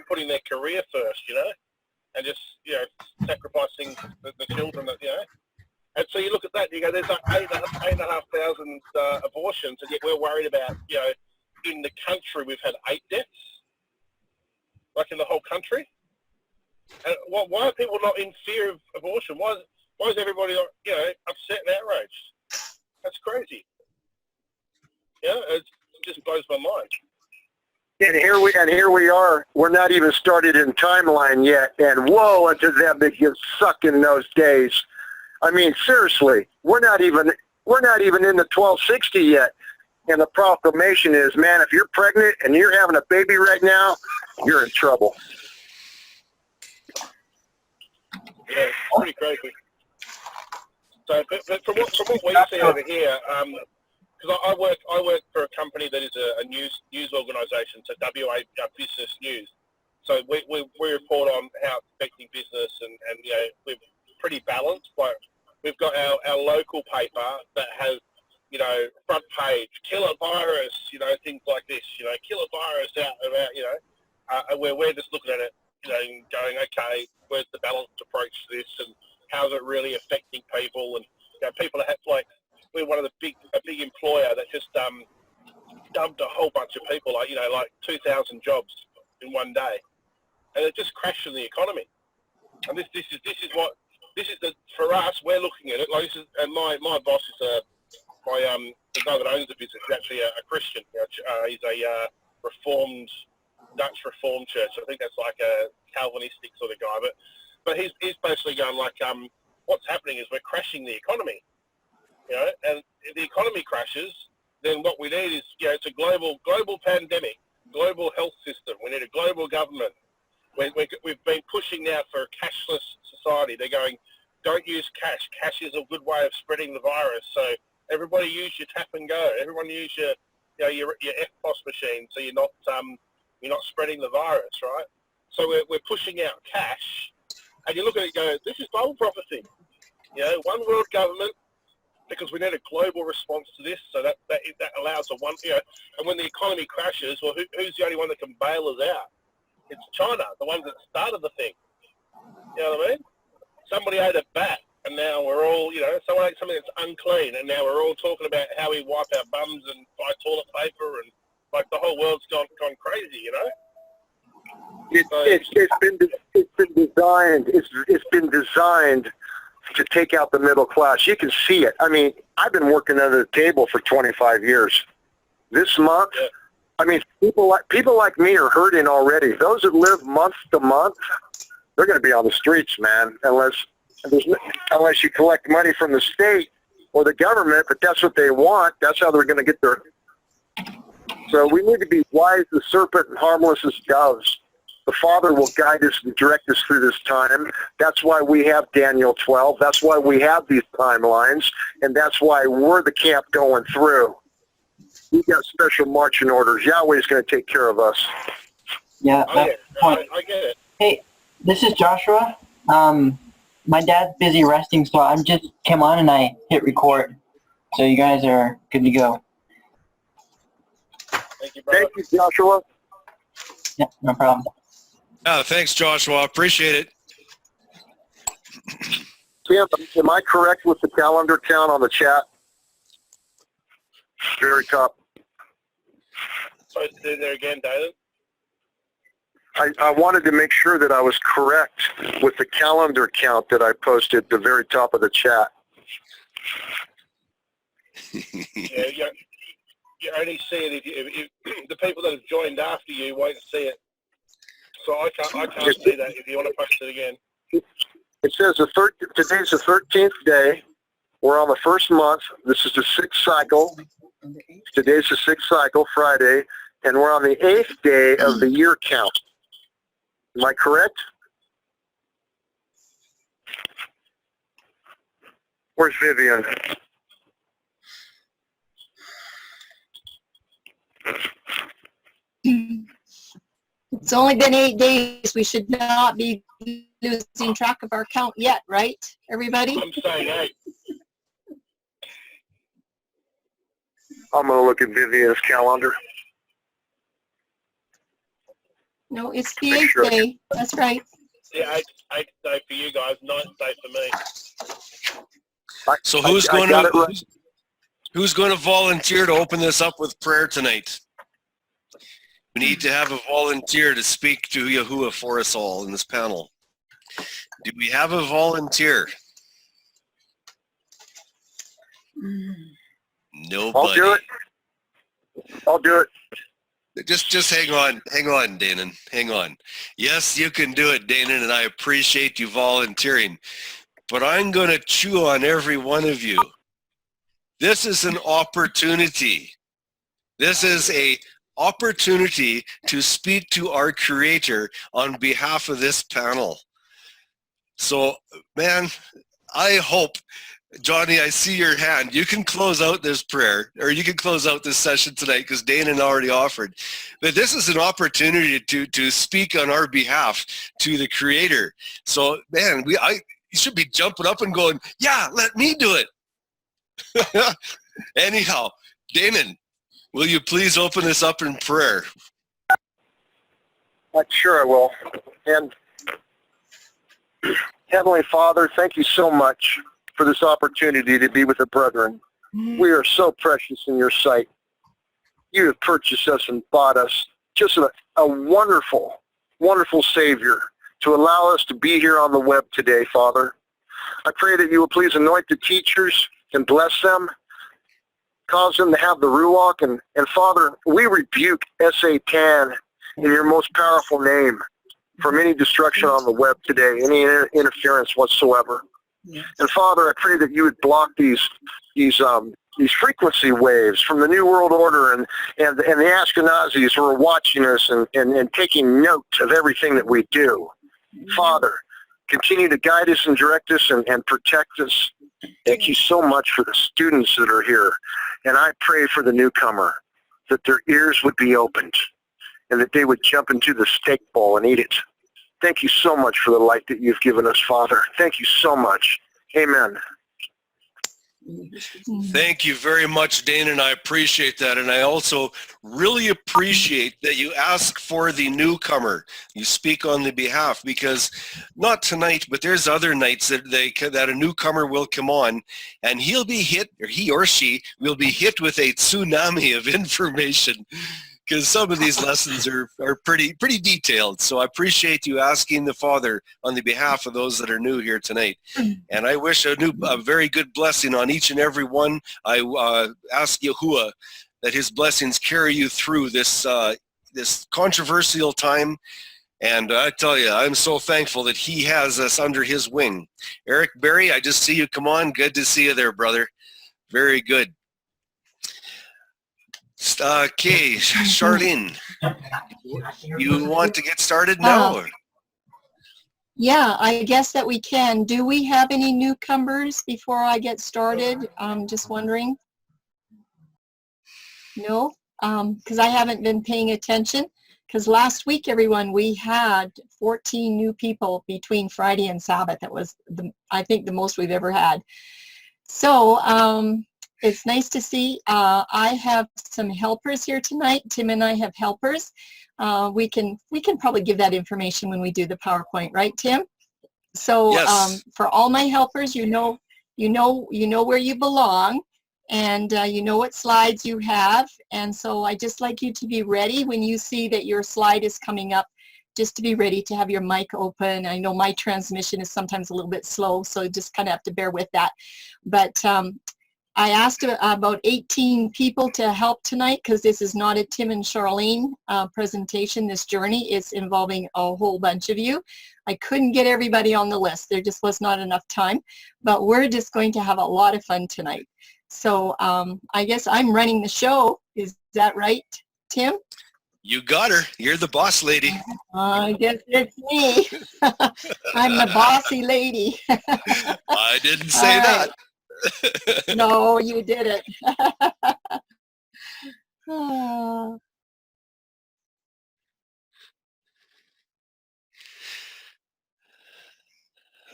putting their career first, and just, sacrificing the children, And so you look at that, and you go, there's like 8,500 abortions, and yet we're worried about, in the country we've had 8 deaths, like in the whole country. And why are people not in fear of abortion? Why is everybody, upset and outraged? That's crazy. It just blows my mind. And here we are. We're not even started in timeline yet, and woe unto them that get sucked in those days. I mean, seriously, we're not even in the 1260 yet. And the proclamation is, man, if you're pregnant and you're having a baby right now, you're in trouble. Yeah, it's pretty crazy. So, but from what we see over here, because I work for a company that is a news organisation, so WA Business News. So we report on how it's affecting business, and we're pretty balanced. But we've got our local paper that has, front page, killer virus, things like this, killer virus about, and we're just looking at it, and going, okay, where's the balanced approach to this, and how's it really affecting people? And people have, like, we're one of a big employer that just dumped a whole bunch of people, like 2,000 jobs in one day, and it just crashed the economy. And this is for us, we're looking at it like this is, and my boss is the guy that owns the business is actually a Christian. He's a Dutch Reformed church. I think that's like a Calvinistic sort of guy, but he's basically going like, what's happening is we're crashing the economy, and if the economy crashes, then what we need is, it's a global pandemic, global health system. We need a global government. We've been pushing now for a cashless society. They're going, don't use cash. Cash is a good way of spreading the virus. So everybody use your tap and go. Everyone use your FPOS machine, so you're not spreading the virus, right? So we're pushing out cash, and you look at it and go, this is Bible prophecy. One world government, because we need a global response to this, so that allows a one, and when the economy crashes, well, who's the only one that can bail us out? It's China, the ones that started the thing. You know what I mean? Somebody ate a bat, and now we're all, someone ate something that's unclean, and now we're all talking about how we wipe our bums and buy toilet paper, and like the whole world's gone crazy, It's been designed to take out the middle class. You can see it. I mean, I've been working under the table for 25 years. This month, yeah. I mean, people like me are hurting already. Those that live month to month, they're going to be on the streets, man, unless you collect money from the state or the government. But that's what they want. That's how they're going to get their. So we need to be wise as serpent and harmless as doves. The Father will guide us and direct us through this time. That's why we have Daniel 12. That's why we have these timelines, and that's why we're the camp going through. We've got special marching orders. Yahweh's going to take care of us. Yeah, I get it. Hey, this is Joshua. My dad's busy resting, so I'm just came on and I hit record. So you guys are good to go. Thank you, brother. Thank you, Joshua. Yeah, no problem. Thanks, Joshua. Appreciate it. Tim, am I correct with the calendar count on the chat? Very top. So there again, David. I wanted to make sure that I was correct with the calendar count that I posted at the very top of the chat. Yeah, you only see it if the people that have joined after you won't see it. So I can't see that if you want to post it again. It says today's the 13th day. We're on the first month. This is the 6th cycle. Today's the 6th cycle, Friday, and we're on the 8th day of the year count. Am I correct? Where's Vivian? It's only been 8 days. We should not be losing track of our count yet, right, everybody? I'm saying 8. I'm going to look at Vivian's calendar. No, it's the Make 8th sure. day. That's right. Yeah, eighth day for you guys, 9th day for me. So who's I going got to it right. who's going to volunteer to open this up with prayer tonight? We need to have a volunteer to speak to Yahuah for us all in this panel. Do we have a volunteer? Nobody. I'll do it. Just hang on, Danon, hang on. Yes, you can do it, Danon, and I appreciate you volunteering. But I'm going to chew on every one of you. This is an opportunity. This is a opportunity to speak to our Creator on behalf of this panel. So, man, I hope, Johnny, I see your hand. You can close out this prayer, or you can close out this session tonight because Danon already offered. But this is an opportunity to speak on our behalf to the Creator. So, man, you should be jumping up and going, yeah, let me do it. Anyhow, Danon, will you please open this up in prayer? Sure I will. And Heavenly Father, thank you so much for this opportunity to be with the brethren. We are so precious in your sight. You have purchased us and bought us. Just a wonderful, wonderful Savior to allow us to be here on the web today, Father. I pray that you will please anoint the teachers and bless them, cause them to have the Ruach. And Father, we rebuke Satan in your most powerful name from any destruction on the web today, any interference whatsoever. And Father, I pray that you would block these frequency waves from the New World Order and the Ashkenazis who are watching us and taking note of everything that we do. Father, continue to guide us and direct us and protect us. Thank you so much for the students that are here. And I pray for the newcomer, that their ears would be opened and that they would jump into the steak bowl and eat it. Thank you so much for the light that you've given us, Father. Thank you so much. Amen. Thank you very much, Danon. I appreciate that. And I also really appreciate that you ask for the newcomer. You speak on the behalf, because not tonight, but there's other nights that a newcomer will come on and he'll be hit, or he or she will be hit with a tsunami of information, because some of these lessons are pretty detailed. So I appreciate you asking the Father on the behalf of those that are new here tonight. And I wish a very good blessing on each and every one. I ask Yahuah that his blessings carry you through this controversial time. And I tell you, I'm so thankful that he has us under his wing. Eric Berry, I just see you come on. Good to see you there, brother. Very good. Okay, Charlene, you want to get started now? Or? Yeah, I guess that we can. Do we have any newcomers before I get started? I'm just wondering. No, because I haven't been paying attention. Because last week, everyone, we had 14 new people between Friday and Sabbath. That was, I think, the most we've ever had. So, it's nice to see. I have some helpers here tonight. Tim and I have helpers. We can probably give that information when we do the PowerPoint, right, Tim? So yes. For all my helpers, you know where you belong, and you know what slides you have. And so I just like you to be ready when you see that your slide is coming up. Just to be ready to have your mic open. I know my transmission is sometimes a little bit slow, so you just kind of have to bear with that. But I asked about 18 people to help tonight, because this is not a Tim and Charlene presentation. This journey is involving a whole bunch of you. I couldn't get everybody on the list. There just was not enough time, but we're just going to have a lot of fun tonight. So I guess I'm running the show. Is that right, Tim? You got her. You're the boss lady. I guess it's me. I'm the bossy lady. I didn't say that. No, you did it.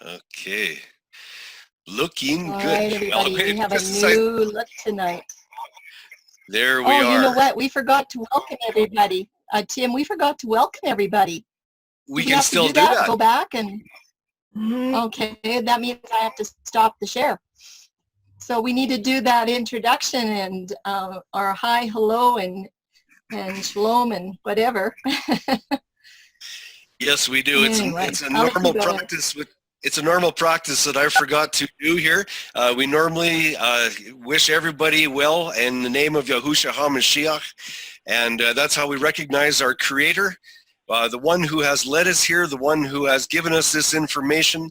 Okay. Looking All good. right, everybody, we have a new look tonight. There we are. Oh, you know what? We forgot to welcome everybody. Tim, we forgot to welcome everybody. We Do can have to still do that. that. Go back and, okay, that means I have to stop the share. So we need to do that introduction and our hi, hello, and shalom and whatever. Yes, we do. Anyway, it's a normal practice. It's a normal practice that I forgot to do here. We normally wish everybody well in the name of Yahushua HaMashiach, and that's how we recognize our Creator, the one who has led us here, the one who has given us this information,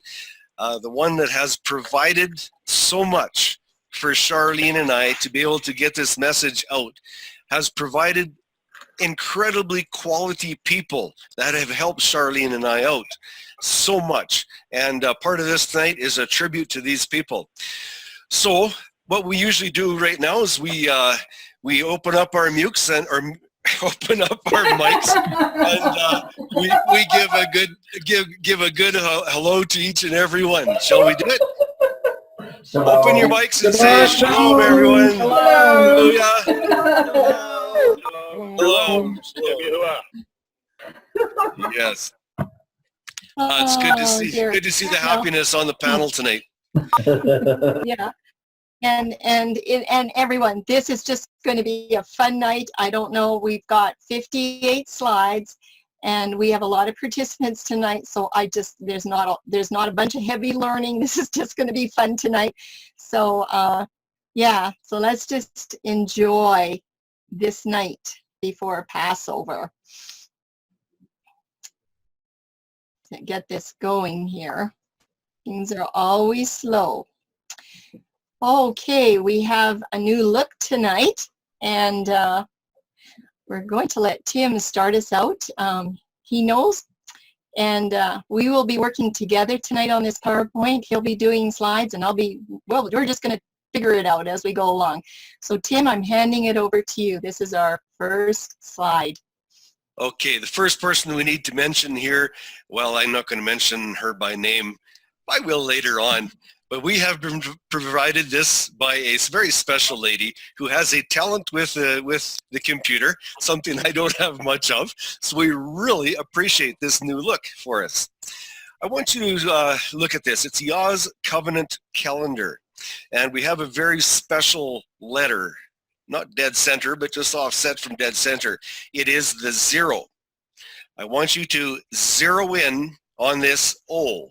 the one that has provided so much for Charlene and I to be able to get this message out, has provided incredibly quality people that have helped Charlene and I out so much. And part of this tonight is a tribute to these people. So what we usually do right now is we open up our mukes and or open up our mics and we give a good hello to each and every one. Shall we do it? Open your mics and say shalom, everyone. Hallelujah. Hello. Yes. It's good to see the happiness on the panel tonight. Yeah. And everyone, this is just going to be a fun night. I don't know, we've got 58 slides and we have a lot of participants tonight, so there's not a bunch of heavy learning. This is just going to be fun tonight. So yeah, so let's just enjoy this night before Passover. To get this going here. Things are always slow. Okay, we have a new look tonight, and we're going to let Tim start us out. He knows, and we will be working together tonight on this PowerPoint. He'll be doing slides, and we're just going to figure it out as we go along. So Tim, I'm handing it over to you. This is our first slide. Okay, the first person we need to mention here, well, I'm not going to mention her by name. I will later on. But we have been provided this by a very special lady who has a talent with the computer, something I don't have much of. So we really appreciate this new look for us. I want you to look at this. It's Yah's Covenant Calendar. And we have a very special letter, not dead center, but just offset from dead center. It is the 0. I want you to zero in on this O.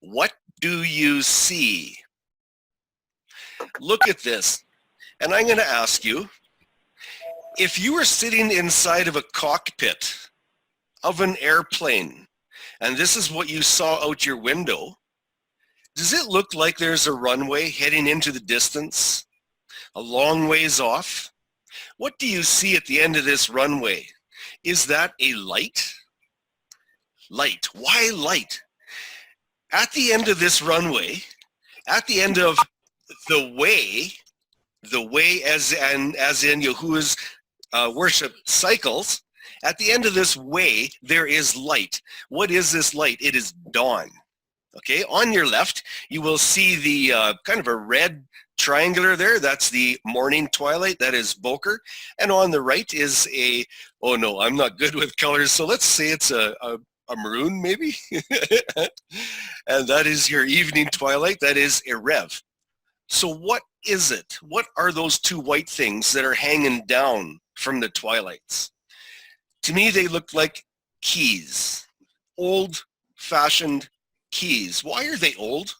What do you see? Look at this. And I'm going to ask you, if you were sitting inside of a cockpit of an airplane, and this is what you saw out your window, does it look like there's a runway heading into the distance, a long ways off? What do you see at the end of this runway? Is that a light? Light. Why light? At the end of this runway, at the end of the way as in Yahuah's worship cycles, at the end of this way, there is light. What is this light? It is dawn. Okay, on your left, you will see the kind of a red triangular there. That's the morning twilight. That is Boker. And on the right is a, oh no, I'm not good with colors, so let's say it's a maroon maybe. And that is your evening twilight. That is Erev. So what is it? What are those two white things that are hanging down from the twilights? To me, they look like keys, old-fashioned keys. Why are they old?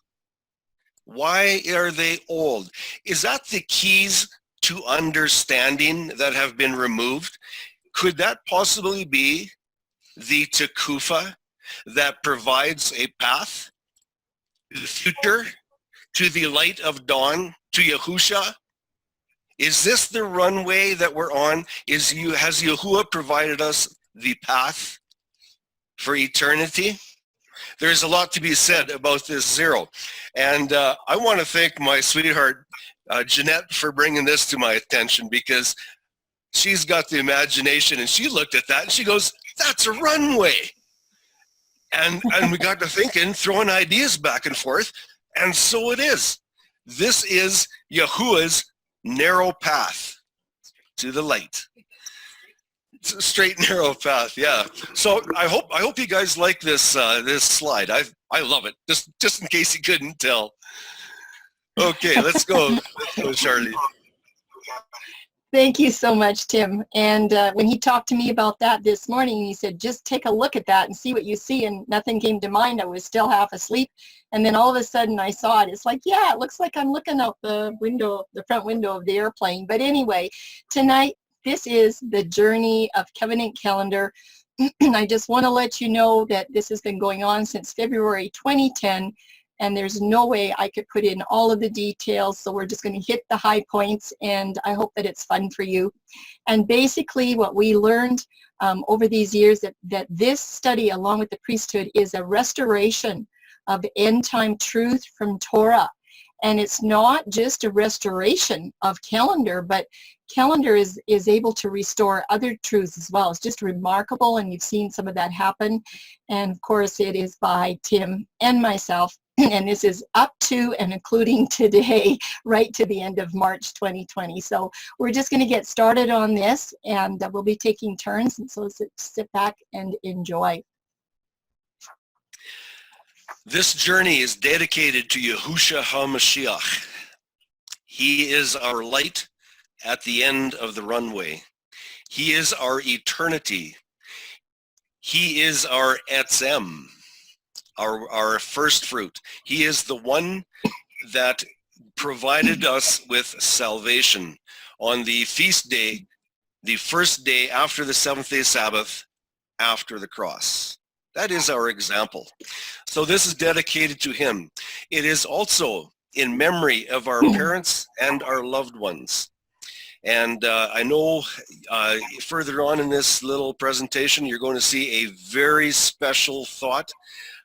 Why are they old? Is that the keys to understanding that have been removed? Could that possibly be the Tekufa that provides a path to the future, to the light of dawn, to Yahushua? Is this the runway that we're on? Has Yahuah provided us the path for eternity? There's a lot to be said about this 0. And I want to thank my sweetheart, Jeanette, for bringing this to my attention, because she's got the imagination, and she looked at that and she goes, that's a runway. And we got to thinking, throwing ideas back and forth, and so it is. This is Yahuah's narrow path to the light. Straight and narrow path, yeah. So I hope you guys like this this slide. I love it. Just in case you couldn't tell. Okay, let's go. Let's go, Charlene. Thank you so much, Tim. And when he talked to me about that this morning, he said, just take a look at that and see what you see. And nothing came to mind. I was still half asleep. And then all of a sudden I saw it. It's like, yeah, it looks like I'm looking out the window, the front window of the airplane. But anyway, tonight, this is the journey of Covenant Calendar. I just want to let you know that this has been going on since February 2010. And there's no way I could put in all of the details, so we're just going to hit the high points, and I hope that it's fun for you. And basically what we learned over these years, that this study, along with the priesthood, is a restoration of end-time truth from Torah. And it's not just a restoration of calendar, but calendar is able to restore other truths as well. It's just remarkable, and you've seen some of that happen. And of course, it is by Tim and myself. And this is up to and including today, right to the end of March 2020. So we're just going to get started on this, and we'll be taking turns. And so sit back and enjoy. This journey is dedicated to Yahushua HaMashiach. He is our light at the end of the runway. He is our eternity. He is our etzem. Our first fruit. He is the one that provided us with salvation on the feast day, the first day after the seventh-day Sabbath, after the cross. That is our example. So this is dedicated to him. It is also in memory of our parents and our loved ones. And I know further on in this little presentation, you're going to see a very special thought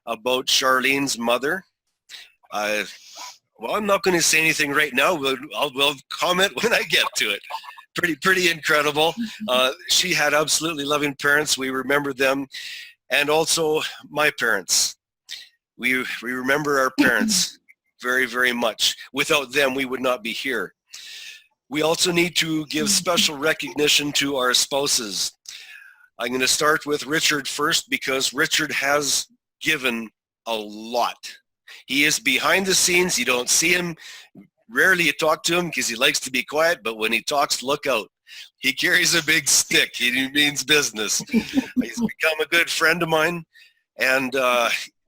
about Charlene's mother. Well, I'm not going to say anything right now. We'll comment when I get to it. Pretty incredible. She had absolutely loving parents. We remember them. And also my parents. We remember our parents very, very much. Without them, we would not be here. We also need to give special recognition to our spouses. I'm going to start with Richard first, because Richard has given a lot. He is behind the scenes. You don't see him. Rarely you talk to him because he likes to be quiet, but when he talks, look out. He carries a big stick. He means business. He's become a good friend of mine, and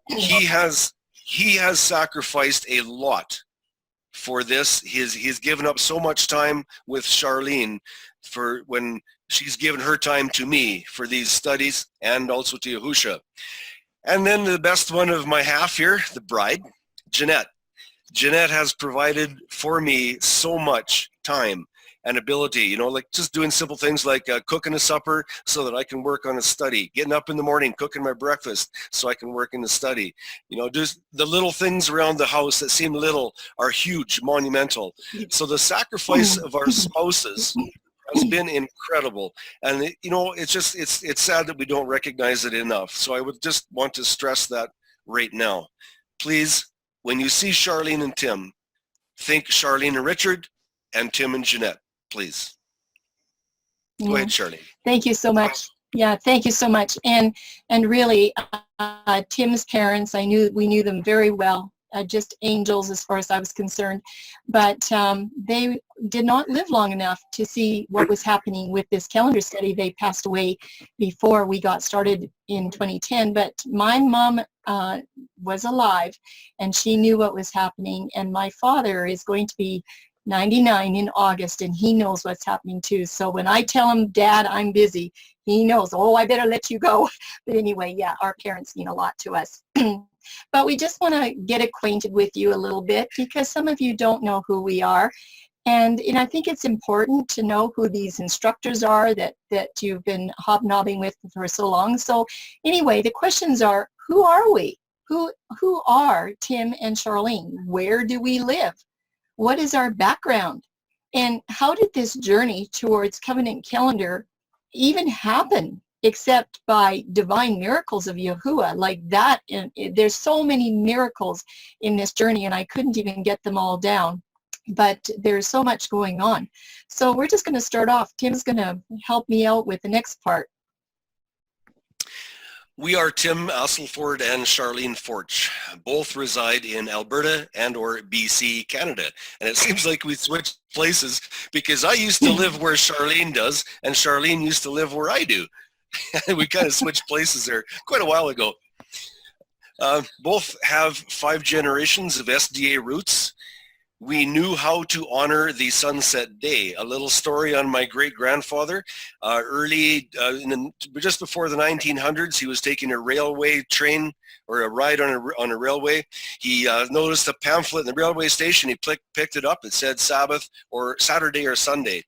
he has sacrificed a lot for this. He's given up so much time with Charlene for when she's given her time to me for these studies, and also to Yahushua. And then the best one of my half here, the bride, Jeanette. Jeanette has provided for me so much time and ability, you know, like just doing simple things like cooking a supper so that I can work on a study, getting up in the morning, cooking my breakfast so I can work in the study. You know, just the little things around the house that seem little are huge, monumental. So the sacrifice of our spouses has been incredible. And you know, it's sad that we don't recognize it enough. So I would just want to stress that right now. Please, when you see Charlene and Tim, think Charlene and Richard and Tim and Jeanette, please. Go ahead, Charlene. Thank you so much. Yeah, thank you so much. And really, Tim's parents, we knew them very well. Just angels as far as I was concerned, but they did not live long enough to see what was happening with this calendar study. They passed away before we got started in 2010, but my mom was alive, and she knew what was happening, and my father is going to be 99 in August, and he knows what's happening too. So when I tell him, Dad, I'm busy, he knows, oh, I better let you go. But anyway, yeah, our parents mean a lot to us. But we just want to get acquainted with you a little bit, because some of you don't know who we are. And I think it's important to know who these instructors are that you've been hobnobbing with for so long. So anyway, the questions are, who are we? Who are Tim and Charlene? Where do we live? What is our background? And how did this journey towards Covenant Calendar even happen, except by divine miracles of Yahuah like that? And there's so many miracles in this journey, and I couldn't even get them all down. but there's so much going on. So we're just going to start off. Tim's going to help me out with the next part. We are Tim Asselford and Charlene Forch. Both reside in Alberta and or BC, Canada. And it seems like we switched places because I used to live where Charlene does and Charlene used to live where I do. We kind of switched places there quite a while ago. Both have 5 generations of SDA roots. We knew how to honor the sunset day. A little story on my great-grandfather. Just before the 1900s, he was taking a railway train or a ride on a railway. He noticed a pamphlet in the railway station. He picked it up. It said Sabbath or Saturday or Sunday.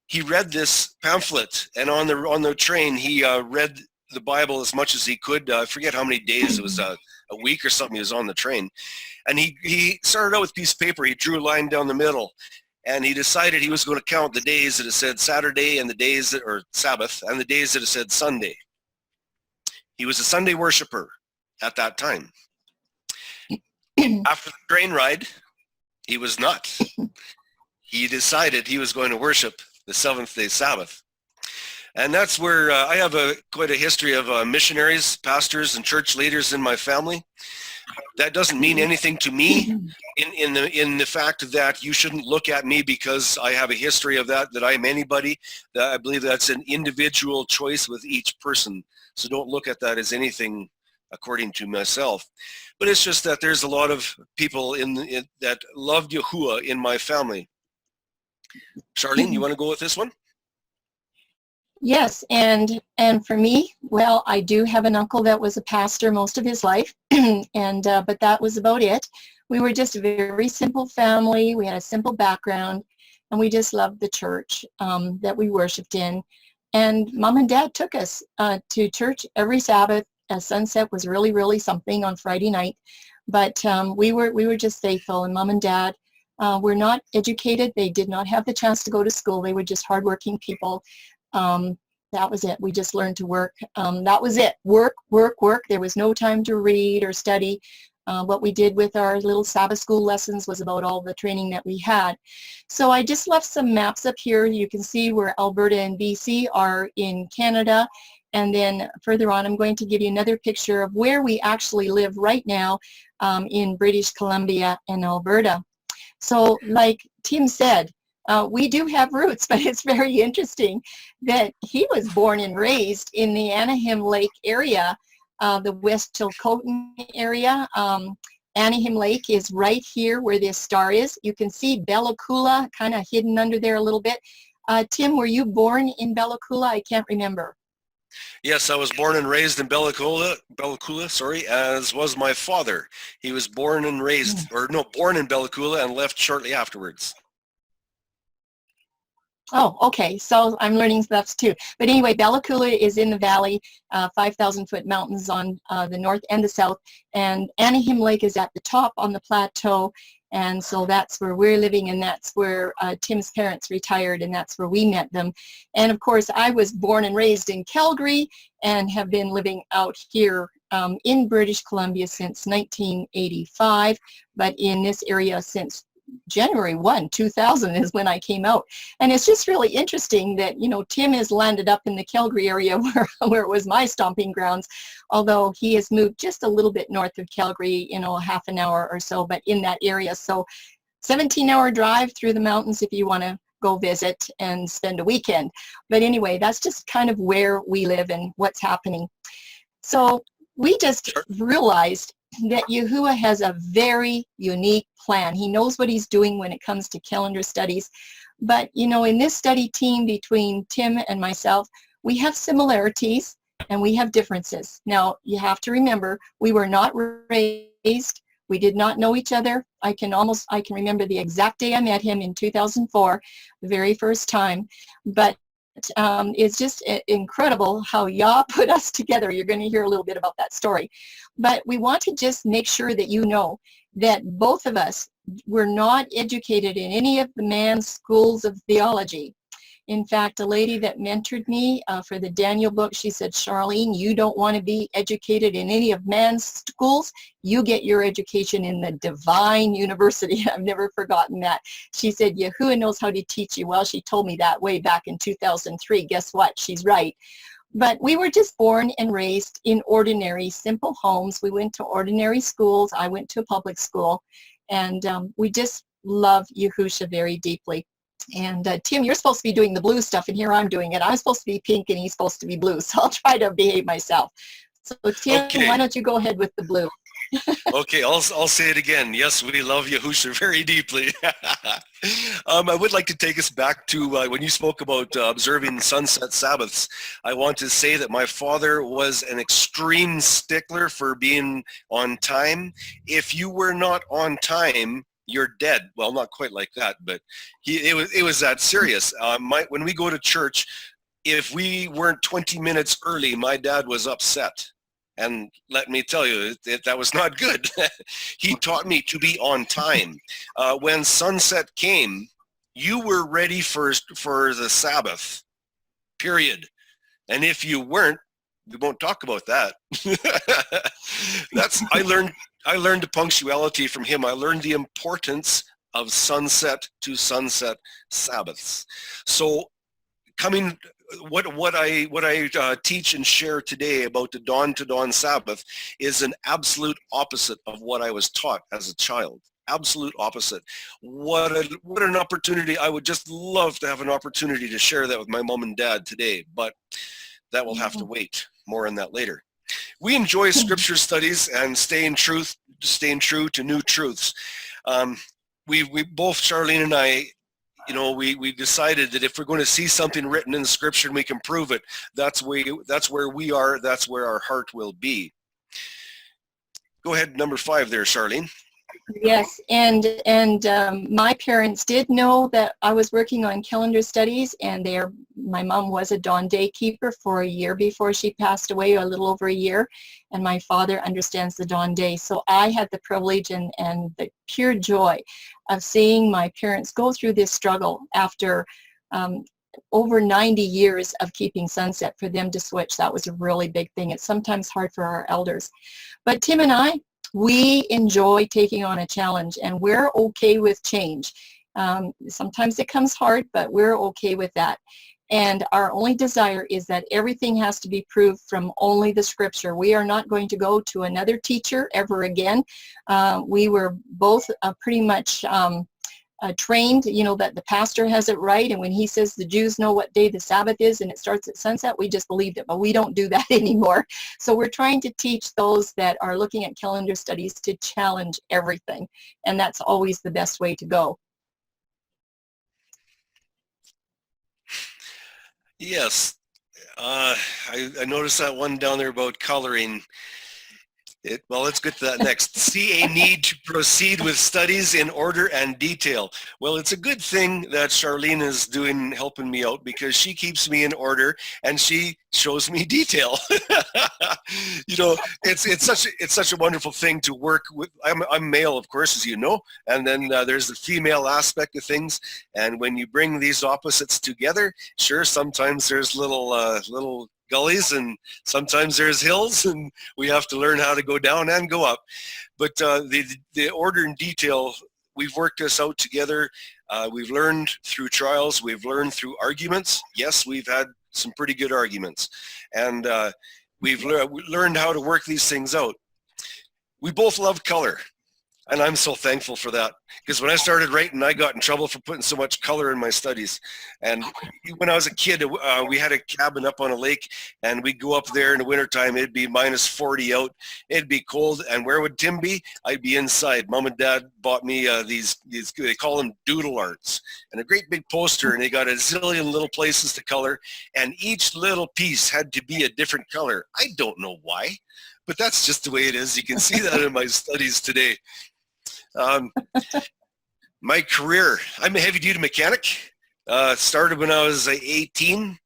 He read this pamphlet, and on the train, he read the Bible as much as he could. I forget how many days. It was a week or something he was on the train. And he started out with a piece of paper. He drew a line down the middle, and he decided he was going to count the days that it said Saturday and the days that, or Sabbath, and the days that it said Sunday. He was a Sunday worshiper at that time. After the train ride, he was not. He decided he was going to worship the seventh-day Sabbath. And that's where I have quite a history of missionaries, pastors, and church leaders in my family. That doesn't mean anything to me in the fact that you shouldn't look at me because I have a history of that I'm anybody. I believe that's an individual choice with each person. So don't look at that as anything according to myself. But it's just that there's a lot of people that loved Yahuah in my family. Charlene, you want to go with this one? Yes, and for me, well, I do have an uncle that was a pastor most of his life, and but that was about it. We were just a very simple family. We had a simple background, and we just loved the church that we worshipped in. And Mom and Dad took us to church every Sabbath. Sunset was really, really something on Friday night, but we were just faithful. And Mom and Dad were not educated. They did not have the chance to go to school. They were just hardworking people. That was it. We just learned to work. That was it. Work, work, work. There was no time to read or study. What we did with our little Sabbath school lessons was about all the training that we had. So I just left some maps up here. You can see where Alberta and BC are in Canada. And then further on, I'm going to give you another picture of where we actually live right now in British Columbia and Alberta. So like Tim said, we do have roots, but it's very interesting that he was born and raised in the Anaheim Lake area, the West Chilcotin area. Anaheim Lake is right here where this star is. You can see Bella Coola kind of hidden under there a little bit. Tim, were you born in Bella Coola? I can't remember. Yes, I was born and raised in Bella Coola, sorry, as was my father. He was born and raised, born in Bella Coola and left shortly afterwards. Oh, okay. So I'm learning stuff too. But anyway, Bella Coola is in the valley, 5,000-foot mountains on the north and the south. And Anaheim Lake is at the top on the plateau. And so that's where we're living, and that's where Tim's parents retired, and that's where we met them. And of course, I was born and raised in Calgary and have been living out here in British Columbia since 1985, but in this area since January 1, 2000 is when I came out. And it's just really interesting that, you know, Tim has landed up in the Calgary area where it was my stomping grounds, although he has moved just a little bit north of Calgary, you know, half an hour or so, but in that area. So 17-hour drive through the mountains if you want to go visit and spend a weekend. But anyway, that's just kind of where we live and what's happening. So we just realized that Yahuah has a very unique plan. He knows what he's doing when it comes to calendar studies. But, you know, in this study team between Tim and myself, we have similarities and we have differences. Now, you have to remember, we were not raised. We did not know each other. I can remember the exact day I met him in 2004, the very first time. But it's just incredible how Yah put us together. You're going to hear a little bit about that story. But we want to just make sure that you know that both of us were not educated in any of the man's schools of theology. In fact, a lady that mentored me for the Daniel book, she said, Charlene, you don't want to be educated in any of man's schools. You get your education in the divine university. I've never forgotten that. She said, Yahuah knows how to teach you. Well, she told me that way back in 2003. Guess what? She's right. But we were just born and raised in ordinary, simple homes. We went to ordinary schools. I went to a public school. And we just love Yahusha very deeply. And Tim, you're supposed to be doing the blue stuff, and here I'm doing it. I'm supposed to be pink, and he's supposed to be blue. So I'll try to behave myself. So Tim, Okay. why don't you go ahead with the blue? Okay, I'll say it again. Yes, we love Yahusha very deeply. I would like to take us back to when you spoke about observing sunset Sabbaths. I want to say that my father was an extreme stickler for being on time. If you were not on time, you're dead. Well, not quite like that, but it was that serious. When we go to church, if we weren't 20 minutes early, my dad was upset. And let me tell you, that was not good. He taught me to be on time. When sunset came, you were ready for the Sabbath, period. And if you weren't, we won't talk about that. I learned the punctuality from him. I learned the importance of sunset to sunset Sabbaths. So what I teach and share today about the dawn to dawn Sabbath is an absolute opposite of what I was taught as a child. Absolute opposite. What an opportunity. I would just love to have an opportunity to share that with my mom and dad today, but that will have to wait. More on that later. We enjoy scripture studies and staying true to new truths. We both, Charlene and I, we decided that if we're going to see something written in the scripture and we can prove it, that's where we are, that's where our heart will be. Go ahead, number 5 there, Charlene. Yes, and my parents did know that I was working on calendar studies, and my mom was a dawn day keeper for a year before she passed away, a little over a year, and my father understands the dawn day. So I had the privilege and the pure joy of seeing my parents go through this struggle after over 90 years of keeping sunset. For them to switch, that was a really big thing. It's sometimes hard for our elders. But Tim and I, we enjoy taking on a challenge, and we're okay with change. Sometimes it comes hard, but we're okay with that. And our only desire is that everything has to be proved from only the scripture. We are not going to go to another teacher ever again. We were both pretty much trained, that the pastor has it right, and when he says the Jews know what day the Sabbath is and it starts at sunset, we just believed it, but we don't do that anymore. So we're trying to teach those that are looking at calendar studies to challenge everything, and that's always the best way to go. Yes, I noticed that one down there about coloring. Well, let's get to that next. See a need to proceed with studies in order and detail. Well, it's a good thing that Charlene is helping me out, because she keeps me in order and she shows me detail. It's such a wonderful thing to work with. I'm male, of course, as you know, and then there's the female aspect of things. And when you bring these opposites together, sure, sometimes there's little gullies, and sometimes there's hills, and we have to learn how to go down and go up. But the order and detail, we've worked this out together. We've learned through trials. We've learned through arguments. Yes, we've had some pretty good arguments, and we've learned how to work these things out. We both love color, and I'm so thankful for that, because when I started writing, I got in trouble for putting so much color in my studies. And when I was a kid, we had a cabin up on a lake, and we'd go up there in the wintertime. It'd be minus 40 out. It'd be cold. And where would Tim be? I'd be inside. Mom and Dad bought me these, they call them doodle arts, and a great big poster, and they got a zillion little places to color, and each little piece had to be a different color. I don't know why, but that's just the way it is. You can see that in my studies today. My career, I'm a heavy-duty mechanic. Started when I was 18.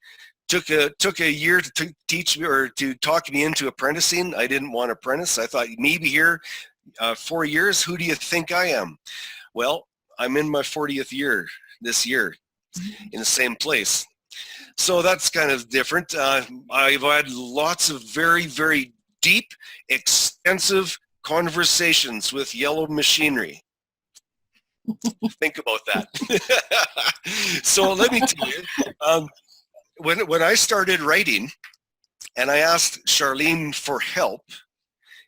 Took a year to teach me, or to talk me into apprenticing. I didn't want to apprentice. I thought, maybe here 4 years. Who do you think I am? Well, I'm in my 40th year this year in the same place. So that's kind of different. I've had lots of very, very deep, extensive conversations with yellow machinery. Think about that. So let me tell you, when I started writing and I asked Charlene for help,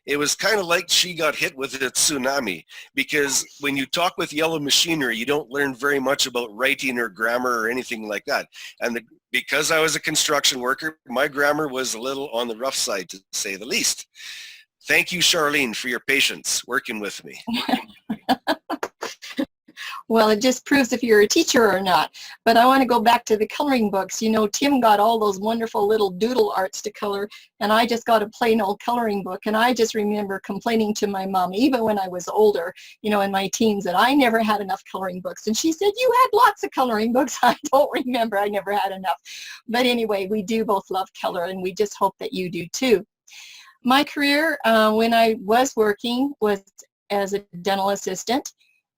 it was kind of like she got hit with a tsunami, because when you talk with yellow machinery, you don't learn very much about writing or grammar or anything like that. And because I was a construction worker, my grammar was a little on the rough side, to say the least. Thank you, Charlene, for your patience working with me. Well, it just proves if you're a teacher or not. But I want to go back to the coloring books. You know, Tim got all those wonderful little doodle arts to color, and I just got a plain old coloring book. And I just remember complaining to my mom, even when I was older, you know, in my teens, that I never had enough coloring books. And she said, you had lots of coloring books. I don't remember. I never had enough. But anyway, we do both love color, and we just hope that you do too. My career when I was working was as a dental assistant.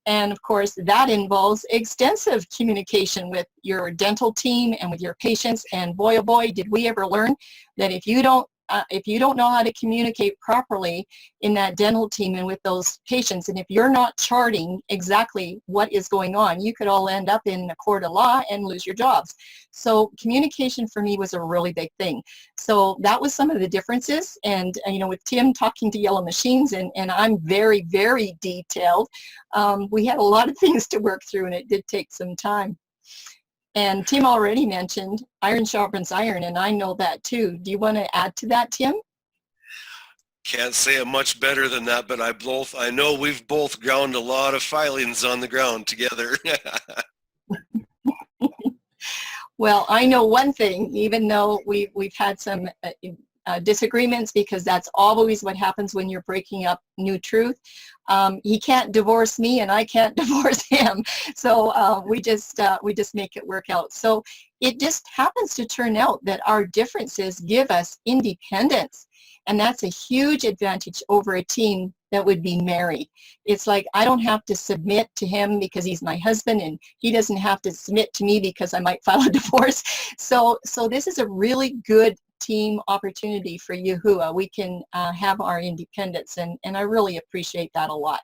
And of course, that involves extensive communication with your dental team and with your patients. And boy, oh boy, did we ever learn that if you don't know how to communicate properly in that dental team and with those patients, and if you're not charting exactly what is going on, you could all end up in a court of law and lose your jobs. So communication for me was a really big thing. So that was some of the differences. And you know, with Tim talking to yellow machines, and I'm very, very detailed, we had a lot of things to work through, and it did take some time. And Tim already mentioned iron sharpens iron, and I know that too. Do you want to add to that, Tim? Can't say it much better than that, but I know we've both ground a lot of filings on the ground together. Well, I know one thing, even though we've had some disagreements, because that's always what happens when you're breaking up new truth. He can't divorce me, and I can't divorce him. So we just make it work out. So it just happens to turn out that our differences give us independence, and that's a huge advantage over a team that would be married. It's like I don't have to submit to him because he's my husband, and he doesn't have to submit to me because I might file a divorce. So this is a really good team opportunity for Yahuah. We can have our independence, and I really appreciate that a lot.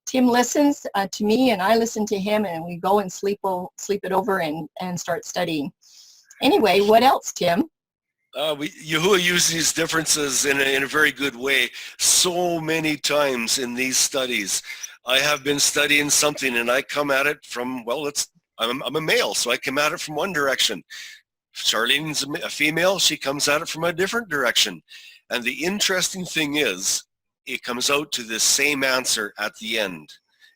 Tim listens to me, and I listen to him, and we go and sleep it over and start studying. Anyway, what else, Tim? Yahuah uses these differences in a very good way so many times in these studies. I have been studying something, and I come at it from, well, I'm a male, so I come at it from one direction. Charlene's a female, she comes at it from a different direction. And the interesting thing is, it comes out to the same answer at the end.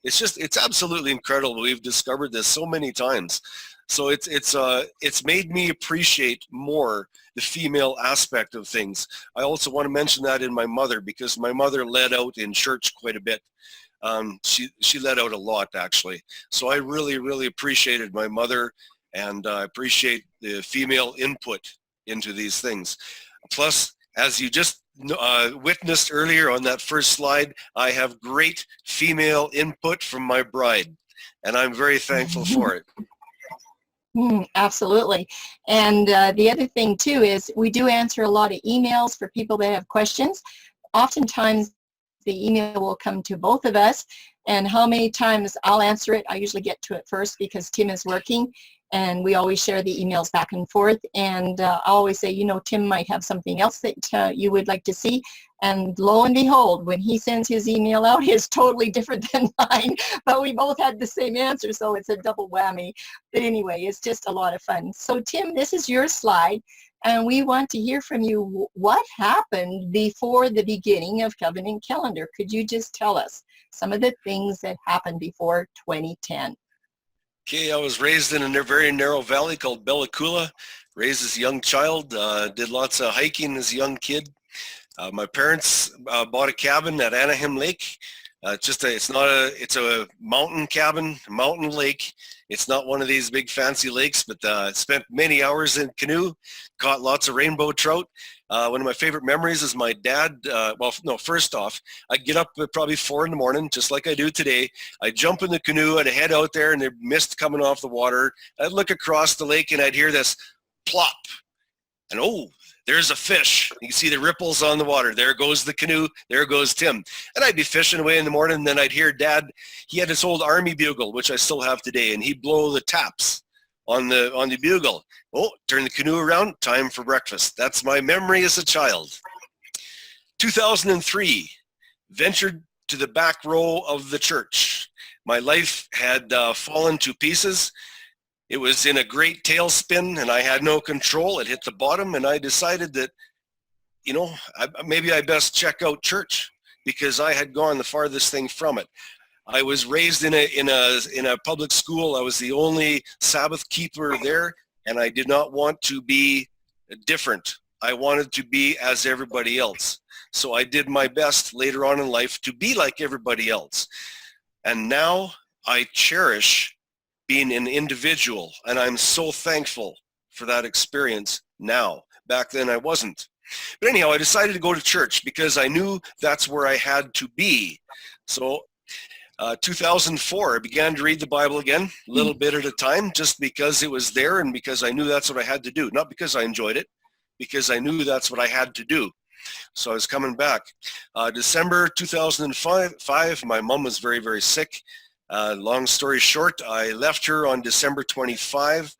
It's absolutely incredible. We've discovered this so many times. So it's made me appreciate more the female aspect of things. I also want to mention that in my mother, because my mother led out in church quite a bit. She led out a lot, actually. So I really, really appreciated my mother, and I appreciate the female input into these things. Plus, as you just witnessed earlier on that first slide, I have great female input from my bride, and I'm very thankful for it. Absolutely. And the other thing too is we do answer a lot of emails for people that have questions. Oftentimes the email will come to both of us, and how many times I'll answer it, I usually get to it first because Tim is working, and we always share the emails back and forth. And I always say, you know, Tim might have something else that you would like to see. And lo and behold, when he sends his email out, it's totally different than mine. But we both had the same answer, so it's a double whammy. But anyway, it's just a lot of fun. So Tim, this is your slide, and we want to hear from you. What happened before the beginning of Covenant Calendar? Could you just tell us some of the things that happened before 2010? Okay, I was raised in a very narrow valley called Bella Coola. Raised as a young child, did lots of hiking as a young kid. My parents bought a cabin at Anaheim Lake. It's a mountain cabin, mountain lake. It's not one of these big fancy lakes, but spent many hours in canoe, caught lots of rainbow trout. One of my favorite memories is my dad. First off, I'd get up at probably 4 in the morning, just like I do today. I'd jump in the canoe, I'd head out there, and there'd mist coming off the water. I'd look across the lake, and I'd hear this plop. And oh, there's a fish. You can see the ripples on the water. There goes the canoe. There goes Tim. And I'd be fishing away in the morning, and then I'd hear Dad. He had this old army bugle, which I still have today, and he'd blow the taps on the bugle. Oh, turn the canoe around. Time for breakfast. That's my memory as a child. 2003, ventured to the back row of the church. My life had fallen to pieces. It was in a great tailspin, and I had no control. It hit the bottom, and I decided that, you know, maybe I best check out church, because I had gone the farthest thing from it. I was raised in a public school. I was the only Sabbath keeper there, and I did not want to be different. I wanted to be as everybody else. So I did my best later on in life to be like everybody else. And now I cherish being an individual, and I'm so thankful for that experience now. Back then I wasn't. But anyhow, I decided to go to church because I knew that's where I had to be. So 2004, I began to read the Bible again, a little bit at a time, just because it was there and because I knew that's what I had to do. Not because I enjoyed it, because I knew that's what I had to do. So I was coming back. December 2005, my mom was very, very sick. Long story short, I left her on December 25.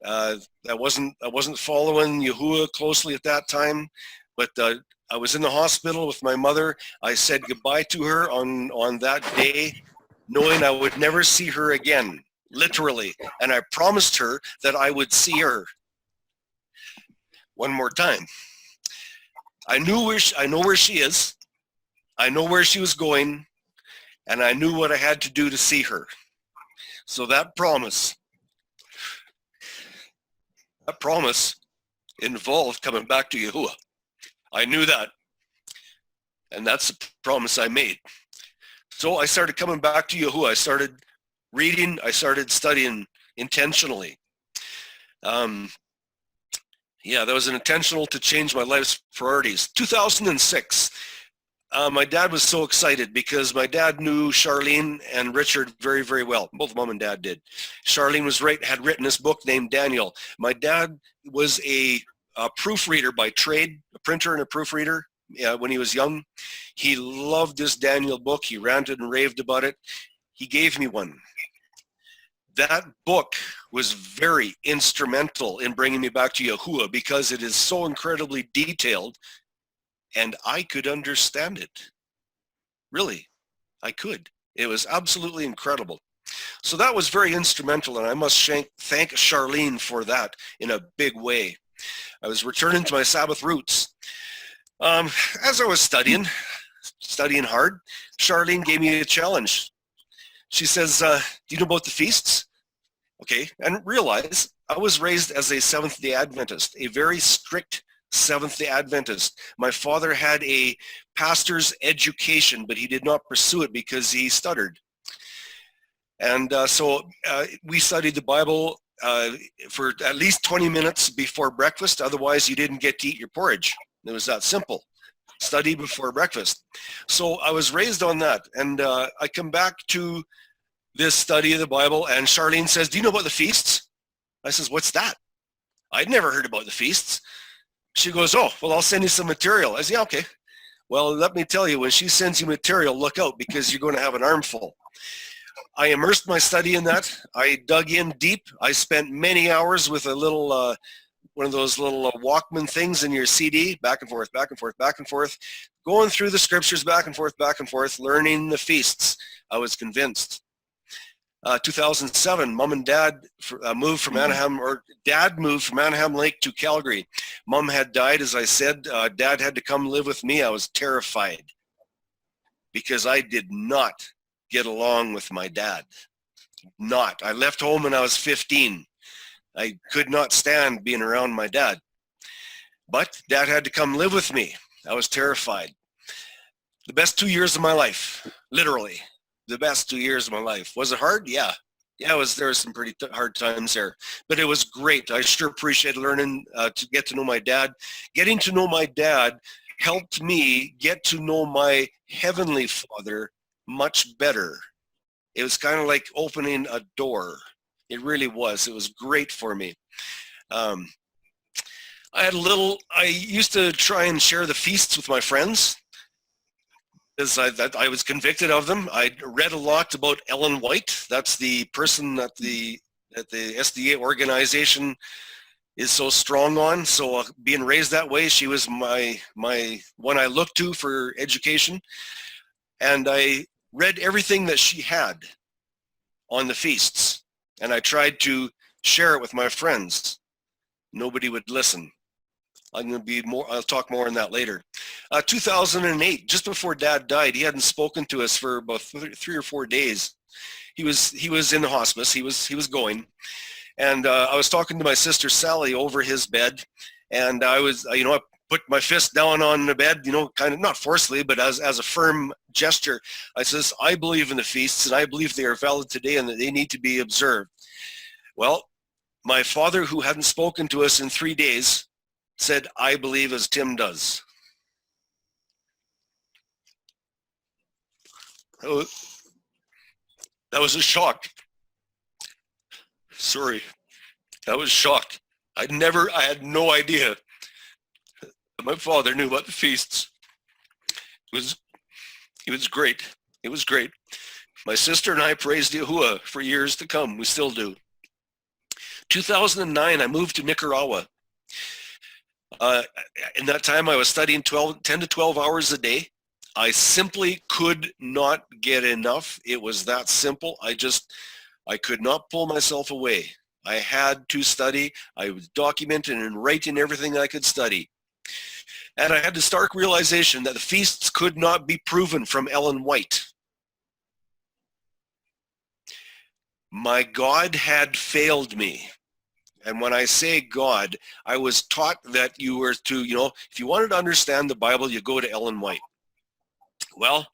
I wasn't following Yahuah closely at that time, but I was in the hospital with my mother. I said goodbye to her on that day, knowing I would never see her again, literally. And I promised her that I would see her one more time. I know where she is. I know where she was going, and I knew what I had to do to see her. So that promise involved coming back to Yahuah. I knew that, and that's the promise I made. So I started coming back to Yahuah. I started reading. I started studying intentionally. Yeah, that was intentional to change my life's priorities. 2006, my dad was so excited because my dad knew Charlene and Richard very, very well. Both mom and dad did. Charlene had written this book named Daniel. My dad was a proofreader by trade, a printer and a proofreader when he was young. He loved this Daniel book. He ranted and raved about it. He gave me one. That book was very instrumental in bringing me back to Yahuah because it is so incredibly detailed, and I could understand it. Really, I could. It was absolutely incredible. So that was very instrumental, and I must thank Charlene for that in a big way. I was returning to my Sabbath roots. As I was studying hard, Charlene gave me a challenge. She says, do you know about the feasts? Okay, and realize I was raised as a Seventh-day Adventist, a very strict Seventh-day Adventist. My father had a pastor's education, but he did not pursue it because he stuttered. And so we studied the Bible for at least 20 minutes before breakfast. Otherwise, you didn't get to eat your porridge. It was that simple. Study before breakfast. So I was raised on that. And I come back to this study of the Bible, and Charlene says, do you know about the feasts? I says, what's that? I'd never heard about the feasts. She goes, oh, well, I'll send you some material. I said, yeah, okay. Well, let me tell you, when she sends you material, look out, because you're going to have an armful. I immersed my study in that. I dug in deep. I spent many hours with a little, one of those little Walkman things in your CD, back and forth, back and forth, back and forth, going through the scriptures back and forth, learning the feasts. I was convinced. 2007, Mom and Dad moved from Anaheim, or Dad moved from Anaheim Lake to Calgary. Mom had died, as I said. Dad had to come live with me. I was terrified because I did not get along with my dad. Not. I left home when I was 15. I could not stand being around my dad. But Dad had to come live with me. I was terrified. The best 2 years of my life, literally. The best 2 years of my life. Was it hard? Yeah. Yeah, there was some pretty hard times there. But it was great. I sure appreciated learning to get to know my dad. Getting to know my dad helped me get to know my Heavenly Father much better. It was kind of like opening a door. It really was. It was great for me. I used to try and share the feasts with my friends, because I was convicted of them. I read a lot about Ellen White. That's the person that the SDA organization is so strong on. So being raised that way, she was my one I looked to for education. And I read everything that she had on the feasts, and I tried to share it with my friends. Nobody would listen. I'll talk more on that later. 2008, just before Dad died, he hadn't spoken to us for about 3 or 4 days. He was in the hospice. He was going, and I was talking to my sister Sally over his bed, and I put my fist down on the bed, kind of not forcefully, but as a firm gesture. I says, I believe in the feasts, and I believe they are valid today, and that they need to be observed. Well, my father, who hadn't spoken to us in 3 days, said, I believe as Tim does. That was a shock. Sorry, that was shocked. I had no idea that my father knew about the feasts. It was great. It was great. My sister and I praised Yahuah for years to come. We still do. 2009, I moved to Nicaragua. In that time, I was studying 10 to 12 hours a day. I simply could not get enough. It was that simple. I could not pull myself away. I had to study. I was documenting and writing everything I could study. And I had the stark realization that the feasts could not be proven from Ellen White. My God had failed me. And when I say God, I was taught that you were to, if you wanted to understand the Bible, you go to Ellen White. Well,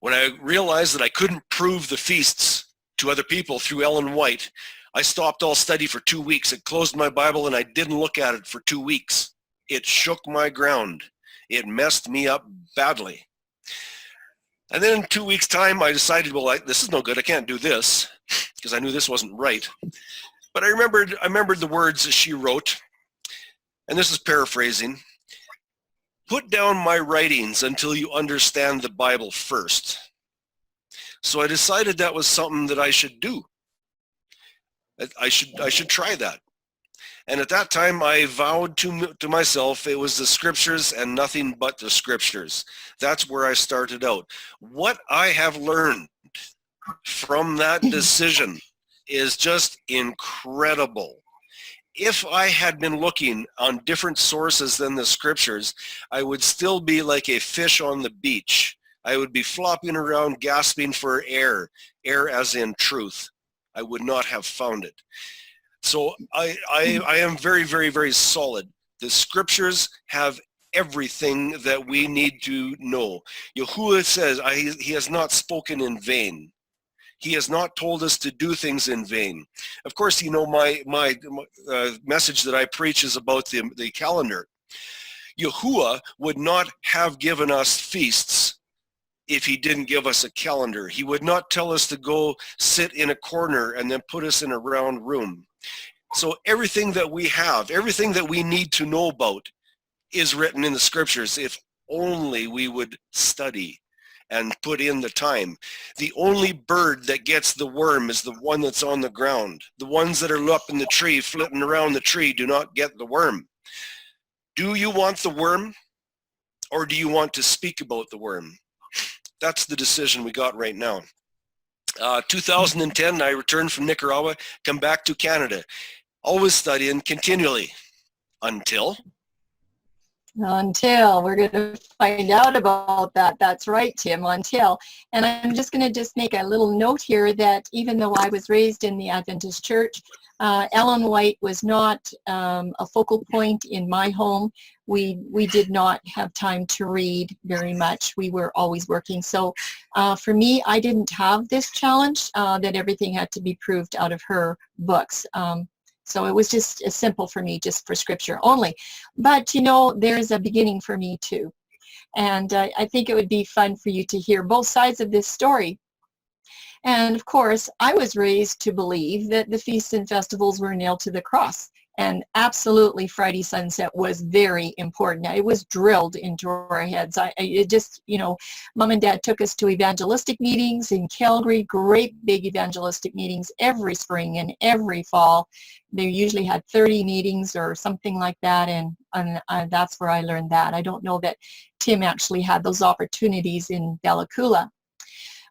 when I realized that I couldn't prove the feasts to other people through Ellen White, I stopped all study for 2 weeks. I closed my Bible and I didn't look at it for 2 weeks. It shook my ground. It messed me up badly. And then in 2 weeks' time, I decided, well, this is no good. I can't do this, because I knew this wasn't right. But I remembered the words that she wrote, and this is paraphrasing. Put down my writings until you understand the Bible first. So I decided that was something that I should do. I should try that. And at that time, I vowed to myself it was the scriptures and nothing but the scriptures. That's where I started out. What I have learned from that decision is just incredible. If I had been looking on different sources than the scriptures, I would still be like a fish on the beach. I would be flopping around gasping for air as in truth. I would not have found it. So I am very, very, very solid. The scriptures have everything that we need to know. Yahuah says he has not spoken in vain. He has not told us to do things in vain. Of course, my message that I preach is about the calendar. Yahuah would not have given us feasts if he didn't give us a calendar. He would not tell us to go sit in a corner and then put us in a round room. So everything that we have, everything that we need to know about is written in the scriptures, if only we would study and put in the time. The only bird that gets the worm is the one that's on the ground. The ones that are up in the tree, flitting around the tree, do not get the worm. Do you want the worm, or do you want to speak about the worm? That's the decision we got right now. 2010, I returned from Nicaragua, come back to Canada, always studying continually until we're going to find out about that. That's right, Tim, until. And I'm just going to make a little note here that even though I was raised in the Adventist church, Ellen White was not a focal point in my home. We did not have time to read very much. We were always working. So for me, I didn't have this challenge that everything had to be proved out of her books. So it was just as simple for me, just for scripture only. But, there's a beginning for me too. And I think it would be fun for you to hear both sides of this story. And of course, I was raised to believe that the feasts and festivals were nailed to the cross. And absolutely, Friday sunset was very important. It was drilled into our heads. It just, Mom and Dad took us to evangelistic meetings in Calgary, great big evangelistic meetings every spring and every fall. They usually had 30 meetings or something like that, and that's where I learned that. I don't know that Tim actually had those opportunities in Bella Coola.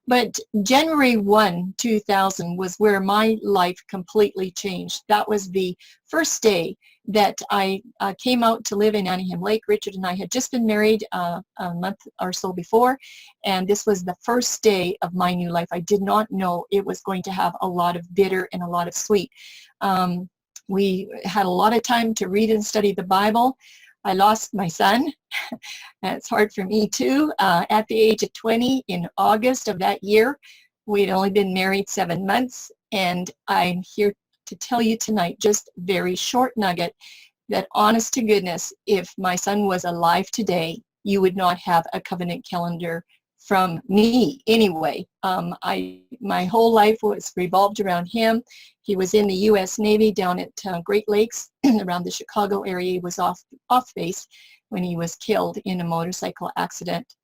But January 1, 2000 was where my life completely changed. That was the first day that I came out to live in Anaheim Lake. Richard and I had just been married a month or so before, and this was the first day of my new life. I did not know it was going to have a lot of bitter and a lot of sweet. We had a lot of time to read and study the Bible. I lost my son. It's hard for me too. At the age of 20 in August of that year, we'd only been married 7 months, and I'm here to tell you tonight, just very short nugget, that honest to goodness, if my son was alive today, you would not have a covenant calendar from me anyway. My whole life was revolved around him. He was in the U.S. Navy down at Great Lakes around the Chicago area. He was off base when he was killed in a motorcycle accident.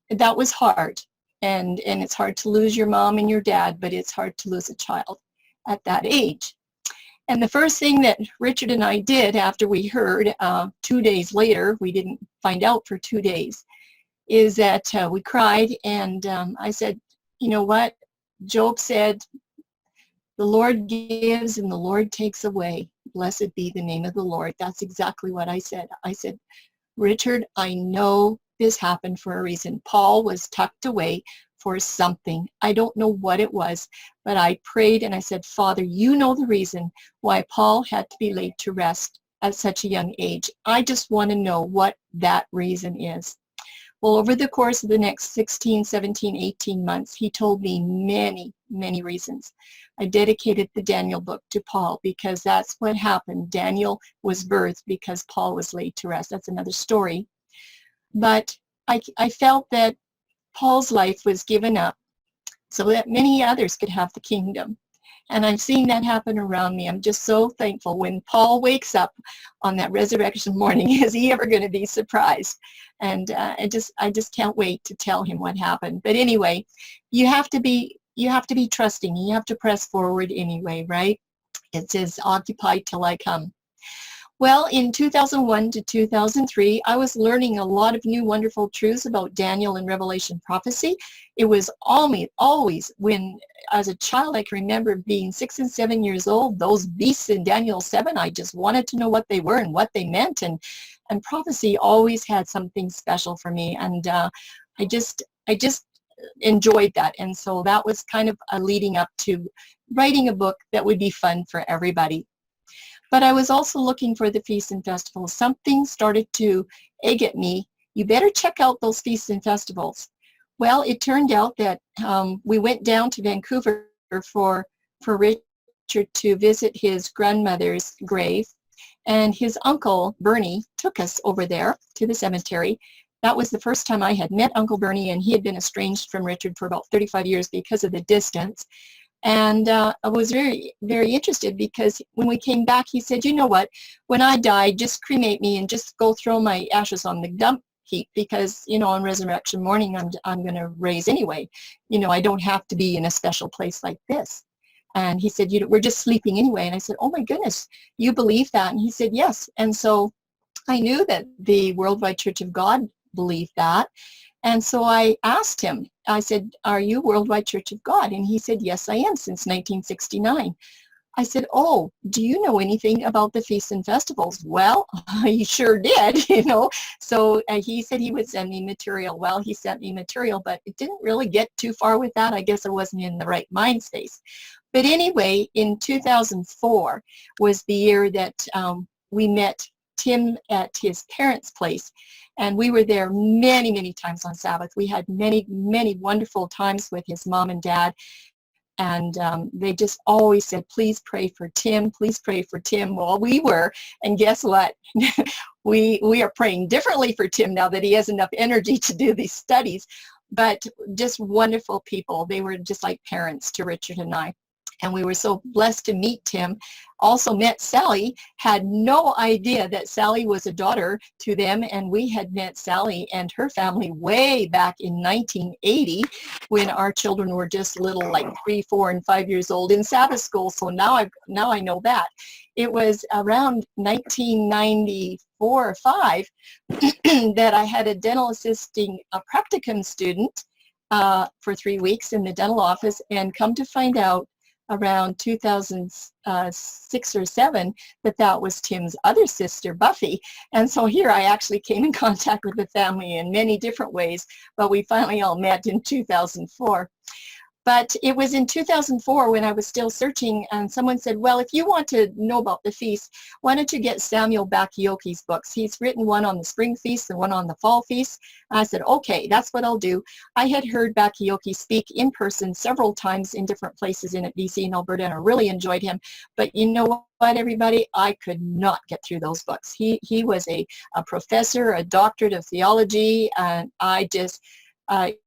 That was hard, and it's hard to lose your mom and your dad, but it's hard to lose a child at that age. And the first thing that Richard and I did after we heard 2 days later, we didn't find out for 2 days, is that we cried, and I said, you know what? Job said, the Lord gives and the Lord takes away. Blessed be the name of the Lord. That's exactly what I said. I said, Richard, I know this happened for a reason. Paul was tucked away for something. I don't know what it was, but I prayed and I said, Father, you know the reason why Paul had to be laid to rest at such a young age. I just want to know what that reason is. Well, over the course of the next 16, 17, 18 months, he told me many, many reasons. I dedicated the Daniel book to Paul because that's what happened. Daniel was birthed because Paul was laid to rest. That's another story. But I felt that Paul's life was given up so that many others could have the kingdom. And I'm seeing that happen around me. I'm just so thankful. When Paul wakes up on that resurrection morning, is he ever going to be surprised? And I just can't wait to tell him what happened. But anyway, you have to be trusting. You have to press forward anyway, right? It says, occupy till I come. Well, in 2001 to 2003, I was learning a lot of new wonderful truths about Daniel and Revelation prophecy. It was always when, as a child, I can remember being 6 and 7 years old, those beasts in Daniel 7, I just wanted to know what they were and what they meant. And prophecy always had something special for me. And I just enjoyed that. And so that was kind of a leading up to writing a book that would be fun for everybody. But I was also looking for the feasts and festivals. Something started to egg at me. You better check out those feasts and festivals. Well, it turned out that we went down to Vancouver for Richard to visit his grandmother's grave. And his uncle, Bernie, took us over there to the cemetery. That was the first time I had met Uncle Bernie, and he had been estranged from Richard for about 35 years because of the distance. And I was very, very interested because when we came back, he said, you know what, when I die, just cremate me and just go throw my ashes on the dump heap because, on resurrection morning, I'm going to raise anyway. I don't have to be in a special place like this. And he said, we're just sleeping anyway. And I said, oh my goodness, you believe that? And he said, yes. And so I knew that the Worldwide Church of God believed that. And so I asked him, I said, are you Worldwide Church of God? And he said, yes, I am, since 1969. I said, oh, do you know anything about the feasts and festivals? Well, he sure did, So he said he would send me material. Well, he sent me material, but it didn't really get too far with that. I guess I wasn't in the right mind space. But anyway, in 2004 was the year that we met Tim at his parents' place. And we were there many, many times on Sabbath. We had many, many wonderful times with his mom and dad. And they just always said, please pray for Tim. Please pray for Tim. Well, we were. And guess what? we are praying differently for Tim now that he has enough energy to do these studies. But just wonderful people. They were just like parents to Richard and I. And we were so blessed to meet Tim. Also met Sally, had no idea that Sally was a daughter to them, and we had met Sally and her family way back in 1980 when our children were just little, like 3, 4, and 5 years old in Sabbath school. So now I know that. It was around 1994 or 5 that I had a dental assisting a practicum student for 3 weeks in the dental office, and come to find out around 2006 or 7 that was Tim's other sister, Buffy. And so here I actually came in contact with the family in many different ways, but we finally all met in 2004. But it was in 2004 when I was still searching, and someone said, well, if you want to know about the feast, why don't you get Samuel Bakioki's books? He's written one on the spring feast and one on the fall feast. I said, okay, that's what I'll do. I had heard Bakioki speak in person several times in different places in BC and Alberta, and I really enjoyed him. But you know what, everybody? I could not get through those books. He was a professor, a doctorate of theology, and I just...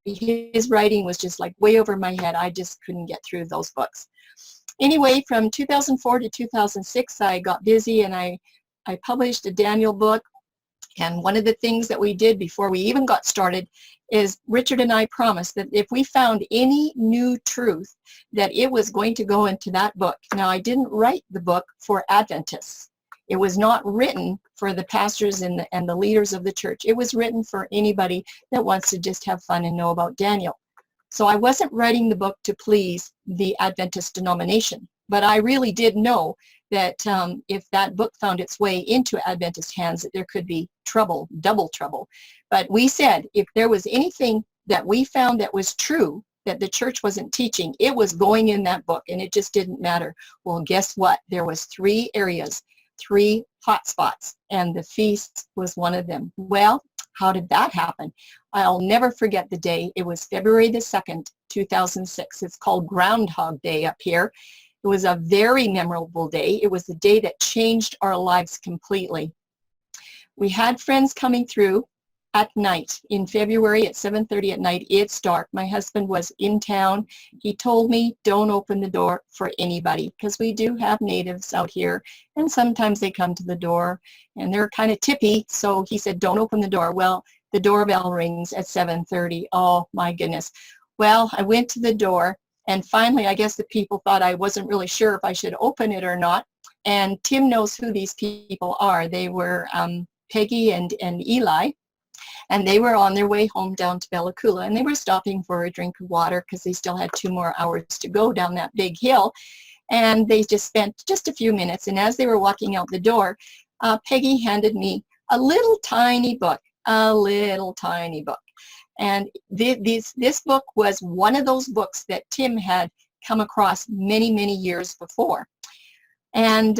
his writing was just like way over my head. I just couldn't get through those books. Anyway, from 2004 to 2006, I got busy and I published a Daniel book. And one of the things that we did before we even got started is Richard and I promised that if we found any new truth, that it was going to go into that book. Now, I didn't write the book for Adventists. It was not written for the pastors and the leaders of the church. It was written for anybody that wants to just have fun and know about Daniel. So I wasn't writing the book to please the Adventist denomination, but I really did know that if that book found its way into Adventist hands, that there could be trouble, double trouble. But we said if there was anything that we found that was true, that the church wasn't teaching, it was going in that book, and it just didn't matter. Well, guess what? There was 3 areas. 3 hot spots, and the feast was one of them. Well, how did that happen? I'll never forget the day. It was February the 2nd, 2006. It's called Groundhog Day up here. It was a very memorable day. It was the day that changed our lives completely. We had friends coming through at night in February at 7:30 at night. It's dark. My husband was in town. He told me, don't open the door for anybody, because we do have natives out here, and sometimes they come to the door and they're kind of tippy. So he said, don't open the door. Well, the doorbell rings at 7:30. Oh my goodness. Well, I went to the door, and finally I guess the people thought I wasn't really sure if I should open it or not. And Tim knows who these people are. They were Peggy and Eli. And they were on their way home down to Bella Coola, and they were stopping for a drink of water because they still had 2 more hours to go down that big hill. And they just spent just a few minutes. And as they were walking out the door, Peggy handed me a little tiny book. And this book was one of those books that Tim had come across many, many years before. And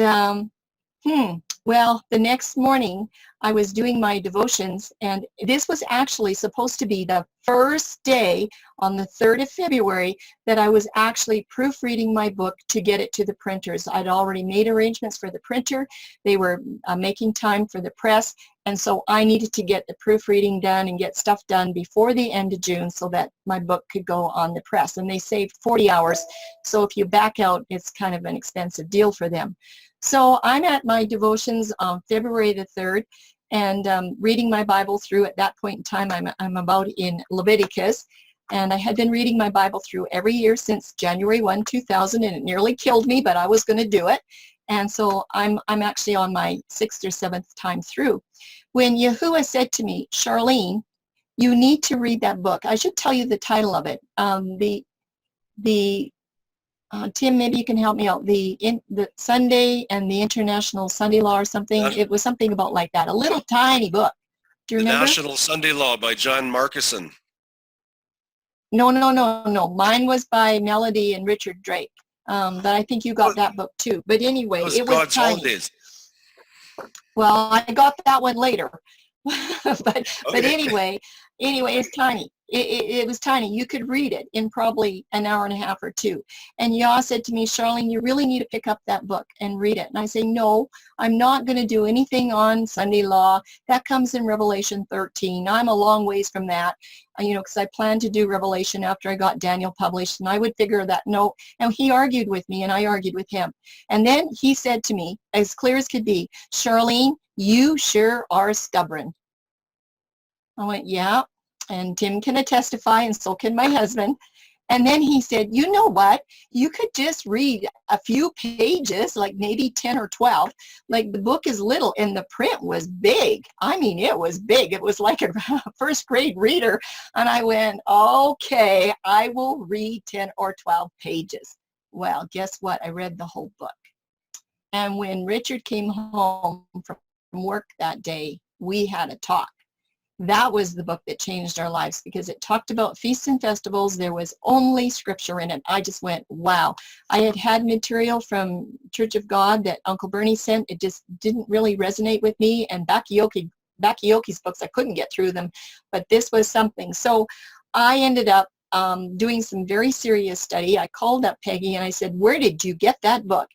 well, the next morning I was doing my devotions, and this was actually supposed to be the first day on the 3rd of February that I was actually proofreading my book to get it to the printers. I'd already made arrangements for the printer. They were making time for the press, and so I needed to get the proofreading done and get stuff done before the end of June so that my book could go on the press. And they saved 40 hours, so if you back out, it's kind of an expensive deal for them. So I'm at my devotions on February the 3rd, and reading my Bible through. At that point in time, I'm about in Leviticus, and I had been reading my Bible through every year since January 1, 2000, and it nearly killed me, but I was going to do it. And so I'm actually on my 6th or 7th time through. When Yahuah said to me, Charlene, you need to read that book. I should tell you the title of it. Tim, maybe you can help me out. The Sunday and the International Sunday Law or something. It was something about like that. A little tiny book. Do you remember? The National Sunday Law by John Markison. No. Mine was by Melody and Richard Drake. But I think you got that book too. But anyway, it was God's tiny. Holidays. Well, I got that one later. but anyway, it's tiny. It was tiny. You could read it in probably an hour and a half or two. And Yah said to me, Charlene, you really need to pick up that book and read it. And I say, no, I'm not going to do anything on Sunday law. That comes in Revelation 13. I'm a long ways from that, because I planned to do Revelation after I got Daniel published. And I would figure that, no. And he argued with me, and I argued with him. And then he said to me, as clear as could be, Charlene, you sure are stubborn. I went, yeah. And Tim can testify, and so can my husband. And then he said, you know what? You could just read a few pages, like maybe 10 or 12. Like, the book is little, and the print was big. I mean, it was big. It was like a first grade reader. And I went, okay, I will read 10 or 12 pages. Well, guess what? I read the whole book. And when Richard came home from work that day, we had a talk. That was the book that changed our lives, because it talked about feasts and festivals. There was only scripture in it. I just went, wow. I had material from Church of God that Uncle Bernie sent. It just didn't really resonate with me. And Bakioki's books, I couldn't get through them. But this was something. So I ended up doing some very serious study. I called up Peggy and I said, where did you get that book?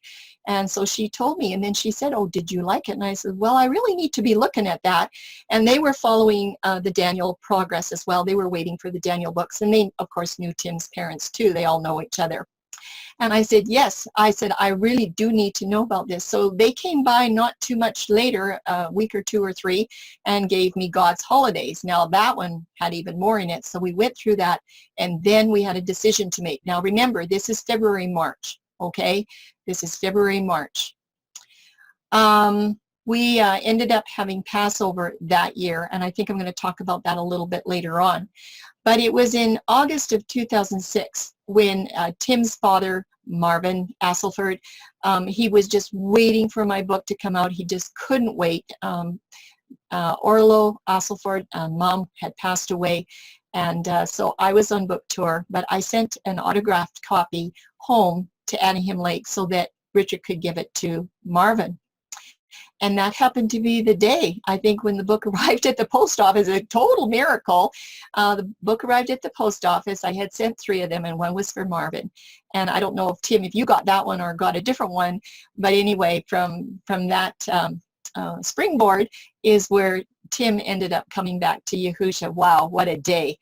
And so she told me, and then she said, oh, did you like it? And I said, well, I really need to be looking at that. And they were following the Daniel progress as well. They were waiting for the Daniel books. And they, of course, knew Tim's parents too. They all know each other. And I said, yes. I said, I really do need to know about this. So they came by not too much later, a week or two or three, and gave me God's Holidays. Now, that one had even more in it. So we went through that, and then we had a decision to make. Now, remember, this is February, March. Okay, this is February, March. We ended up having Passover that year, and I think I'm going to talk about that a little bit later on. But it was in August of 2006 when Tim's father, Marvin Asselford, he was just waiting for my book to come out. He just couldn't wait. Orlo Asselford, mom had passed away, and so I was on book tour, but I sent an autographed copy home to Anaheim Lake so that Richard could give it to Marvin. And that happened to be the day, I think, when the book arrived at the post office. A total miracle. The book arrived at the post office. I had sent 3 of them, and one was for Marvin. And I don't know if, Tim, if you got that one or got a different one, but anyway, from that springboard is where Tim ended up coming back to Yahuah. Wow, what a day.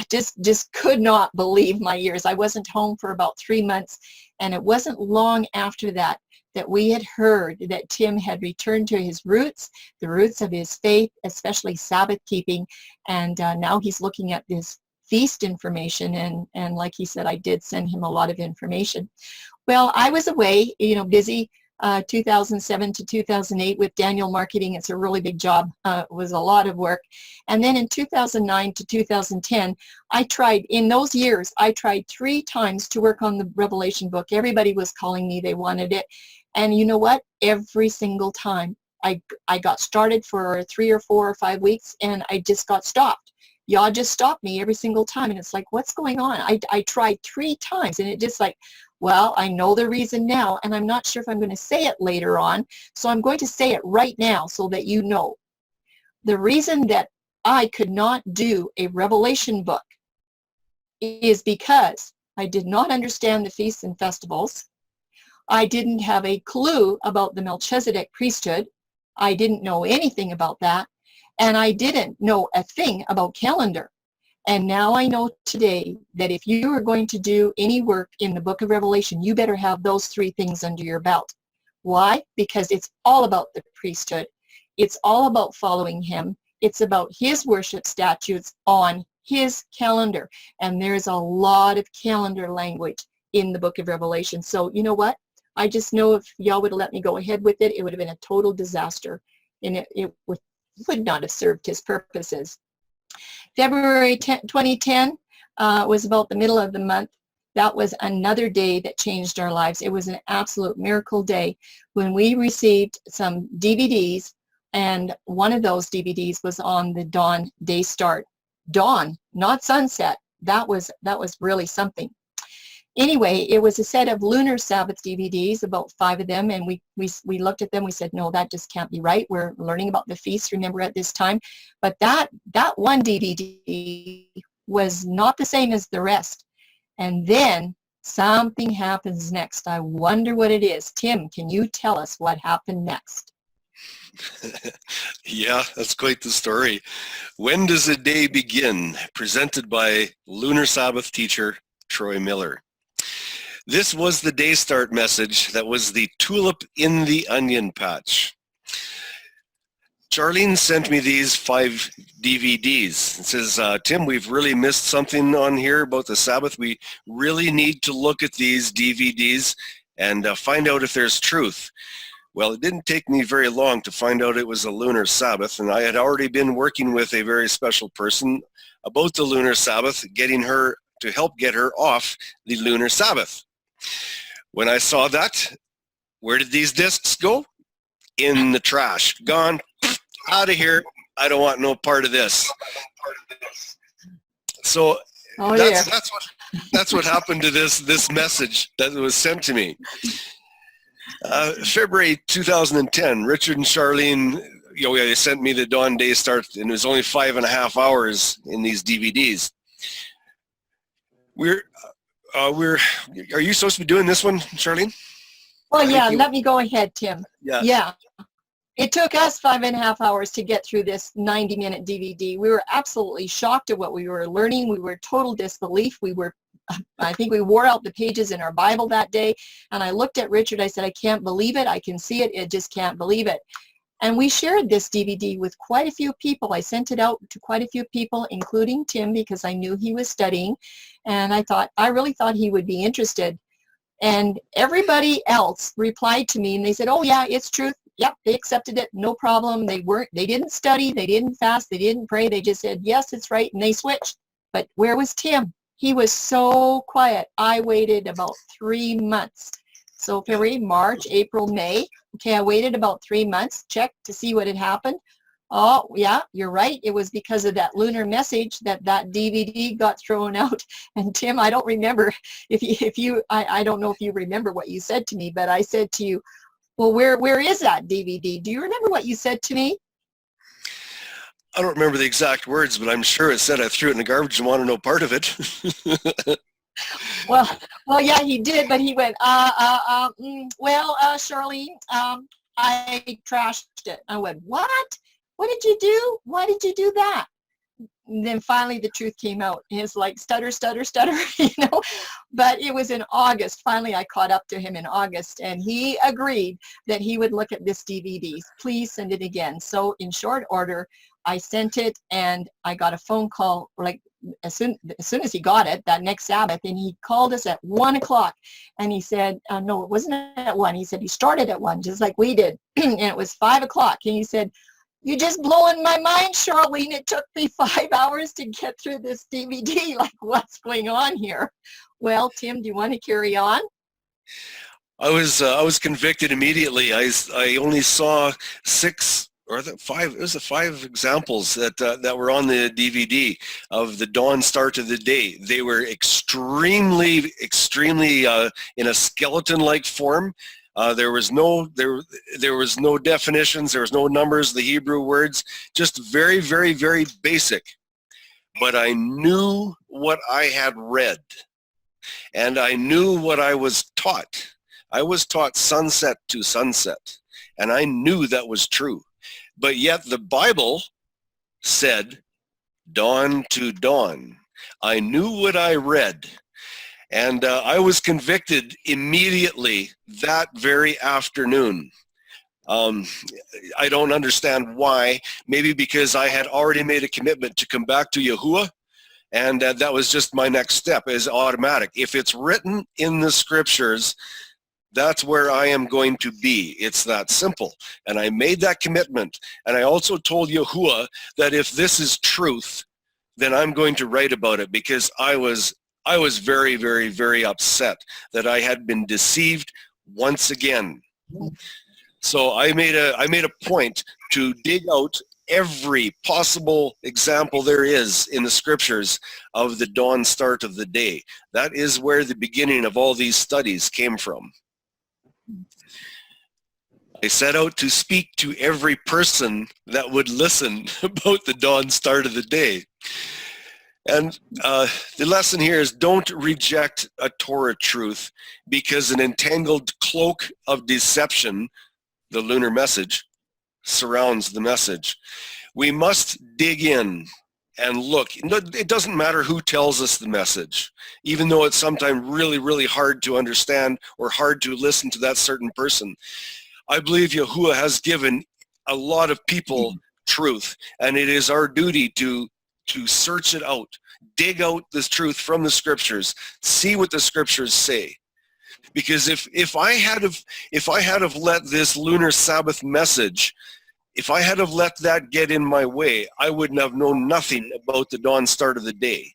Just could not believe my ears. I wasn't home for about 3 months, and it wasn't long after that that we had heard that Tim had returned to his roots, the roots of his faith, especially Sabbath keeping, and now he's looking at this feast information, and like he said, I did send him a lot of information. Well, I was away, busy 2007 to 2008 with Daniel marketing. It's a really big job. It was a lot of work. And then in 2009 to 2010, in those years, I tried 3 times to work on the Revelation book. Everybody was calling me. They wanted it. And you know what? Every single time I got started for 3 or 4 or 5 weeks, and I just got stopped. Y'all just stopped me every single time. And it's like, what's going on? I tried 3 times, and it just like, well, I know the reason now, and I'm not sure if I'm going to say it later on, so I'm going to say it right now so that you know. The reason that I could not do a Revelation book is because I did not understand the feasts and festivals. I didn't have a clue about the Melchizedek priesthood. I didn't know anything about that, and I didn't know a thing about calendar. And now I know today that if you are going to do any work in the book of Revelation, you better have those 3 things under your belt. Why? Because it's all about the priesthood. It's all about following him. It's about his worship statutes on his calendar. And there's a lot of calendar language in the book of Revelation. So you know what? I just know if y'all would have let me go ahead with it, it would have been a total disaster. And it would not have served his purposes. February 2010 was about the middle of the month. That was another day that changed our lives. It was an absolute miracle day when we received some DVDs, and one of those DVDs was on the dawn day start. Dawn, not sunset. That was really something. Anyway, it was a set of Lunar Sabbath DVDs, about 5 of them, and we looked at them. We said, no, that just can't be right. We're learning about the feast, remember, at this time. But that one DVD was not the same as the rest. And then something happens next. I wonder what it is. Tim, can you tell us what happened next? Yeah, that's quite the story. When Does a Day Begin? Presented by Lunar Sabbath teacher Troy Miller. This was the day start message that was the tulip in the onion patch. Charlene sent me these 5 DVDs. It says, Tim, we've really missed something on here about the Sabbath. We really need to look at these DVDs and find out if there's truth. Well, it didn't take me very long to find out it was a lunar Sabbath, and I had already been working with a very special person about the lunar Sabbath, getting her to help get her off the lunar Sabbath. When I saw that, where did these discs go? In the trash. Gone. Out of here. I don't want no part of this. So that's what happened to this message that was sent to me. February 2010, Richard and Charlene, they sent me the Dawn Day Start, and it was only 5.5 hours in these DVDs. Are you supposed to be doing this one, Charlene? Well, yeah, let me go ahead, Tim. Yeah. It took us 5.5 hours to get through this 90-minute DVD. We were absolutely shocked at what we were learning. We were total disbelief. I think we wore out the pages in our Bible that day. And I looked at Richard. I said, I can't believe it. I can see it. I just can't believe it. And we shared this DVD with quite a few people. I sent it out to quite a few people, including Tim, because I knew he was studying. And I really thought he would be interested. And everybody else replied to me and they said, oh yeah, it's truth. Yep, they accepted it, no problem. They didn't study, they didn't fast, they didn't pray. They just said, yes, it's right, and they switched. But where was Tim? He was so quiet. I waited about 3 months. So February, March, April, May. Okay, I waited about 3 months, checked to see what had happened. Oh, yeah, you're right. It was because of that lunar message that DVD got thrown out. And Tim, I don't remember I don't know if you remember what you said to me, but I said to you, well, where is that DVD? Do you remember what you said to me? I don't remember the exact words, but I'm sure it said I threw it in the garbage and wanted no part of it. Well, yeah, he did, but he went, Charlene, I trashed it. I went, what? What did you do? Why did you do that? And then finally the truth came out. It's like stutter, stutter, stutter, But it was in August. Finally, I caught up to him in August, and he agreed that he would look at this DVD. Please send it again. So in short order, I sent it, and I got a phone call like as soon as he got it that next Sabbath, and he called us at 1 o'clock, and he said, no, it wasn't at 1. He said he started at 1, just like we did, and it was 5 o'clock, and he said, you're just blowing my mind, Charlene. It took me 5 hours to get through this DVD. Like, what's going on here? Well, Tim, do you want to carry on? I was convicted immediately. I only saw 6 or 5. It was the 5 examples that were on the DVD of the dawn start of the day. They were extremely in a skeleton-like form. There was no definitions. There was no numbers, the Hebrew words, just very, very, very basic. But I knew what I had read, and I knew what I was taught. I was taught sunset to sunset, and I knew that was true. But yet the Bible said dawn to dawn. I knew what I read. And I was convicted immediately that very afternoon. I don't understand why. Maybe because I had already made a commitment to come back to Yahuah, and that was just my next step, is automatic. If it's written in the scriptures, that's where I am going to be. It's that simple. And I made that commitment. And I also told Yahuah that if this is truth, then I'm going to write about it, because I was very, very, very upset that I had been deceived once again. So I made a point to dig out every possible example there is in the scriptures of the dawn start of the day. That is where the beginning of all these studies came from. I set out to speak to every person that would listen about the dawn start of the day. And the lesson here is don't reject a Torah truth because an entangled cloak of deception, the lunar message, surrounds the message. We must dig in and look. It doesn't matter who tells us the message, even though it's sometimes really, really hard to understand or hard to listen to that certain person. I believe Yahuah has given a lot of people truth, and it is our duty to search it out, dig out this truth from the scriptures, see what the scriptures say. Because if I had have let this lunar Sabbath message, if I had have let that get in my way, I wouldn't have known nothing about the dawn start of the day.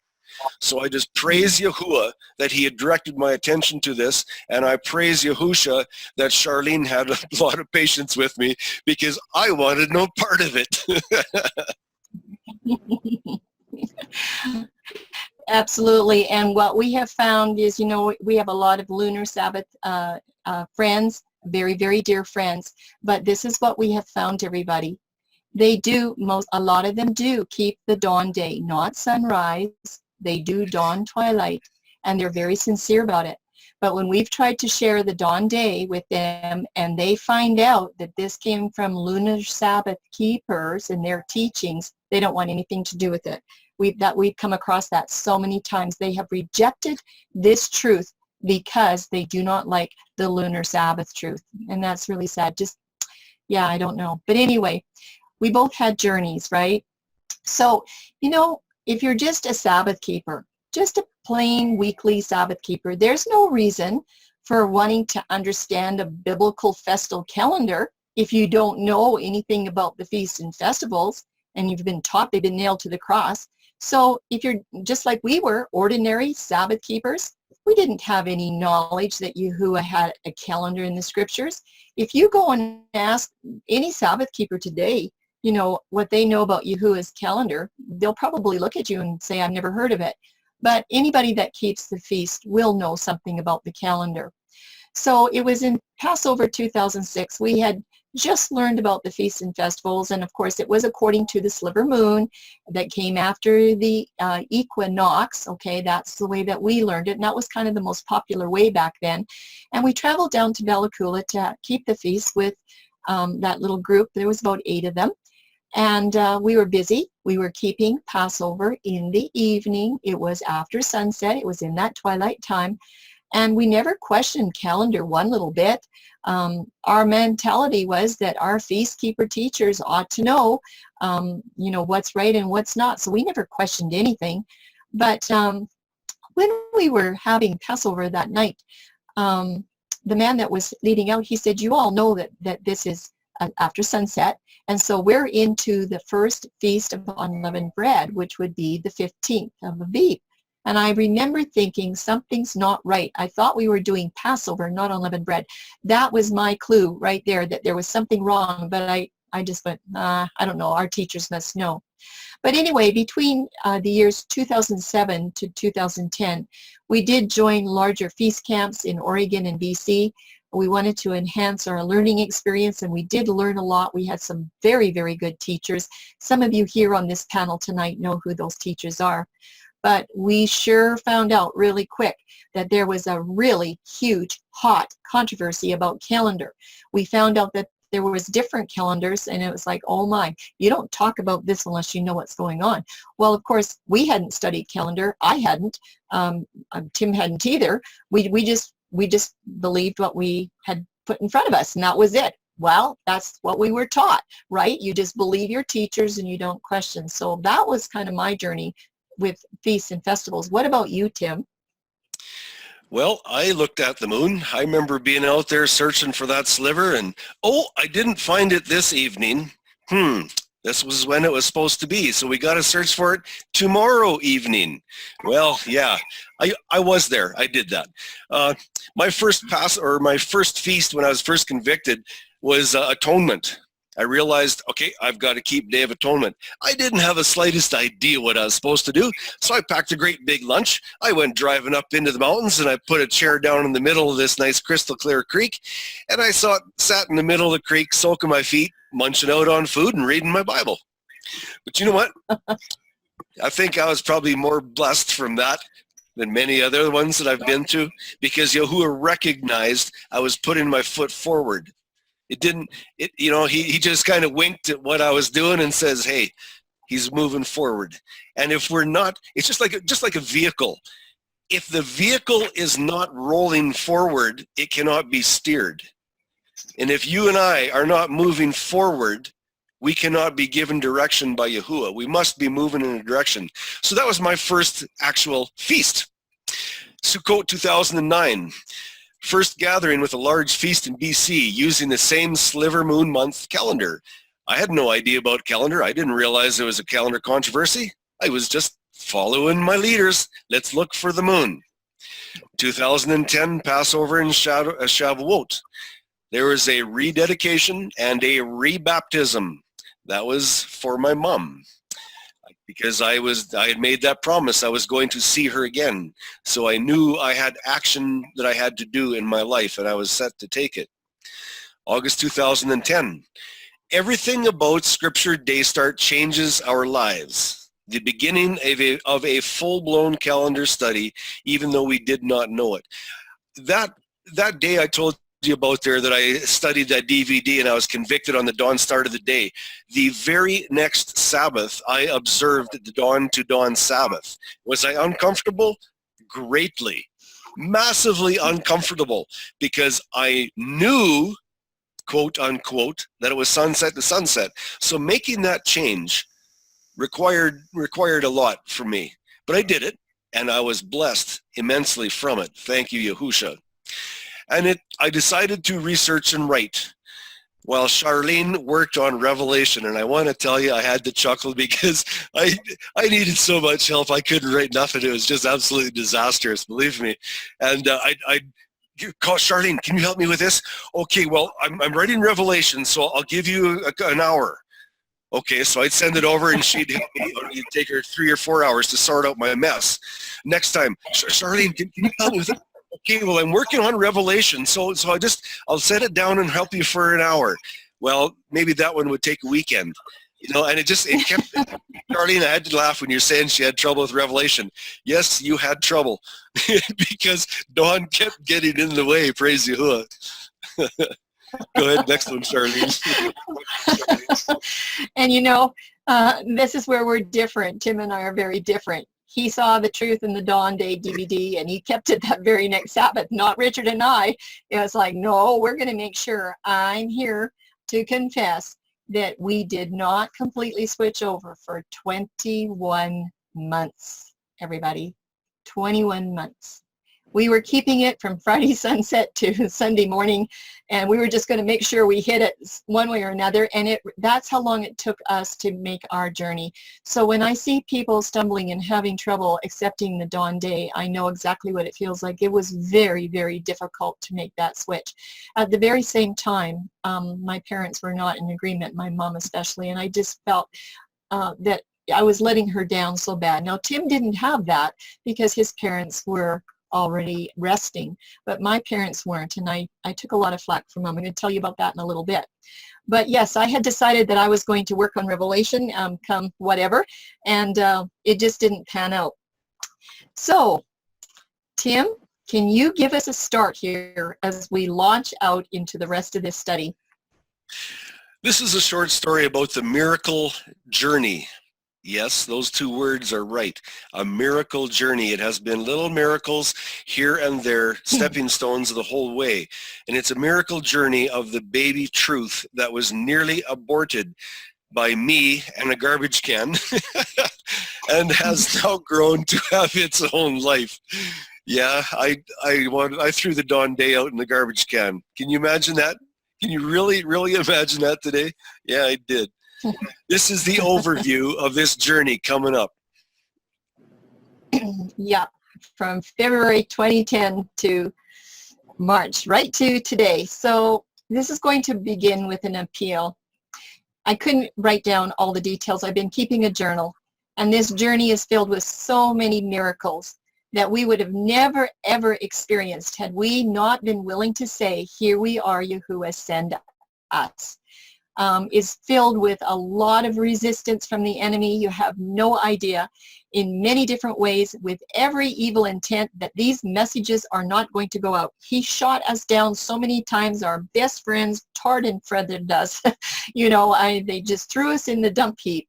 So I just praise Yahuah that he had directed my attention to this, and I praise Yahusha that Charlene had a lot of patience with me because I wanted no part of it. Absolutely. And what we have found is, we have a lot of lunar Sabbath friends, very, very dear friends. But this is what we have found, everybody. A lot of them do keep the dawn day, not sunrise. They do dawn twilight, and they're very sincere about it. But when we've tried to share the dawn day with them, and they find out that this came from lunar Sabbath keepers and their teachings, they don't want anything to do with it. We've come across that so many times. They have rejected this truth because they do not like the lunar Sabbath truth. And that's really sad. I don't know. But anyway, we both had journeys, right? So, if you're just a Sabbath keeper, just a plain weekly Sabbath keeper, there's no reason for wanting to understand a biblical festal calendar if you don't know anything about the feasts and festivals and you've been taught they've been nailed to the cross. So if you're just like we were, ordinary Sabbath keepers, we didn't have any knowledge that Yahuah had a calendar in the scriptures. If you go and ask any Sabbath keeper today, what they know about Yahuah's calendar, they'll probably look at you and say, I've never heard of it. But anybody that keeps the feast will know something about the calendar. So it was in Passover 2006. We had just learned about the feasts and festivals, and of course it was according to the sliver moon that came after the equinox. Okay, that's the way that we learned it, and that was kind of the most popular way back then. And we traveled down to Bella Coola to keep the feast with that little group. There was about 8 of them. And we were busy. We were keeping Passover in the evening. It was after sunset. It was in that twilight time. And we never questioned calendar one little bit. Our mentality was that our feast keeper teachers ought to know, what's right and what's not. So we never questioned anything. But when we were having Passover that night, the man that was leading out, he said, you all know that this is after sunset. And so we're into the first feast of unleavened bread, which would be the 15th of Aviv. And I remember thinking something's not right. I thought we were doing Passover, not unleavened bread. That was my clue right there, that there was something wrong. But I just went, I don't know. Our teachers must know. But anyway, between the years 2007 to 2010, we did join larger feast camps in Oregon and BC. We wanted to enhance our learning experience, and we did learn a lot. We had some very, very good teachers. Some of you here on this panel tonight know who those teachers are. But we sure found out really quick that there was a really huge, hot controversy about calendar. We found out that there was different calendars, and it was like, oh my, you don't talk about this unless you know what's going on. Well, of course, we hadn't studied calendar. I hadn't. Tim hadn't either. We just believed what we had put in front of us, and that was it. Well, that's what we were taught, right? You just believe your teachers and you don't question. So that was kind of my journey with feasts and festivals. What about you, Tim? Well, I looked at the moon. I remember being out there searching for that sliver, and I didn't find it this evening. This was when it was supposed to be, so we got to search for it tomorrow evening. Well, yeah, I was there. I did that. My first feast when I was first convicted was Atonement. I realized, okay, I've got to keep Day of Atonement. I didn't have the slightest idea what I was supposed to do, so I packed a great big lunch. I went driving up into the mountains, and I put a chair down in the middle of this nice crystal clear creek, and I sat in the middle of the creek, soaking my feet, munching out on food and reading my Bible. But you know what? I think I was probably more blessed from that than many other ones that I've been to, because Yahuah recognized I was putting my foot forward. He just kind of winked at what I was doing and says, hey, he's moving forward. And if we're not, it's just like a vehicle. If the vehicle is not rolling forward, it cannot be steered. And if you and I are not moving forward, we cannot be given direction by Yahuah. We must be moving in a direction. So that was my first actual feast. Sukkot 2009. First gathering with a large feast in BC using the same sliver moon month calendar. I had no idea about calendar. I didn't realize there was a calendar controversy. I was just following my leaders. Let's look for the moon. 2010 Passover and Shavuot. There was a rededication and a rebaptism. That was for my mom, because I had made that promise I was going to see her again. So I knew I had action that I had to do in my life, and I was set to take it. August 2010. Everything about Scripture Day Start changes our lives. The beginning of a full-blown calendar study, even though we did not know it. That day I told you about there that I studied that DVD and I was convicted on the dawn start of the day. The very next Sabbath, I observed the dawn to dawn Sabbath. Was I uncomfortable? Greatly. Massively uncomfortable, because I knew, quote unquote, that it was sunset to sunset. So making that change required a lot from me. But I did it, and I was blessed immensely from it. Thank you, Yahushua. And I decided to research and write while Charlene worked on Revelation. And I want to tell you, I had to chuckle because I needed so much help. I couldn't write nothing. It was just absolutely disastrous, believe me. And I call Charlene, can you help me with this? Okay, well, I'm writing Revelation, so I'll give you an hour. Okay, so I'd send it over and she'd help me. It'd take her 3 or 4 hours to sort out my mess. Next time, Charlene, can you help me with it? Okay, well, I'm working on Revelation, so I'll set it down and help you for an hour. Well, maybe that one would take a weekend, and it kept, Charlene, I had to laugh when you're saying she had trouble with Revelation. Yes, you had trouble, because Dawn kept getting in the way, praise Yahuah. Go ahead, next one, Charlene. And this is where we're different. Tim and I are very different. He saw the Truth in the Dawn Day DVD, and he kept it that very next Sabbath. Not Richard and I. It was like, no, we're going to make sure. I'm here to confess that we did not completely switch over for 21 months, everybody. 21 months. We were keeping it from Friday sunset to Sunday morning, and we were just going to make sure we hit it one way or another, and that's how long it took us to make our journey. So when I see people stumbling and having trouble accepting the dawn day, I know exactly what it feels like. It was very, very difficult to make that switch. At the very same time, my parents were not in agreement, my mom especially, and I just felt that I was letting her down so bad. Now, Tim didn't have that because his parents were already resting, but my parents weren't, and I took a lot of flack from them. I'm going to tell you about that in a little bit. But yes, I had decided that I was going to work on Revelation come whatever, and it just didn't pan out. So, Tim, can you give us a start here as we launch out into the rest of this study? This is a short story about the miracle journey. Yes, those two words are right. A miracle journey. It has been little miracles here and there, stepping stones the whole way. And it's a miracle journey of the baby truth that was nearly aborted by me and a garbage can and has now grown to have its own life. Yeah, I threw the dawn day out in the garbage can. Can you imagine that? Can you really, really imagine that today? Yeah, I did. This is the overview of this journey coming up. Yeah, from February 2010 to March, right to today. So this is going to begin with an appeal. I couldn't write down all the details. I've been keeping a journal, and this journey is filled with so many miracles that we would have never, ever experienced had we not been willing to say, here we are, Yahuah, send us. is filled with a lot of resistance from the enemy. You have no idea, in many different ways, with every evil intent, that these messages are not going to go out. He shot us down so many times. Our best friends tarred and feathered us. They just threw us in the dump heap.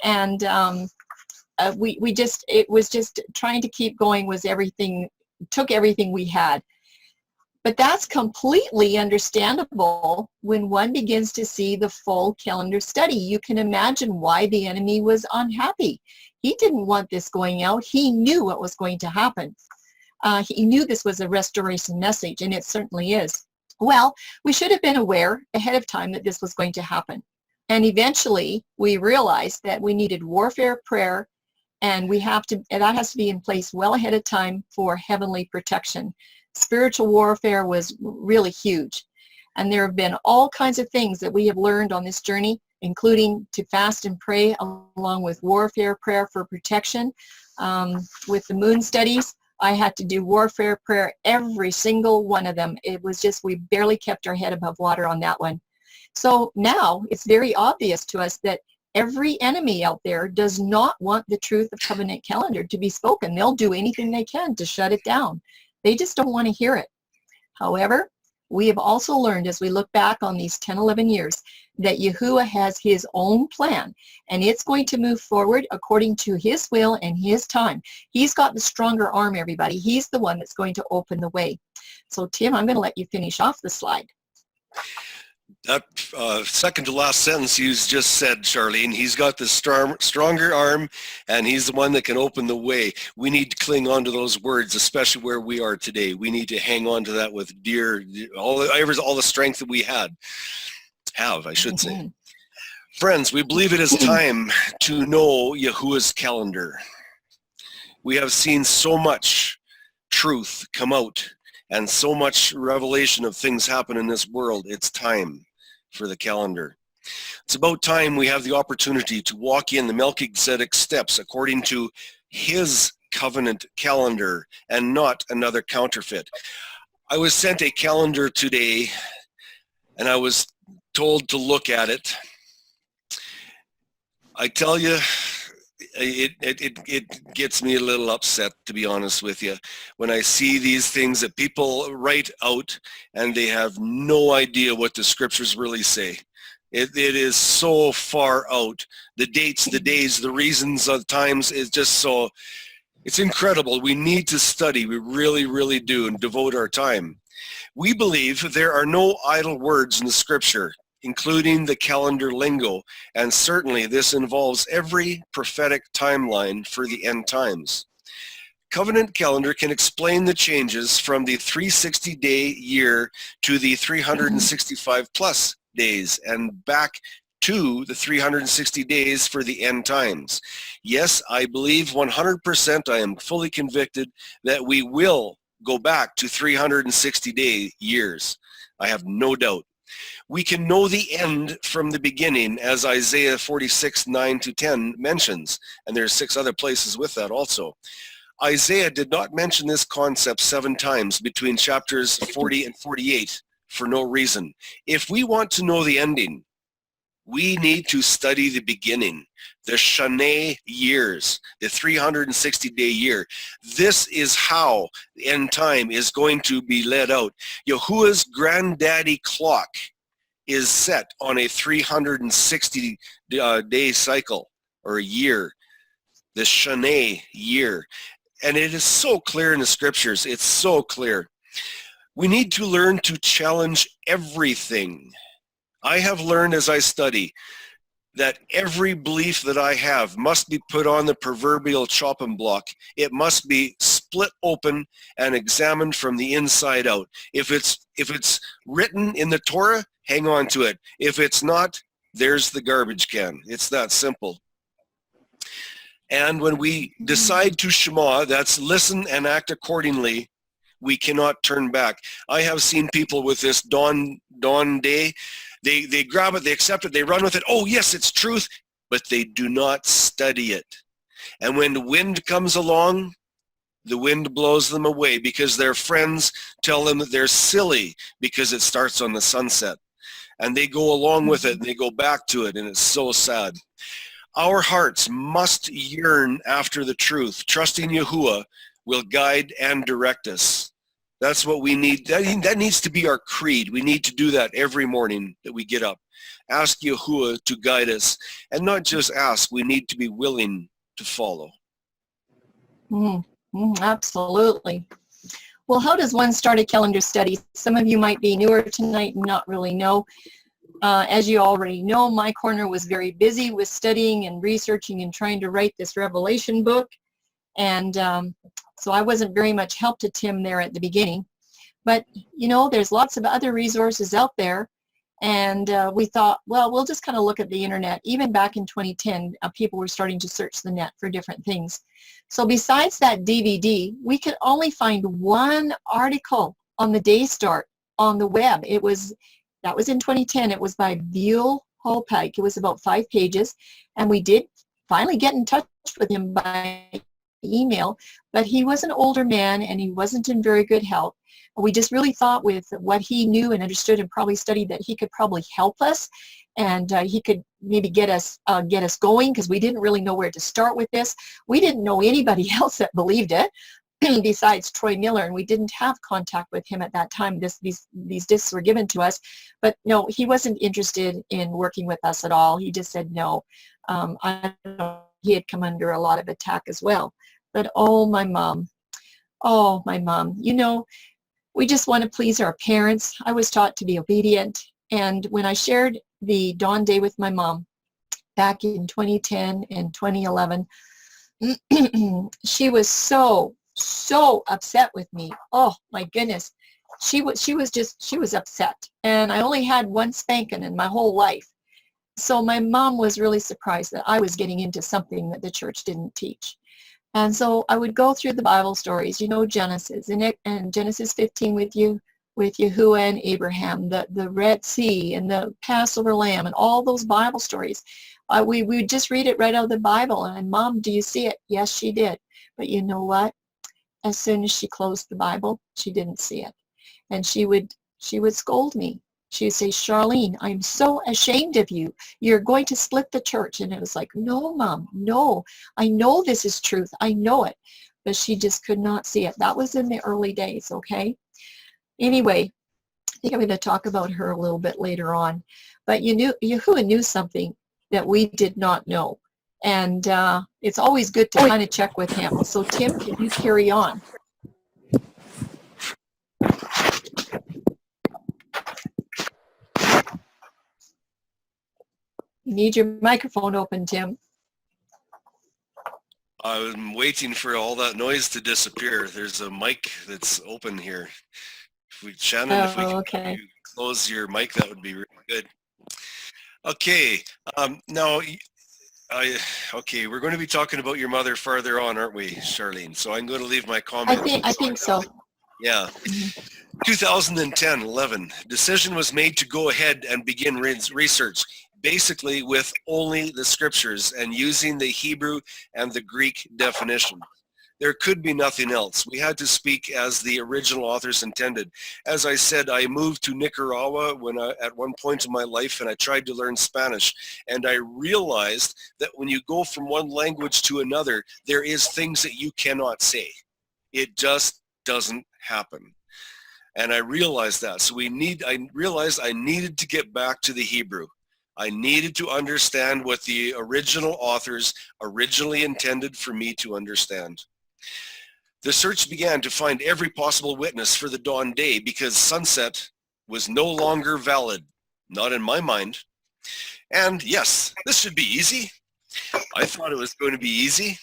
And it was just trying to keep going, took everything we had. But that's completely understandable when one begins to see the full calendar study. You can imagine why the enemy was unhappy. He didn't want this going out. He knew what was going to happen. He knew this was a restoration message, and it certainly is. Well, we should have been aware ahead of time that this was going to happen. And eventually, we realized that we needed warfare prayer, and that has to be in place well ahead of time for heavenly protection. Spiritual warfare was really huge. And there have been all kinds of things that we have learned on this journey, including to fast and pray along with warfare prayer for protection. With the moon studies, I had to do warfare prayer, every single one of them. It was just, we barely kept our head above water on that one. So now it's very obvious to us that every enemy out there does not want the truth of covenant calendar to be spoken. They'll do anything they can to shut it down. They just don't want to hear it. However, we have also learned as we look back on these 10, 11 years that Yahuah has his own plan, and it's going to move forward according to his will and his time. He's got the stronger arm, everybody. He's the one that's going to open the way. So, Tim, I'm going to let you finish off the slide. That second to last sentence you just said, Charlene, he's got the stronger arm, and he's the one that can open the way. We need to cling on to those words, especially where we are today. We need to hang on to that with all the strength that we have, I should say. Friends, we believe it is time to know Yahuah's calendar. We have seen so much truth come out and so much revelation of things happen in this world. It's time for the calendar. It's about time we have the opportunity to walk in the Melchizedek steps according to his covenant calendar and not another counterfeit. I was sent a calendar today, and I was told to look at it. I tell you, it gets me a little upset, to be honest with you, when I see these things that people write out and they have no idea what the scriptures really say. It is so far out. The dates, the days, the reasons of times is just so, it's incredible. We need to study. We really, really do, and devote our time. We believe there are no idle words in the scripture, including the calendar lingo, and certainly this involves every prophetic timeline for the end times. Covenant calendar can explain the changes from the 360-day year to the 365 plus days and back to the 360 days for the end times. Yes, I believe 100%, I am fully convicted that we will go back to 360-day years. I have no doubt. We can know the end from the beginning, as Isaiah 46, 9-10 mentions, and there's 6 other places with that also. Isaiah did not mention this concept 7 times between chapters 40 and 48 for no reason. If we want to know the ending, we need to study the beginning, the Shaneh years, the 360-day year. This is how the end time is going to be led out. Yahuah's granddaddy clock is set on a 360-day cycle or a year, the Shaneh year. And it is so clear in the scriptures. It's so clear. We need to learn to challenge everything. I have learned as I study that every belief that I have must be put on the proverbial chopping block. It must be split open and examined from the inside out. If it's written in the Torah, hang on to it. If it's not, there's the garbage can. It's that simple. And when we decide to Shema, that's listen and act accordingly, we cannot turn back. I have seen people with this dawn day. They grab it, they accept it, they run with it. Oh, yes, it's truth, but they do not study it. And when the wind comes along, the wind blows them away because their friends tell them that they're silly because it starts on the sunset. and they go along with it, and they go back to it, and it's so sad. Our hearts must yearn after the truth. Trusting Yahuah will guide and direct us. That's what we need. That needs to be our creed. We need to do that every morning that we get up. Ask Yahuah to guide us. And not just ask, we need to be willing to follow. Absolutely. Well, how does one start a calendar study? Some of you might be newer tonight and not really know. As you already know, my corner was very busy with studying and researching and trying to write this Revelation book. And so I wasn't very much help to Tim there at the beginning. But, you know, there's lots of other resources out there. And we thought, well, we'll just kind of look at the internet. Even back in 2010, people were starting to search the net for different things. So besides that DVD, we could only find one article on the Day Start on the web. That was in 2010. It was by Buell Holpike. It was about 5 pages. And we did finally get in touch with him by email, but he was an older man and he wasn't in very good health. We just really thought with what he knew and understood and probably studied that he could probably help us, and he could maybe get us going, because we didn't really know where to start with this. We didn't know anybody else that believed it besides Troy Miller, and we didn't have contact with him at that time. These discs were given to us, but no, he wasn't interested in working with us at all. He just said no. I don't know, he had come under a lot of attack as well. But oh, my mom, you know, we just want to please our parents. I was taught to be obedient. And when I shared the Dawn Day with my mom back in 2010 and 2011, she was so upset with me. Oh my goodness. She was upset. And I only had one spanking in my whole life. So my mom was really surprised that I was getting into something that the church didn't teach. And so I would go through the Bible stories, you know, Genesis and Genesis 15 with Yahuah and Abraham, the Red Sea and the Passover lamb and all those Bible stories. We would just read it right out of the Bible. And Mom, do you see it? Yes, she did. But you know what? As soon as she closed the Bible, she didn't see it. And she would scold me. She would say, Charlene, I'm so ashamed of you. You're going to split the church. And it was like, no, Mom, no. I know this is truth. I know it. But she just could not see it. That was in the early days, okay? Anyway, I think I'm going to talk about her a little bit later on. But Yahuah knew something that we did not know. And it's always good to kind of check with him. So, Tim, can you carry on? You need your microphone open, Tim. I'm waiting for all that noise to disappear. There's a mic that's open here. Shannon, if we can close your mic, that would be really good. Okay, now, we're going to be talking about your mother farther on, aren't we, Charlene? So I'm going to leave my comments. I think so. Yeah. 2010-11, decision was made to go ahead and begin research, basically with only the scriptures and using the Hebrew and the Greek definition. There could be nothing else. We had to speak as the original authors intended. As I said, I moved to Nicaragua at one point in my life, and I tried to learn Spanish. And I realized that when you go from one language to another, there is things that you cannot say. It just doesn't happen. And I realized that. So I realized I needed to get back to the Hebrew. I needed to understand what the original authors originally intended for me to understand. The search began to find every possible witness for the dawn day because sunset was no longer valid, not in my mind. And yes, this should be easy. I thought it was going to be easy.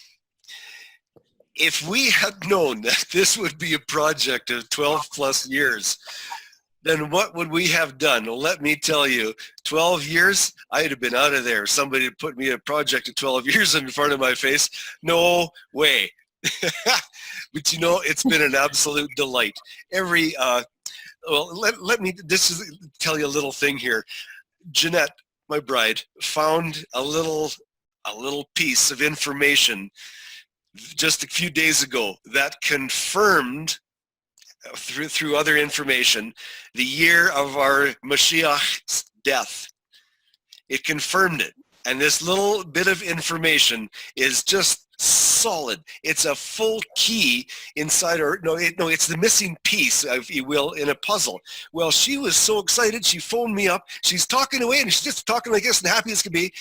If we had known that this would be a project of 12 plus years, then what would we have done? Well, let me tell you, 12 years, I'd have been out of there. Somebody had put me a project of 12 years in front of my face. No way. But you know, it's been an absolute delight. Let me tell you a little thing here. Jeanette, my bride, found a little piece of information just a few days ago that confirmed through other information the year of our Mashiach's death. It confirmed it. And this little bit of information is just solid. It's a full key inside, or it's the missing piece, if you will, in a puzzle. Well, she was so excited. She phoned me up. She's talking away, and she's just talking like this and happy as can be.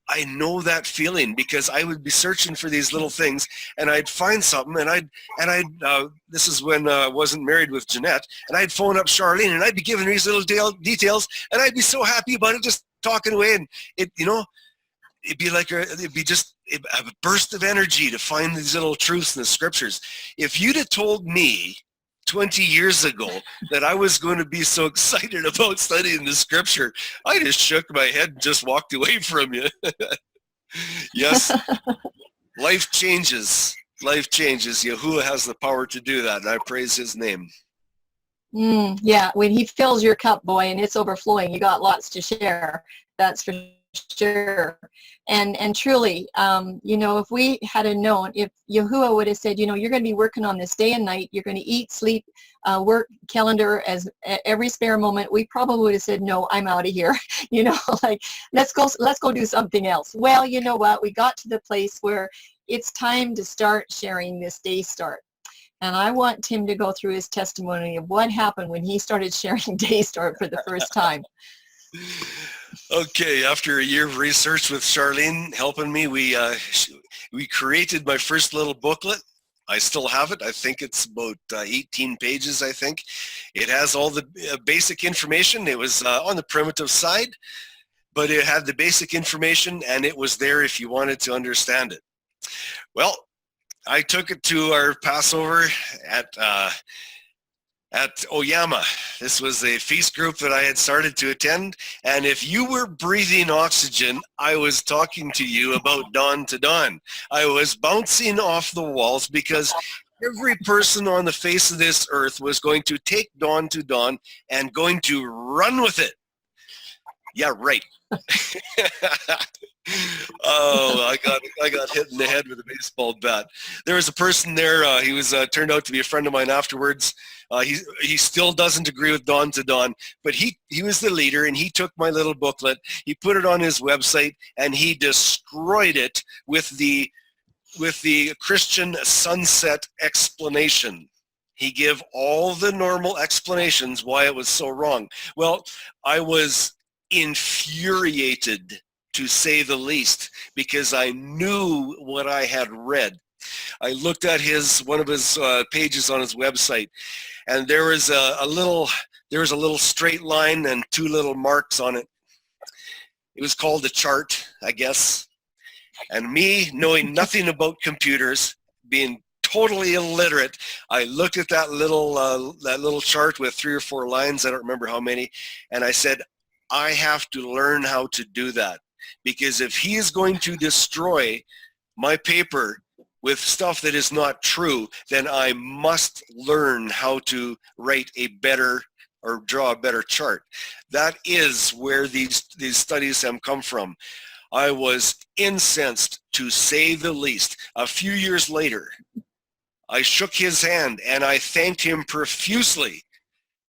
I know that feeling, because I would be searching for these little things, and I'd find something, and I'd this is when I wasn't married with Jeanette, and I'd phone up Charlene, and I'd be giving her these little details, and I'd be so happy about it, just talking away, and it'd be like it'd be just a burst of energy to find these little truths in the scriptures. If you'd have told me 20 years ago that I was going to be so excited about studying the scripture, I just shook my head and just walked away from you. Yes, life changes. Life changes. Yahuah has the power to do that, and I praise his name. Yeah, when he fills your cup, boy, and it's overflowing, you got lots to share. That's for sure. And truly, if we had known, if Yahuah would have said, you're going to be working on this day and night, you're going to eat, sleep, work, calendar as every spare moment, we probably would have said, no, I'm out of here. Let's go do something else. Well, you know what? We got to the place where it's time to start sharing this day start. And I want Tim to go through his testimony of what happened when he started sharing day start for the first time. Okay, after a year of research with Charlene helping me, we created my first little booklet. I still have it. I think it's about 18 pages, I think. It has all the basic information. It was on the primitive side, but it had the basic information, and it was there if you wanted to understand it. Well, I took it to our Passover at Oyama. This was a feast group that I had started to attend, and if you were breathing oxygen, I was talking to you about dawn to dawn. I was bouncing off the walls, because every person on the face of this earth was going to take dawn to dawn and going to run with it. Yeah, right. Oh, I got hit in the head with a baseball bat. There was a person there. He was turned out to be a friend of mine afterwards. He still doesn't agree with dawn to dawn, but he was the leader, and he took my little booklet. He put it on his website, and he destroyed it with the Christian sunset explanation. He gave all the normal explanations why it was so wrong. Well, I was infuriated, to say the least, because I knew what I had read. I looked at one of his pages on his website, and there was a little straight line and two little marks on it. It was called a chart, I guess. And me, knowing nothing about computers, being totally illiterate, I looked at that little chart with 3 or 4 lines, I don't remember how many, and I said, I have to learn how to do that, because if he is going to destroy my paper with stuff that is not true, then I must learn how to write a better or draw a better chart. That is where these studies have come from. I was incensed, to say the least. A few years later, I shook his hand and I thanked him profusely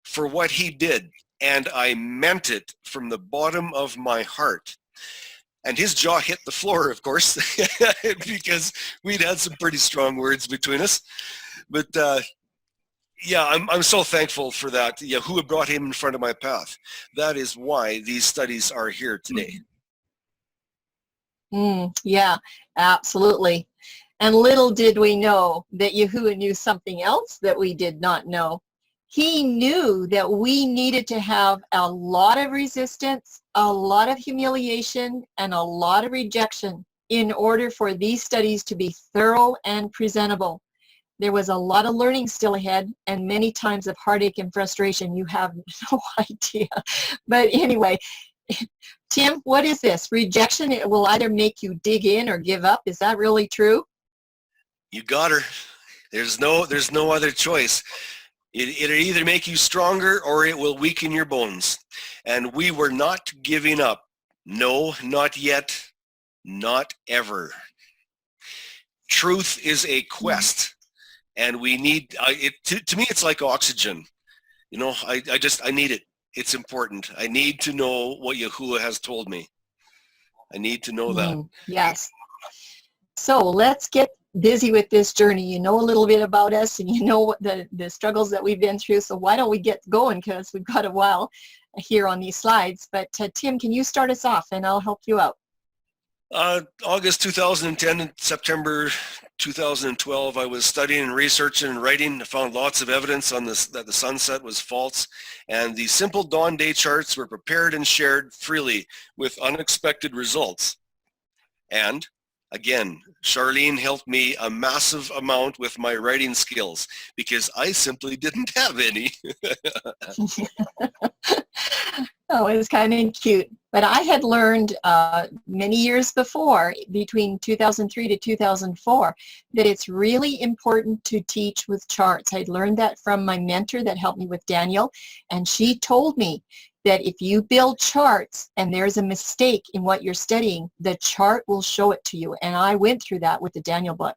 for what he did. And I meant it from the bottom of my heart. And his jaw hit the floor, of course, because we'd had some pretty strong words between us. But yeah, I'm so thankful for that. Yahuah brought him in front of my path. That is why these studies are here today. Yeah, absolutely. And little did we know that Yahuah knew something else that we did not know. He knew that we needed to have a lot of resistance, a lot of humiliation, and a lot of rejection in order for these studies to be thorough and presentable. There was a lot of learning still ahead, and many times of heartache and frustration. You have no idea. But anyway, Tim, what is this? Rejection, it will either make you dig in or give up. Is that really true? You got her. There's no other choice. It'll either make you stronger or it will weaken your bones. And we were not giving up. No, not yet, not ever. Truth is a quest, and we need it. To me, it's like oxygen. I need it. It's important. I need to know what Yahuah has told me. I need to know that. Yes. So let's get busy with this journey. You know a little bit about us, and you know what the struggles that we've been through. So why don't we get going, because we've got a while here on these slides. But Tim, can you start us off, and I'll help you out. August 2010 and September 2012, I was studying and researching and writing. I found lots of evidence on this that the sunset was false, and the simple dawn day charts were prepared and shared freely with unexpected results. And again, Charlene helped me a massive amount with my writing skills because I simply didn't have any. Oh, it was kind of cute. But I had learned many years before, between 2003 to 2004, that it's really important to teach with charts. I'd learned that from my mentor that helped me with Daniel, and she told me that if you build charts and there's a mistake in what you're studying, the chart will show it to you. And I went through that with the Daniel book.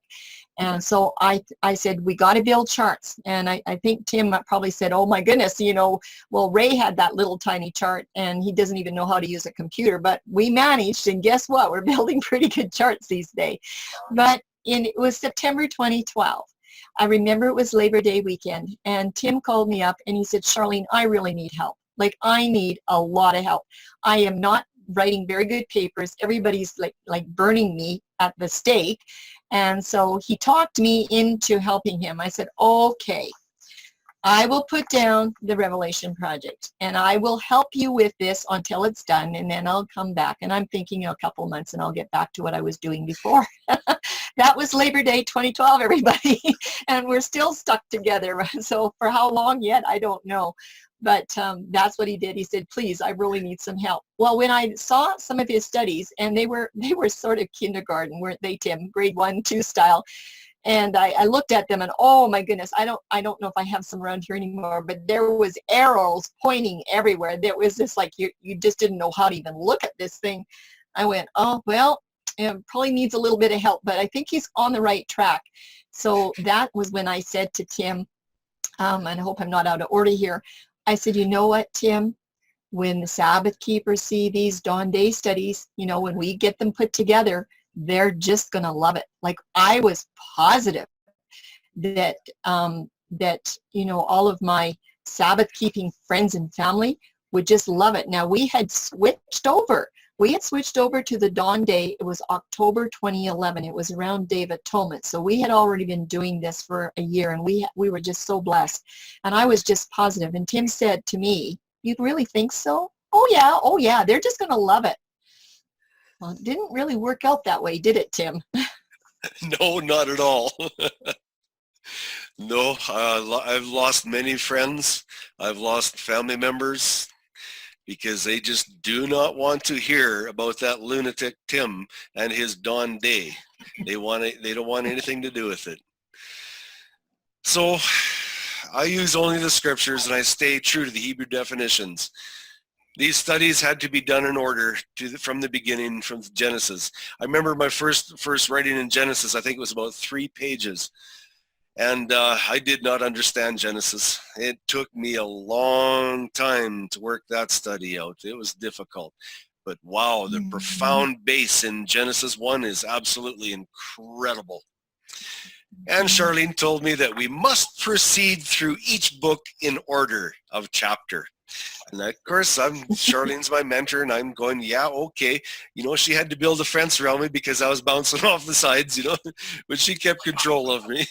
And so I said, we got to build charts. And I think Tim probably said, oh my goodness, you know, well, Ray had that little tiny chart and he doesn't even know how to use a computer, but we managed, and guess what? We're building pretty good charts these days. But it was September 2012. I remember it was Labor Day weekend, and Tim called me up and he said, Charlene, I really need help. Like, I need a lot of help. I am not writing very good papers. Everybody's like burning me at the stake. And so he talked me into helping him. I said, okay, I will put down the Revelation Project and I will help you with this until it's done, and then I'll come back. And I'm thinking a couple months and I'll get back to what I was doing before. That was Labor Day 2012, everybody. And we're still stuck together. So for how long yet, I don't know. But that's what he did. He said, please, I really need some help. Well, when I saw some of his studies, and they were sort of kindergarten, weren't they, Tim? Grade 1, 2 style. And I looked at them and, oh my goodness, I don't know if I have some around here anymore, but there was arrows pointing everywhere. There was this, like, you just didn't know how to even look at this thing. I went, oh, well, it probably needs a little bit of help, but I think he's on the right track. So that was when I said to Tim, and I hope I'm not out of order here, I said, you know what, Tim, when the Sabbath keepers see these dawn day studies, you know, when we get them put together, they're just going to love it. Like, I was positive that, you know, all of my Sabbath keeping friends and family would just love it. Now, we had switched over. We had switched over to the dawn day. It was October 2011. It was around Day of Atonement. So we had already been doing this for a year, and we were just so blessed. And I was just positive. And Tim said to me, you really think so? Oh yeah, they're just going to love it. Well, it didn't really work out that way, did it, Tim? No, not at all. No, I've lost many friends. I've lost family members because they just do not want to hear about that lunatic Tim and his dawn day. They don't want anything to do with it. So I use only the scriptures and I stay true to the Hebrew definitions. These studies had to be done in order from the beginning, from Genesis. I remember my first writing in Genesis, I think it was about 3 pages. And I did not understand Genesis. It took me a long time to work that study out. It was difficult. But wow, the profound base in Genesis 1 is absolutely incredible. And Charlene told me that we must proceed through each book in order of chapter. And of course, Charlene's my mentor, and I'm going, yeah, okay. You know, she had to build a fence around me because I was bouncing off the sides, you know, but she kept control of me.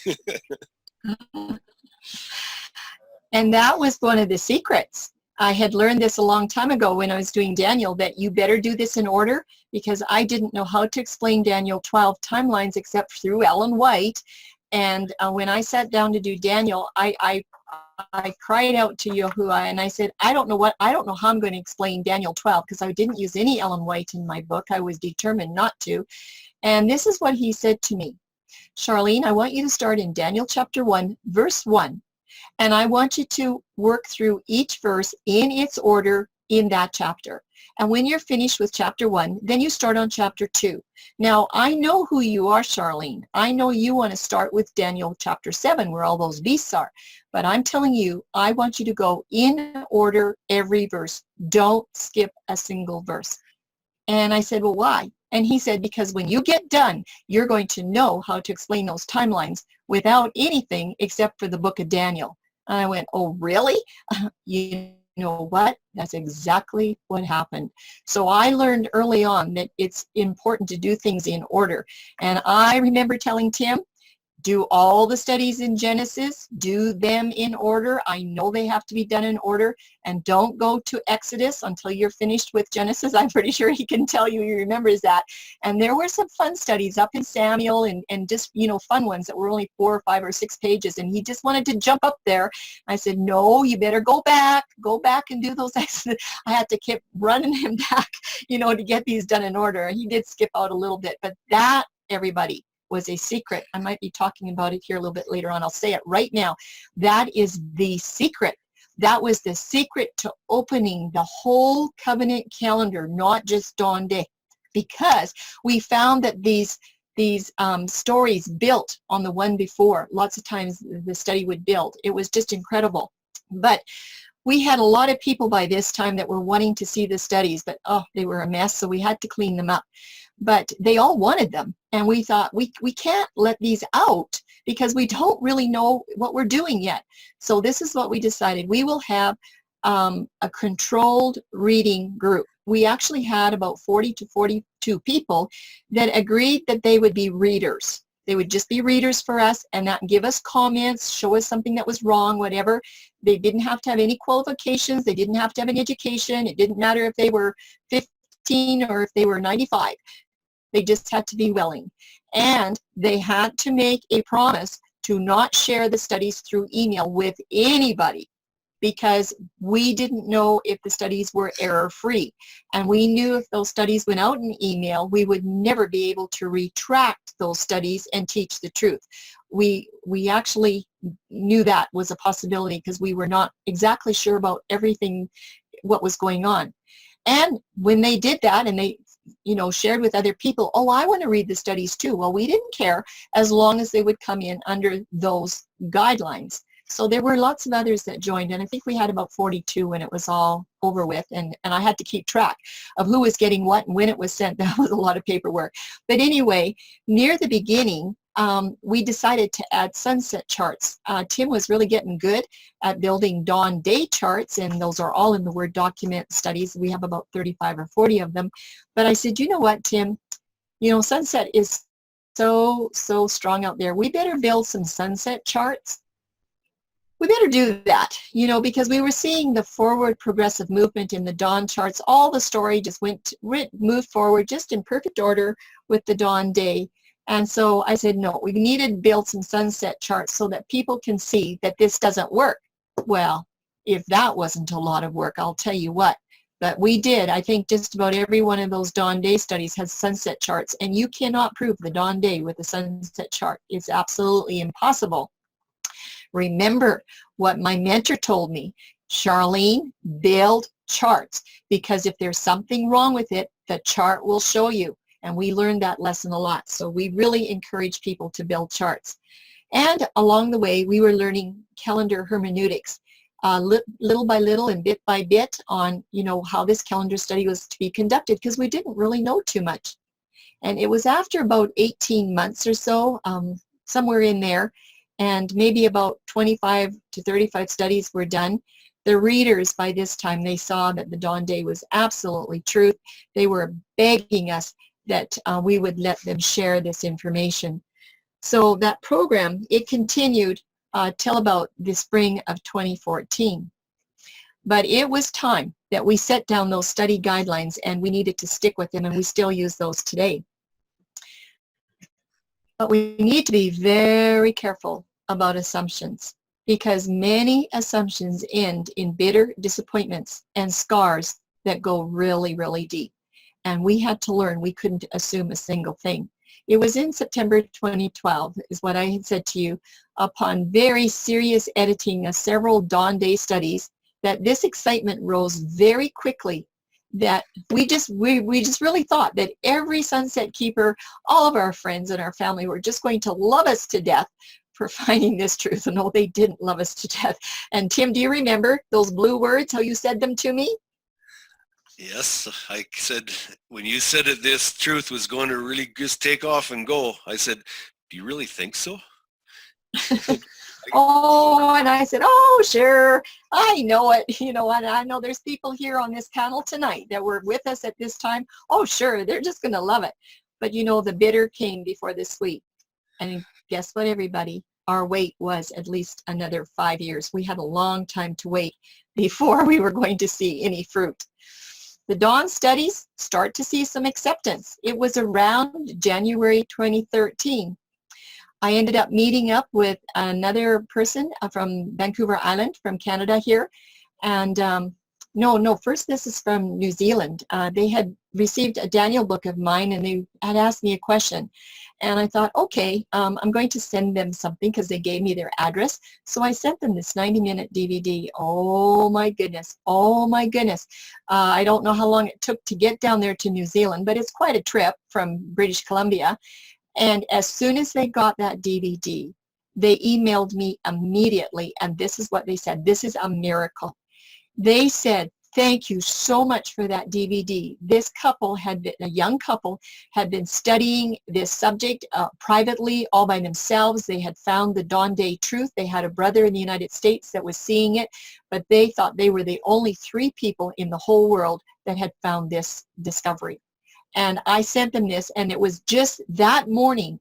And that was one of the secrets. I had learned this a long time ago when I was doing Daniel, that you better do this in order, because I didn't know how to explain Daniel 12 timelines except through Ellen White. And when I sat down to do Daniel, I cried out to Yahuah and I said, I don't know how I'm going to explain Daniel 12, because I didn't use any Ellen White in my book. I was determined not to. And this is what he said to me. Charlene, I want you to start in Daniel chapter 1, verse 1. And I want you to work through each verse in its order in that chapter. And when you're finished with chapter 1, then you start on chapter 2. Now, I know who you are, Charlene. I know you want to start with Daniel chapter 7, where all those beasts are. But I'm telling you, I want you to go in order every verse. Don't skip a single verse. And I said, well, why? And he said, because when you get done, you're going to know how to explain those timelines without anything except for the book of Daniel. And I went, oh, really? You know what? That's exactly what happened. So I learned early on that it's important to do things in order. And I remember telling Tim, do all the studies in Genesis, do them in order. I know they have to be done in order, and don't go to Exodus until you're finished with Genesis. I'm pretty sure he can tell you he remembers that. And there were some fun studies up in Samuel and just, you know, fun ones that were only 4 or 5 or 6 pages, and he just wanted to jump up there. I said, no, you better go back and do those. I had to keep running him back, you know, to get these done in order. He did skip out a little bit, but that, everybody, was a secret. I might be talking about it here a little bit later on. I'll say it right now. That is the secret. That was the secret to opening the whole covenant calendar, not just Dawn Day, because we found that these stories built on the one before. Lots of times the study would build. It was just incredible. But we had a lot of people by this time that were wanting to see the studies, but oh, they were a mess, so we had to clean them up. But they all wanted them, and we thought we can't let these out because we don't really know what we're doing yet. So this is what we decided. We will have a controlled reading group. We actually had about 40 to 42 people that agreed that they would be readers. They would just be readers for us and not give us comments, show us something that was wrong, whatever. They didn't have to have any qualifications. They didn't have to have an education. It didn't matter if they were 15 or if they were 95. They just had to be willing. And they had to make a promise to not share the studies through email with anybody, because we didn't know if the studies were error-free. And we knew if those studies went out in email, we would never be able to retract those studies and teach the truth. We actually knew that was a possibility because we were not exactly sure about everything, what was going on. And when they did that and they, you know, shared with other people, oh, I want to read the studies too. Well, we didn't care as long as they would come in under those guidelines. So there were lots of others that joined, and I think we had about 42 when it was all over with, and I had to keep track of who was getting what and when it was sent. That was a lot of paperwork. But anyway, near the beginning, we decided to add sunset charts. Tim was really getting good at building dawn day charts, and those are all in the Word document studies. We have about 35 or 40 of them. But I said, you know what, Tim? You know, sunset is so strong out there. We better build some sunset charts. We better do that, you know, because we were seeing the forward progressive movement in the dawn charts. All the story just moved forward just in perfect order with the dawn day. And so I said, no, we needed to build some sunset charts so that people can see that this doesn't work. Well, if that wasn't a lot of work, I'll tell you what. But we did. I think just about every one of those dawn day studies has sunset charts, and you cannot prove the dawn day with a sunset chart. It's absolutely impossible. Remember what my mentor told me, Charlene, build charts, because if there's something wrong with it, the chart will show you. And we learned that lesson a lot. So we really encourage people to build charts. And along the way, we were learning calendar hermeneutics, little by little and bit by bit on, you know, how this calendar study was to be conducted, because we didn't really know too much. And it was after about 18 months or so, somewhere in there, and maybe about 25 to 35 studies were done. The readers, by this time, they saw that the dawn day was absolutely truth. They were begging us that we would let them share this information. So that program, it continued till about the spring of 2014. But it was time that we set down those study guidelines, and we needed to stick with them, and we still use those today. But we need to be very careful about assumptions, because many assumptions end in bitter disappointments and scars that go really, really deep. And we had to learn we couldn't assume a single thing. It was in September 2012, is what I had said to you, upon very serious editing of several dawn day studies that this excitement rose very quickly, that we just really thought that every sunset keeper, all of our friends and our family were just going to love us to death for finding this truth. And no, they didn't love us to death. And Tim, do you remember those blue words, how you said them to me? Yes, I said, when you said that this truth was going to really just take off and go, I said, do you really think so? Oh, and I said, oh, sure, I know it. You know, and I know there's people here on this panel tonight that were with us at this time. Oh, sure, they're just going to love it. But you know, the bitter came before the sweet. And guess what, everybody? Our wait was at least another 5 years. We had a long time to wait before we were going to see any fruit. The Dawn studies start to see some acceptance. It was around January 2013. I ended up meeting up with another person from Vancouver Island, from Canada here. And first this is from New Zealand. They had received a Daniel book of mine, and they had asked me a question. And I thought, okay, I'm going to send them something because they gave me their address. So I sent them this 90-minute DVD. Oh my goodness. Oh my goodness. I don't know how long it took to get down there to New Zealand, but it's quite a trip from British Columbia. And as soon as they got that DVD, they emailed me immediately. And this is what they said. This is a miracle. They said, thank you so much for that DVD. This couple had been, a young couple, had been studying this subject privately, all by themselves. They had found the Dawn Day truth. They had a brother in the United States that was seeing it, but they thought they were the only 3 people in the whole world that had found this discovery. And I sent them this, and it was just that morning,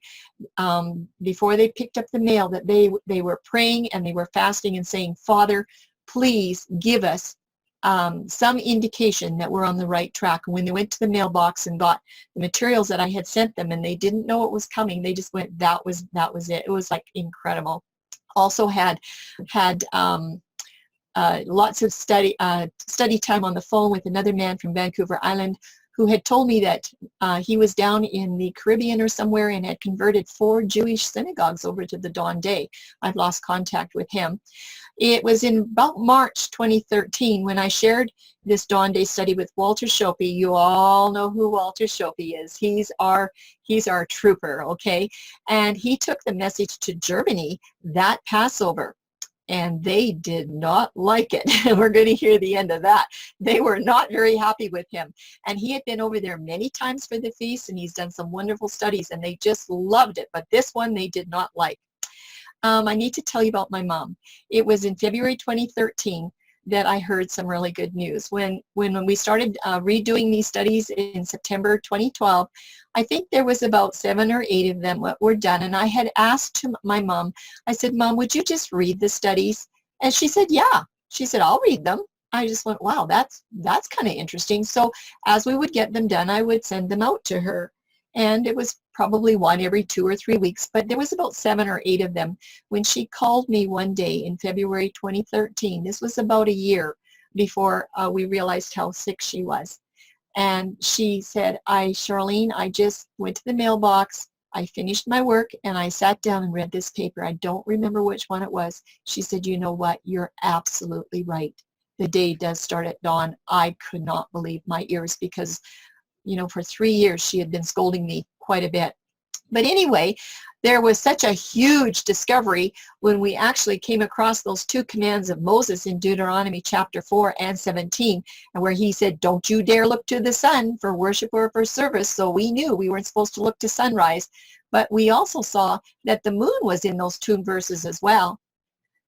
before they picked up the mail, that they were praying and they were fasting and saying, Father, please give us some indication that we're on the right track. And when they went to the mailbox and got the materials that I had sent them, and they didn't know it was coming, they just went, that was it. It was like incredible. Also had lots of study time on the phone with another man from Vancouver Island, who had told me that he was down in the Caribbean or somewhere and had converted 4 Jewish synagogues over to the Dawn Day. I've lost contact with him. It was in about March 2013 when I shared this Dawn Day study with Walter Shopey. You all know who Walter Shopey is. He's our trooper, okay? And he took the message to Germany that Passover. And they did not like it. We're going to hear the end of that. They were not very happy with him. And he had been over there many times for the feast, and he's done some wonderful studies, and they just loved it. But this one they did not like. I need to tell you about my mom. It was in February 2013 that I heard some really good news. When we started redoing these studies in September 2012, I think there was about 7 or 8 of them that were done. And I had asked my mom, I said, Mom, would you just read the studies? And she said, yeah. She said, I'll read them. I just went, wow, that's kind of interesting. So as we would get them done, I would send them out to her. And it was probably one every 2 or 3 weeks, but there was about 7 or 8 of them. When she called me one day in February 2013, this was about a year before we realized how sick she was. And she said, Charlene, I just went to the mailbox, I finished my work, and I sat down and read this paper. I don't remember which one it was. She said, you know what, you're absolutely right. The day does start at dawn. I could not believe my ears because, you know, for 3 years she had been scolding me quite a bit. But anyway, there was such a huge discovery when we actually came across those 2 commands of Moses in Deuteronomy chapter 4 and 17, and where he said, don't you dare look to the sun for worship or for service. So we knew we weren't supposed to look to sunrise. But we also saw that the moon was in those 2 verses as well.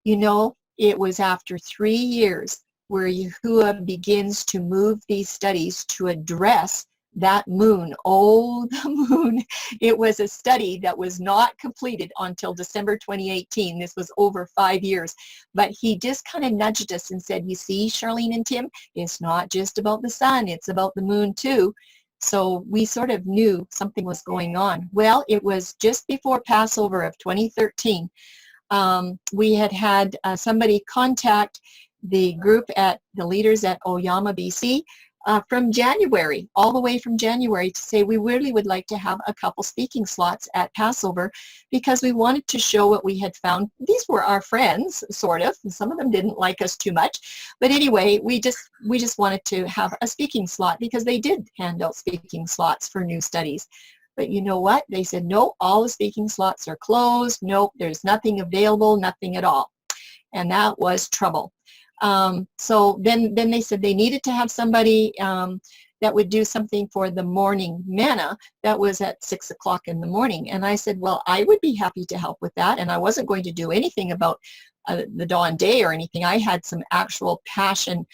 You know, it was after 3 years where Yahuah begins to move these studies to address that moon. Oh, the moon. It was a study that was not completed until December 2018. This was over 5 years. But he just kind of nudged us and said, you see, Charlene and Tim, it's not just about the sun, it's about the moon too. So we sort of knew something was going on. Well, it was just before Passover of 2013. We had somebody contact the group at the leaders at Oyama, BC, from January, all the way from January, to say we really would like to have a couple speaking slots at Passover because we wanted to show what we had found. These were our friends, sort of, and some of them didn't like us too much. But anyway, we just wanted to have a speaking slot because they did hand out speaking slots for new studies. But you know what? They said, no, all the speaking slots are closed. Nope, there's nothing available, nothing at all. And that was trouble. So then they said they needed to have somebody that would do something for the morning manna that was at 6 o'clock in the morning. And I said, well, I would be happy to help with that. And I wasn't going to do anything about the dawn day or anything. I had some actual passion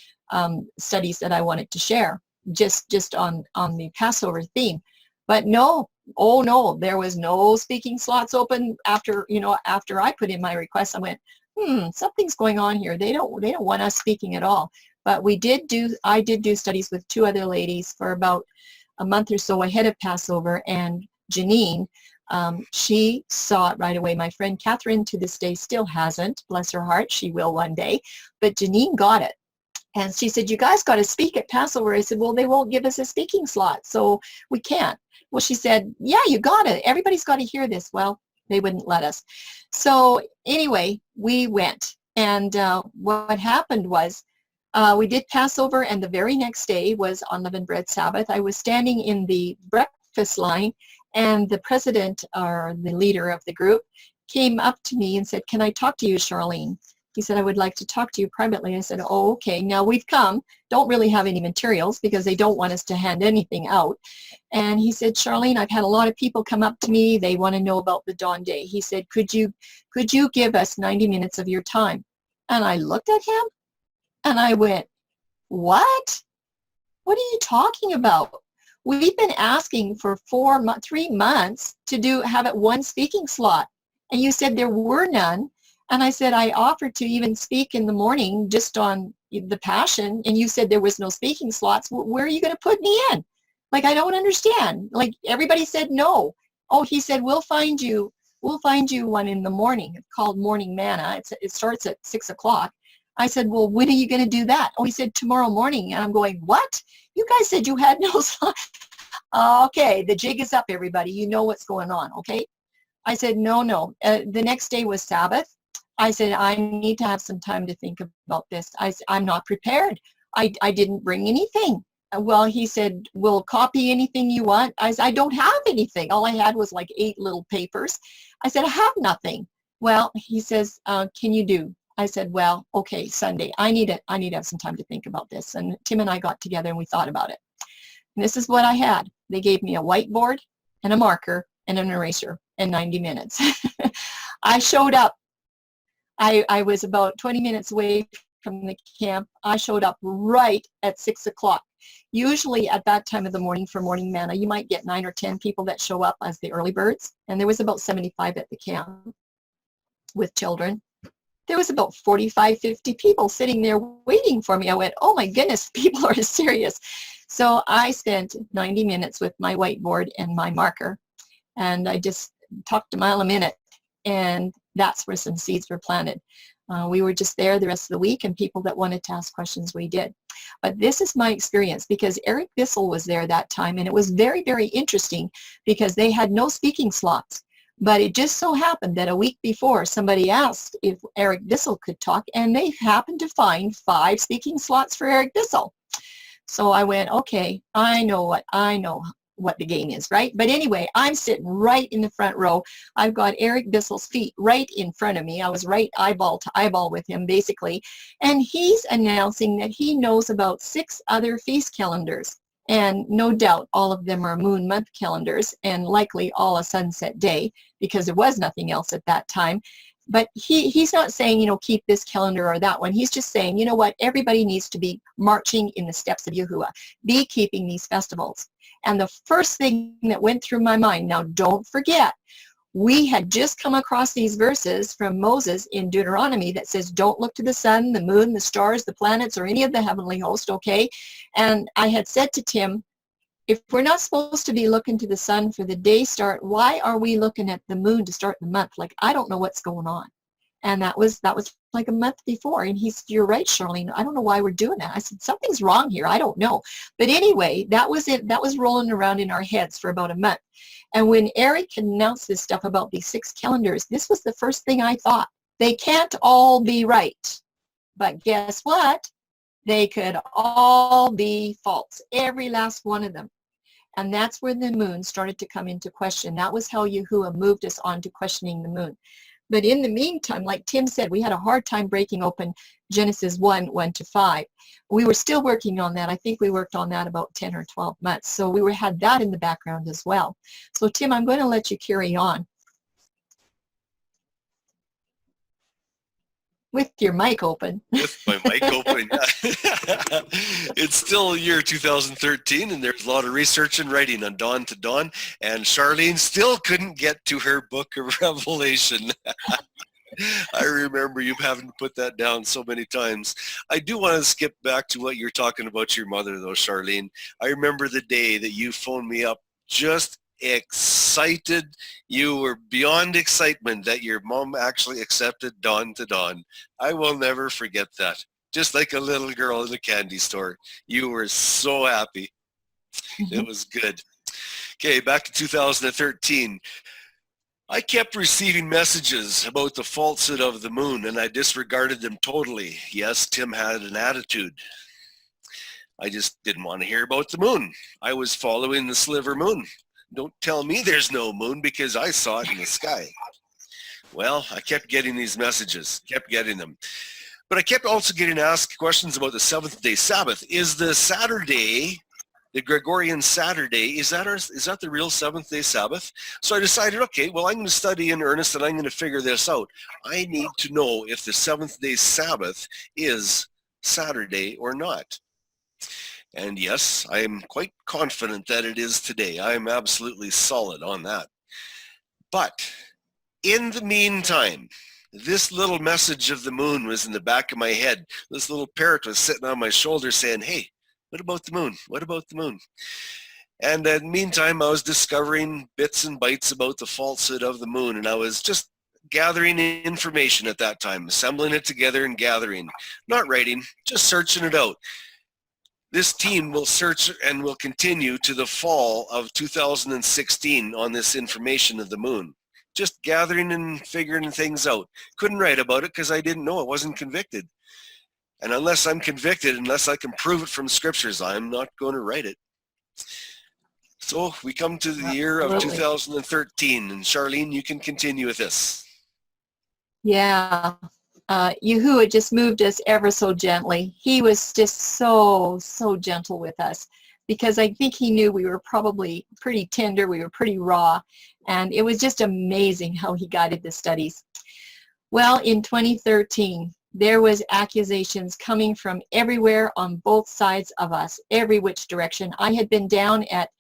studies that I wanted to share just on the Passover theme. But no, oh no, there was no speaking slots open after I put in my request. I went, something's going on here. They don't want us speaking at all. But I did do studies with two other ladies for about a month or so ahead of Passover, and Janine, she saw it right away. My friend Catherine to this day still hasn't, bless her heart, she will one day, but Janine got it. And she said, you guys got to speak at Passover. I said, well, they won't give us a speaking slot, so we can't. Well, she said, yeah, you got it. Everybody's got to hear this. Well, they wouldn't let us. So anyway, we went. And what happened was we did Passover, and the very next day was Unleavened Bread Sabbath. I was standing in the breakfast line, and the president, or the leader of the group, came up to me and said, can I talk to you, Charlene? He said, I would like to talk to you privately. I said, oh, okay. Now we've come, don't really have any materials because they don't want us to hand anything out. And he said, Charlene, I've had a lot of people come up to me. They want to know about the dawn day. He said, could you give us 90 minutes of your time? And I looked at him and I went, what? What are you talking about? We've been asking for 3 months to have it one speaking slot. And you said there were none. And I said, I offered to even speak in the morning just on the Passion, and you said there was no speaking slots. Where are you going to put me in? Like, I don't understand. Like, everybody said no. Oh, he said, we'll find you one in the morning. It's called Morning Manna. It starts at 6 o'clock. I said, well, when are you going to do that? Oh, he said, tomorrow morning. And I'm going, what? You guys said you had no slots. Okay, the jig is up, everybody. You know what's going on, okay? I said, no. The next day was Sabbath. I said, I need to have some time to think about this. I'm not prepared. I didn't bring anything. Well, he said, we'll copy anything you want. I said, I don't have anything. All I had was like 8 little papers. I said, I have nothing. Well, he says, can you do? I said, well, okay, Sunday. I need to have some time to think about this. And Tim and I got together and we thought about it. And this is what I had. They gave me a whiteboard and a marker and an eraser and 90 minutes. I showed up. I was about 20 minutes away from the camp. I showed up right at 6 o'clock. Usually at that time of the morning for Morning Manna, you might get 9 or 10 people that show up as the early birds. And there was about 75 at the camp with children. There was about 45, 50 people sitting there waiting for me. I went, oh my goodness, people are serious. So I spent 90 minutes with my whiteboard and my marker. And I just talked a mile a minute. And that's where some seeds were planted. We were just there the rest of the week, and people that wanted to ask questions, we did. But this is my experience, because Eric Bissell was there that time, and it was very, very interesting because they had no speaking slots. But it just so happened that a week before, somebody asked if Eric Bissell could talk, and they happened to find 5 speaking slots for Eric Bissell. So I went, okay, I know what the game is, right? But anyway, I'm sitting right in the front row. I've got Eric Bissell's feet right in front of me. I was right eyeball to eyeball with him, basically. And he's announcing that he knows about 6 other feast calendars. And no doubt all of them are moon month calendars, and likely all a sunset day, because there was nothing else at that time. But he's not saying, keep this calendar or that one. He's just saying, you know what, everybody needs to be marching in the steps of Yahuah, be keeping these festivals. And the first thing that went through my mind, now don't forget, we had just come across these verses from Moses in Deuteronomy that says, don't look to the sun, the moon, the stars, the planets, or any of the heavenly host, okay? And I had said to Tim, if we're not supposed to be looking to the sun for the day start, why are we looking at the moon to start the month? Like, I don't know what's going on. And that was like a month before. And he said, you're right, Charlene. I don't know why we're doing that. I said, something's wrong here. I don't know. But anyway, that was it. That was rolling around in our heads for about a month. And when Eric announced this stuff about these 6 calendars, this was the first thing I thought. They can't all be right. But guess what? They could all be false. Every last one of them. And that's where the moon started to come into question. That was how Yahuah moved us on to questioning the moon. But in the meantime, like Tim said, we had a hard time breaking open Genesis 1:1-5. We were still working on that. I think we worked on that about 10 or 12 months. So we had that in the background as well. So Tim, I'm going to let you carry on with your mic open. With my mic open. It's still the year 2013, and there's a lot of research and writing on Dawn to Dawn, and Charlene still couldn't get to her book of Revelation. I remember you having to put that down so many times. I do want to skip back to what you're talking about your mother, though, Charlene. I remember the day that you phoned me up just excited. You were beyond excitement that your mom actually accepted Dawn to Dawn. I will never forget that. Just like a little girl in a candy store. You were so happy. It was good. Okay, back to 2013. I kept receiving messages about the falsehood of the moon, and I disregarded them totally. Yes, Tim had an attitude. I just didn't want to hear about the moon. I was following the sliver moon. Don't tell me there's no moon because I saw it in the sky. Well, I kept getting these messages, kept getting them. But I kept also getting asked questions about the seventh-day Sabbath. Is the Saturday, the Gregorian Saturday, is that the real seventh-day Sabbath? So I decided, okay, well, I'm going to study in earnest and I'm going to figure this out. I need to know if the seventh-day Sabbath is Saturday or not. And yes, I am quite confident that it is today. I am absolutely solid on that. But in the meantime, this little message of the moon was in the back of my head. This little parrot was sitting on my shoulder saying, hey, what about the moon? What about the moon? And in the meantime, I was discovering bits and bytes about the falsehood of the moon, and I was just gathering information at that time, assembling it together and gathering, not writing, just searching it out. This team will search and will continue to the fall of 2016 on this information of the moon. Just gathering and figuring things out. Couldn't write about it because I didn't know. I wasn't convicted. And unless I'm convicted, unless I can prove it from scriptures, I'm not going to write it. So we come to the year of 2013. And Charlene, you can continue with this. Yeah. Yahuah just moved us ever so gently. He was just so gentle with us because I think he knew we were probably pretty tender, we were pretty raw, and it was just amazing how he guided the studies. Well, in 2013, there was accusations coming from everywhere on both sides of us, every which direction. I had been down at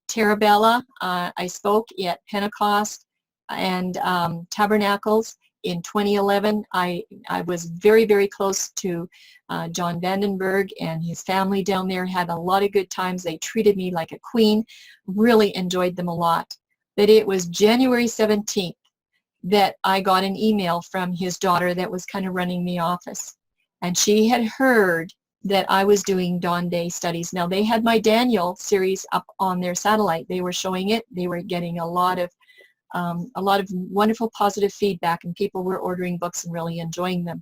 Terabella. I spoke at Pentecost and Tabernacles. In 2011, I was very, very close to John Vandenberg and his family down there, had a lot of good times. They treated me like a queen, really enjoyed them a lot. But it was January 17th that I got an email from his daughter that was kind of running the office. And she had heard that I was doing Dawn Day studies. Now, they had my Daniel series up on their satellite. They were showing it. They were getting a lot of wonderful positive feedback, and people were ordering books and really enjoying them.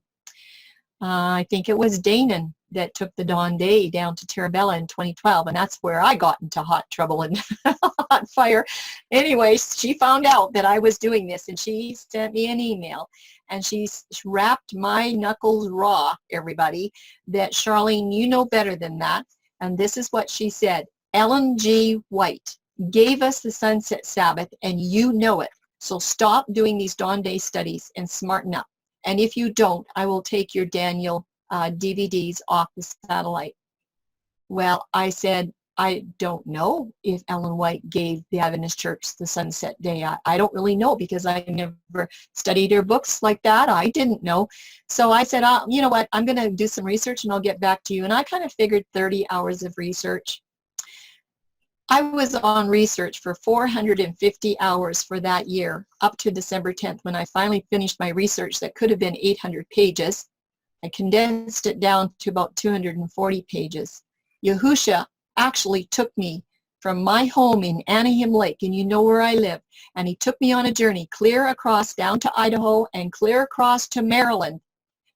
I think it was Danon that took the Dawn Day down to Terabella in 2012, and that's where I got into hot trouble and hot fire. Anyway, she found out that I was doing this, and she sent me an email, and she wrapped my knuckles raw, everybody, that Charlene, you know better than that. And this is what she said: Ellen G. White gave us the Sunset Sabbath, and you know it. So stop doing these Dawn Day studies and smarten up. And if you don't, I will take your Daniel DVDs off the satellite. Well, I said, I don't know if Ellen White gave the Adventist Church the Sunset Day. I don't really know because I never studied her books like that. I didn't know. So I said, you know what, I'm going to do some research and I'll get back to you. And I kind of figured 30 hours of research. I was on research for 450 hours for that year, up to December 10th, when I finally finished my research that could have been 800 pages. I condensed it down to about 240 pages. Yahuah actually took me from my home in Anaheim Lake, and you know where I live, and he took me on a journey clear across down to Idaho and clear across to Maryland.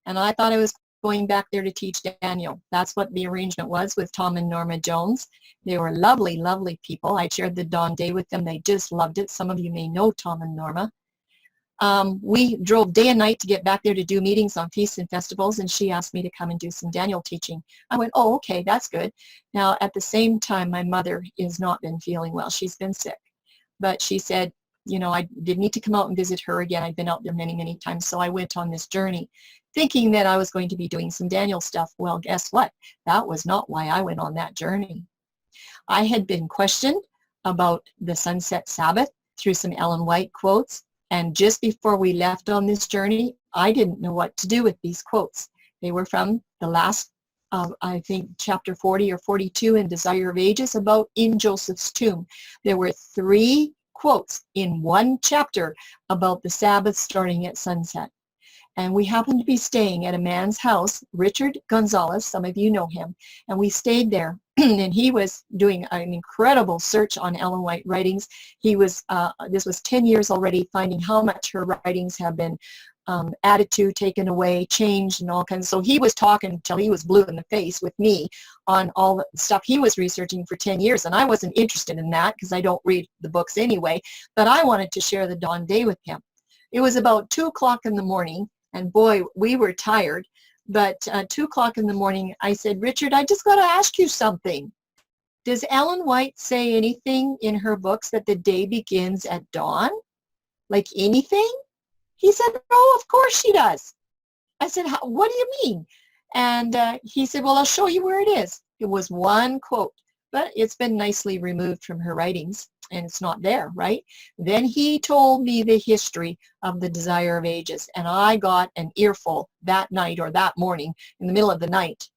And I thought I was going back there to teach Daniel. That's what the arrangement was with Tom and Norma Jones. They were lovely, lovely people. I shared the dawn day with them. They just loved it. Some of you may know Tom and Norma. We drove day and night to get back there to do meetings on feasts and festivals, and she asked me to come and do some Daniel teaching. I went, oh, okay, that's good. Now, at the same time, my mother has not been feeling well. She's been sick. But she said, you know, I did need to come out and visit her again. I've been out there many, many times, so I went on this journey thinking that I was going to be doing some Daniel stuff. Well, guess what? That was not why I went on that journey. I had been questioned about the sunset Sabbath through some Ellen White quotes. And just before we left on this journey, I didn't know what to do with these quotes. They were from the last, I think, chapter 40 or 42 in Desire of Ages about in Joseph's tomb. There were 3 quotes in one chapter about the Sabbath starting at sunset. And we happened to be staying at a man's house, Richard Gonzalez, some of you know him, and we stayed there. And he was doing an incredible search on Ellen White writings. He was, this was 10 years already, finding how much her writings have been added to, taken away, changed, and all kinds. So he was talking till he was blue in the face with me on all the stuff he was researching for 10 years. And I wasn't interested in that because I don't read the books anyway, but I wanted to share the dawn day with him. It was about 2 o'clock in the morning, and boy, we were tired. But 2 o'clock in the morning, I said, Richard, I just got to ask you something. Does Ellen White say anything in her books that the day begins at dawn? Like anything? He said, oh, of course she does. I said, what do you mean? And he said, well, I'll show you where it is. It was one quote, but it's been nicely removed from her writings, and it's not there, right? Then he told me the history of the Desire of Ages, and I got an earful that night or that morning in the middle of the night.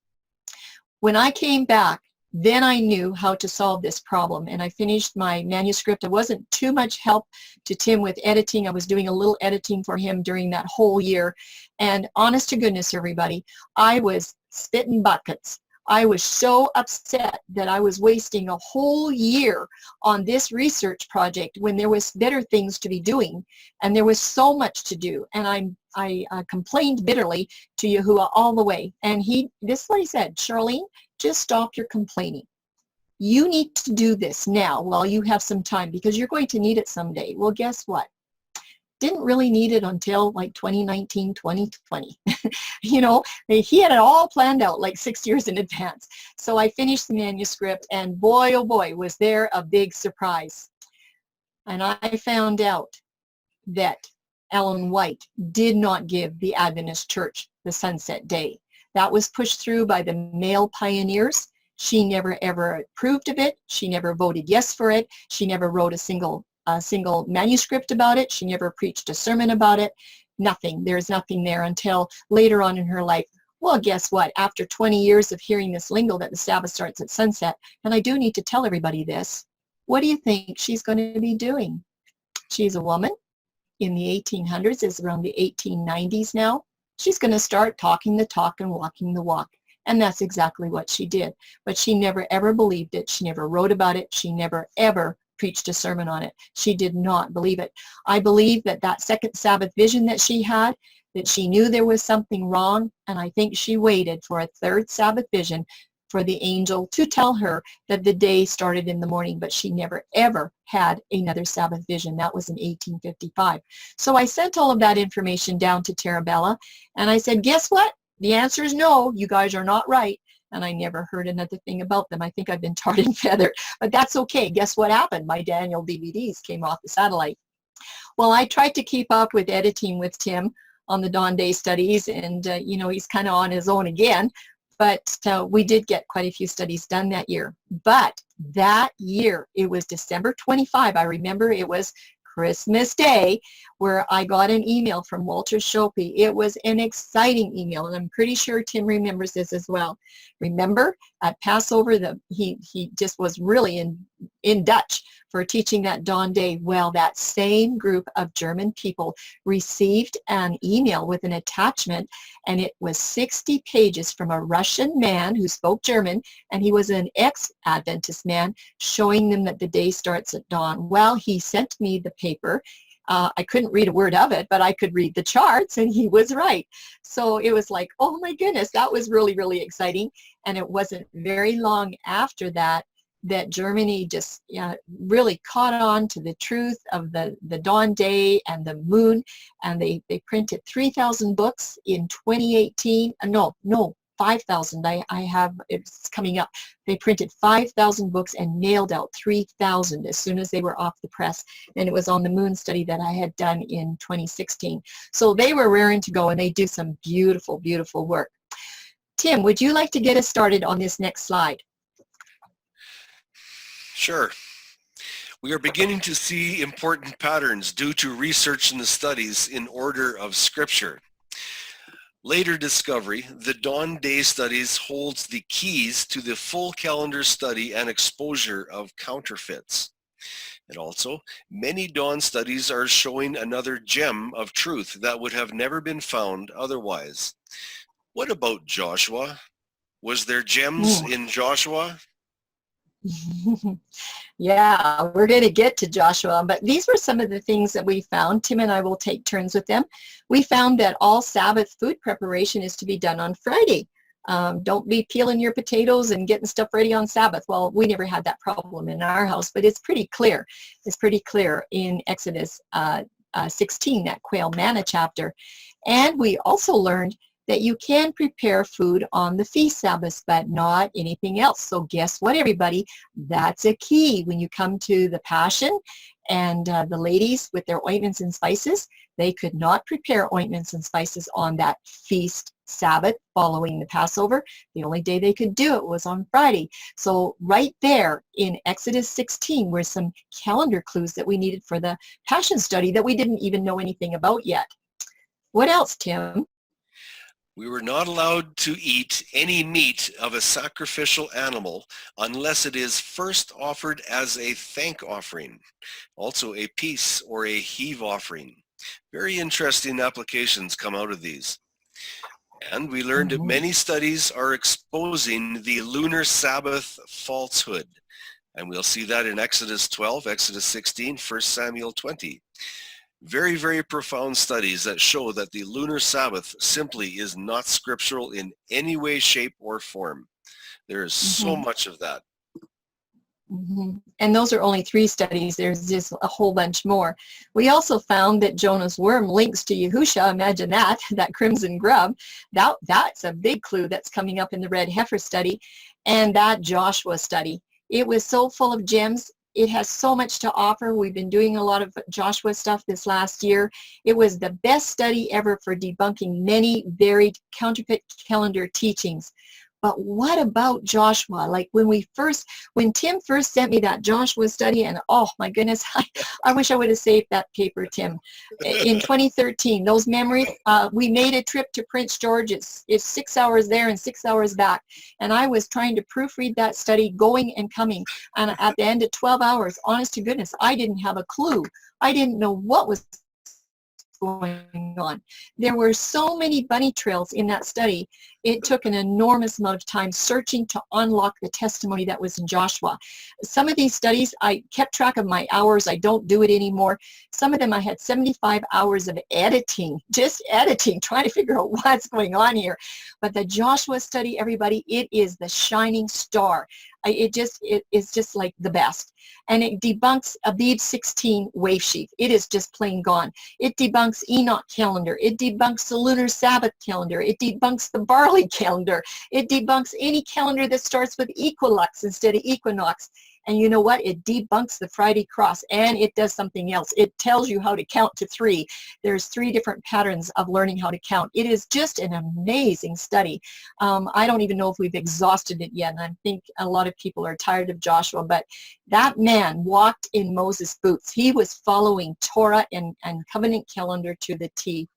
When I came back, then I knew how to solve this problem, and I finished my manuscript. It wasn't too much help to Tim with editing. I was doing a little editing for him during that whole year, and honest to goodness, everybody, I was spitting buckets. I was so upset that I was wasting a whole year on this research project when there was better things to be doing, and there was so much to do. And I complained bitterly to Yahuah all the way. And this is what he said, Charlene, just stop your complaining. You need to do this now while you have some time because you're going to need it someday. Well, guess what? Didn't really need it until like 2019, 2020. You know, he had it all planned out like 6 years in advance. So I finished the manuscript, and boy, oh boy, was there a big surprise. And I found out that Ellen White did not give the Adventist Church the sunset day. That was pushed through by the male pioneers. She never ever approved of it. She never voted yes for it. She never wrote a single manuscript about it. She never preached a sermon about it. Nothing. There's nothing there until later on in her life. Well, guess what? After 20 years of hearing this lingo that the Sabbath starts at sunset, and I do need to tell everybody this, what do you think she's going to be doing? She's a woman in the 1800s. It's around the 1890s now. She's going to start talking the talk and walking the walk. And that's exactly what she did. But she never ever believed it. She never wrote about it. She never ever preached a sermon on it. She did not believe it. I believe that second Sabbath vision that she had, that she knew there was something wrong, and I think she waited for a third Sabbath vision for the angel to tell her that the day started in the morning, but she never ever had another Sabbath vision. That was in 1855. So I sent all of that information down to Terabella, and I said, guess what? The answer is no, you guys are not right. And I never heard another thing about them. I think I've been tarred and feathered, but that's okay. Guess what happened? My Daniel DVDs came off the satellite. Well, I tried to keep up with editing with Tim on the Dawn Day studies, and you know, he's kind of on his own again, but we did get quite a few studies done that year. But that year, it was December 25. I remember it was Christmas Day, where I got an email from Walter Shopey. It was an exciting email, and I'm pretty sure Tim remembers this as well. Remember, at Passover, he just was really in Dutch for teaching that dawn day. Well, that same group of German people received an email with an attachment, and it was 60 pages from a Russian man who spoke German, and he was an ex-Adventist man, showing them that the day starts at dawn. Well, he sent me the paper. I couldn't read a word of it, but I could read the charts, and he was right. So it was like, oh my goodness, that was really, really exciting. And it wasn't very long after that that Germany just really caught on to the truth of the dawn day and the moon, and they printed 3,000 books in 2018. No, 5,000. I have, it's coming up. They printed 5,000 books and mailed out 3,000 as soon as they were off the press. And it was on the moon study that I had done in 2016. So they were raring to go, and they do some beautiful, beautiful work. Tim, would you like to get us started on this next slide? Sure. We are beginning to see important patterns due to research in the studies in order of Scripture. Later discovery, the Dawn Day studies holds the keys to the full calendar study and exposure of counterfeits. And also, many dawn studies are showing another gem of truth that would have never been found otherwise. What about Joshua? Was there gems in Joshua? Yeah, we're going to get to Joshua, but these were some of the things that we found. Tim and I will take turns with them. We found that all Sabbath food preparation is to be done on Friday. Don't be peeling your potatoes and getting stuff ready on Sabbath. Well, we never had that problem in our house, but it's pretty clear. It's pretty clear in Exodus 16, that quail manna chapter. And we also learned that you can prepare food on the feast Sabbaths, but not anything else. So guess what, everybody? That's a key when you come to the Passion, and the ladies with their ointments and spices, they could not prepare ointments and spices on that feast Sabbath following the Passover. The only day they could do it was on Friday. So right there in Exodus 16 were some calendar clues that we needed for the Passion study that we didn't even know anything about yet. What else, Tim? We were not allowed to eat any meat of a sacrificial animal unless it is first offered as a thank offering, also a peace or a heave offering. Very interesting applications come out of these. And we learned that many studies are exposing the lunar Sabbath falsehood. And we'll see that in Exodus 12, Exodus 16, 1 Samuel 20. Very, very profound studies that show that the lunar Sabbath simply is not scriptural in any way, shape, or form. There is so much of that. And those are only 3 studies. There's just a whole bunch more. We also found that Jonah's worm links to Yahuah. Imagine that, that crimson grub. That's a big clue that's coming up in the red heifer study. And that Joshua study. It was so full of gems. It has so much to offer. We've been doing a lot of Joshua stuff this last year. It was the best study ever for debunking many varied counterfeit calendar teachings. But what about Joshua? Like when Tim first sent me that Joshua study, and oh my goodness, I wish I would have saved that paper, Tim. In 2013, those memories, we made a trip to Prince George. It's 6 hours there and 6 hours back. And I was trying to proofread that study going and coming. And at the end of 12 hours, honest to goodness, I didn't have a clue. I didn't know what was going on. There were so many bunny trails in that study. It took an enormous amount of time searching to unlock the testimony that was in Joshua. Some of these studies, I kept track of my hours. I don't do it anymore. Some of them I had 75 hours of editing, just editing, trying to figure out what's going on here. But the Joshua study, everybody, it is the shining star. It is just like the best. And it debunks Abib 16 wave sheaf. It is just plain gone. It debunks Enoch calendar. It debunks the lunar Sabbath calendar. It debunks the barley calendar. It debunks any calendar that starts with equilux instead of equinox. And you know what? It debunks the Friday cross, and it does something else. It tells you how to count to 3. There's 3 different patterns of learning how to count. It is just an amazing study. I don't even know if we've exhausted it yet, and I think a lot of people are tired of Joshua, but that man walked in Moses' boots. He was following Torah and covenant calendar to the T.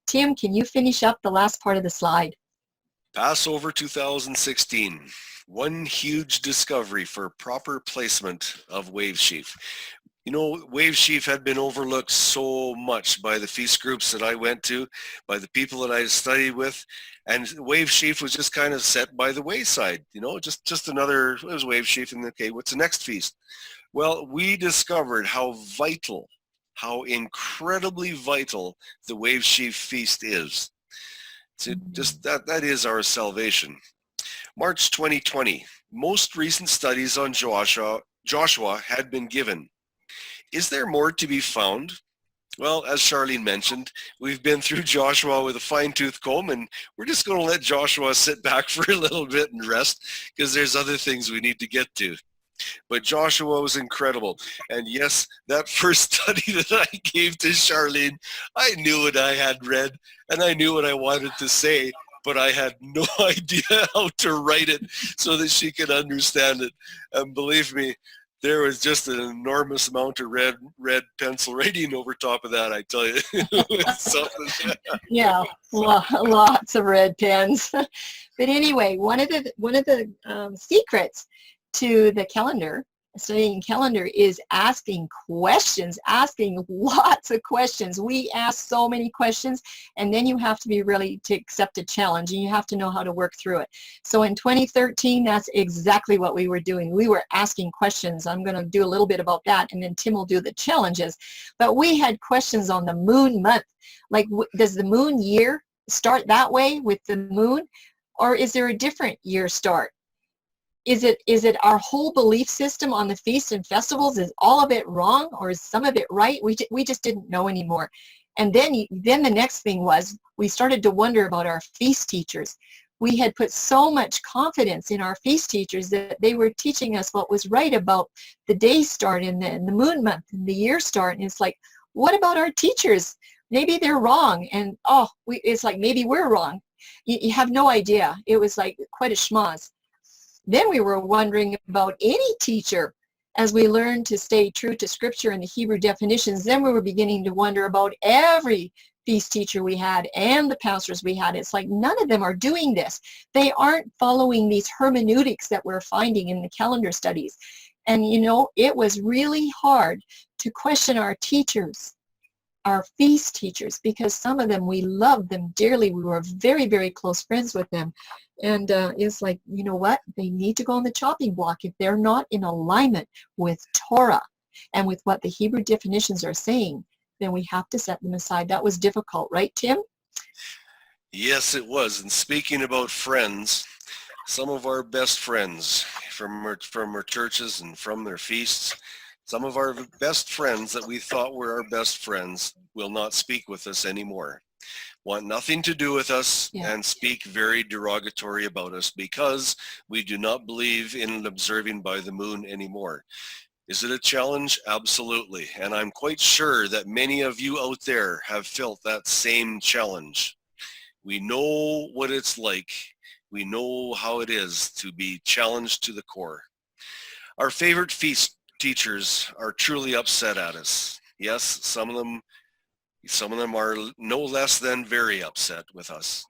Tim, can you finish up the last part of the slide? Passover 2016. One huge discovery for proper placement of wave sheaf. You know, wave sheaf had been overlooked so much by the feast groups that I went to, by the people that I studied with, and wave sheaf was just kind of set by the wayside. You know, just another, it was wave sheaf, and okay, what's the next feast? Well, we discovered how vital, how incredibly vital the wave sheaf feast is. So just that is our salvation. March 2020, most recent studies on Joshua had been given. Is there more to be found? Well, as Charlene mentioned, we've been through Joshua with a fine-tooth comb, and we're just going to let Joshua sit back for a little bit and rest, because there's other things we need to get to. But Joshua was incredible. And yes, that first study that I gave to Charlene, I knew what I had read, and I knew what I wanted to say, but I had no idea how to write it so that she could understand it. And believe me, there was just an enormous amount of red pencil writing over top of that, I tell you. It was something. Yeah, lots of red pens. But anyway, one of the secrets to the calendar, studying calendar, is asking questions, asking lots of questions. We ask so many questions, and then you have to be ready to accept a challenge, and you have to know how to work through it. So in 2013, that's exactly what we were doing. We were asking questions. I'm going to do a little bit about that, and then Tim will do the challenges. But we had questions on the moon month. Like, does the moon year start that way with the moon, or is there a different year start? Is it our whole belief system on the feasts and festivals? Is all of it wrong, or is some of it right? We just didn't know anymore. And then the next thing was, we started to wonder about our feast teachers. We had put so much confidence in our feast teachers that they were teaching us what was right about the day start and the moon month and the year start. And it's like, what about our teachers? Maybe they're wrong. And it's like, maybe we're wrong. You have no idea. It was like quite a schmoz. Then we were wondering about any teacher. As we learned to stay true to Scripture and the Hebrew definitions, then we were beginning to wonder about every feast teacher we had and the pastors we had. It's like, none of them are doing this. They aren't following these hermeneutics that we're finding in the calendar studies. And, you know, it was really hard to question our teachers, our feast teachers, because some of them, we loved them dearly. We were very, very close friends with them. And it's like, you know what? They need to go on the chopping block. If they're not in alignment with Torah and with what the Hebrew definitions are saying, then we have to set them aside. That was difficult, right, Tim? Yes, it was. And speaking about friends, some of our best friends from our churches and from their feasts, some of our best friends that we thought were our best friends will not speak with us anymore. Want nothing to do with us, and speak very derogatory about us because we do not believe in observing by the moon anymore. Is it a challenge? Absolutely. And I'm quite sure that many of you out there have felt that same challenge. We know what it's like. We know how it is to be challenged to the core. Our favorite feast teachers are truly upset at us. Yes, some of them are no less than very upset with us.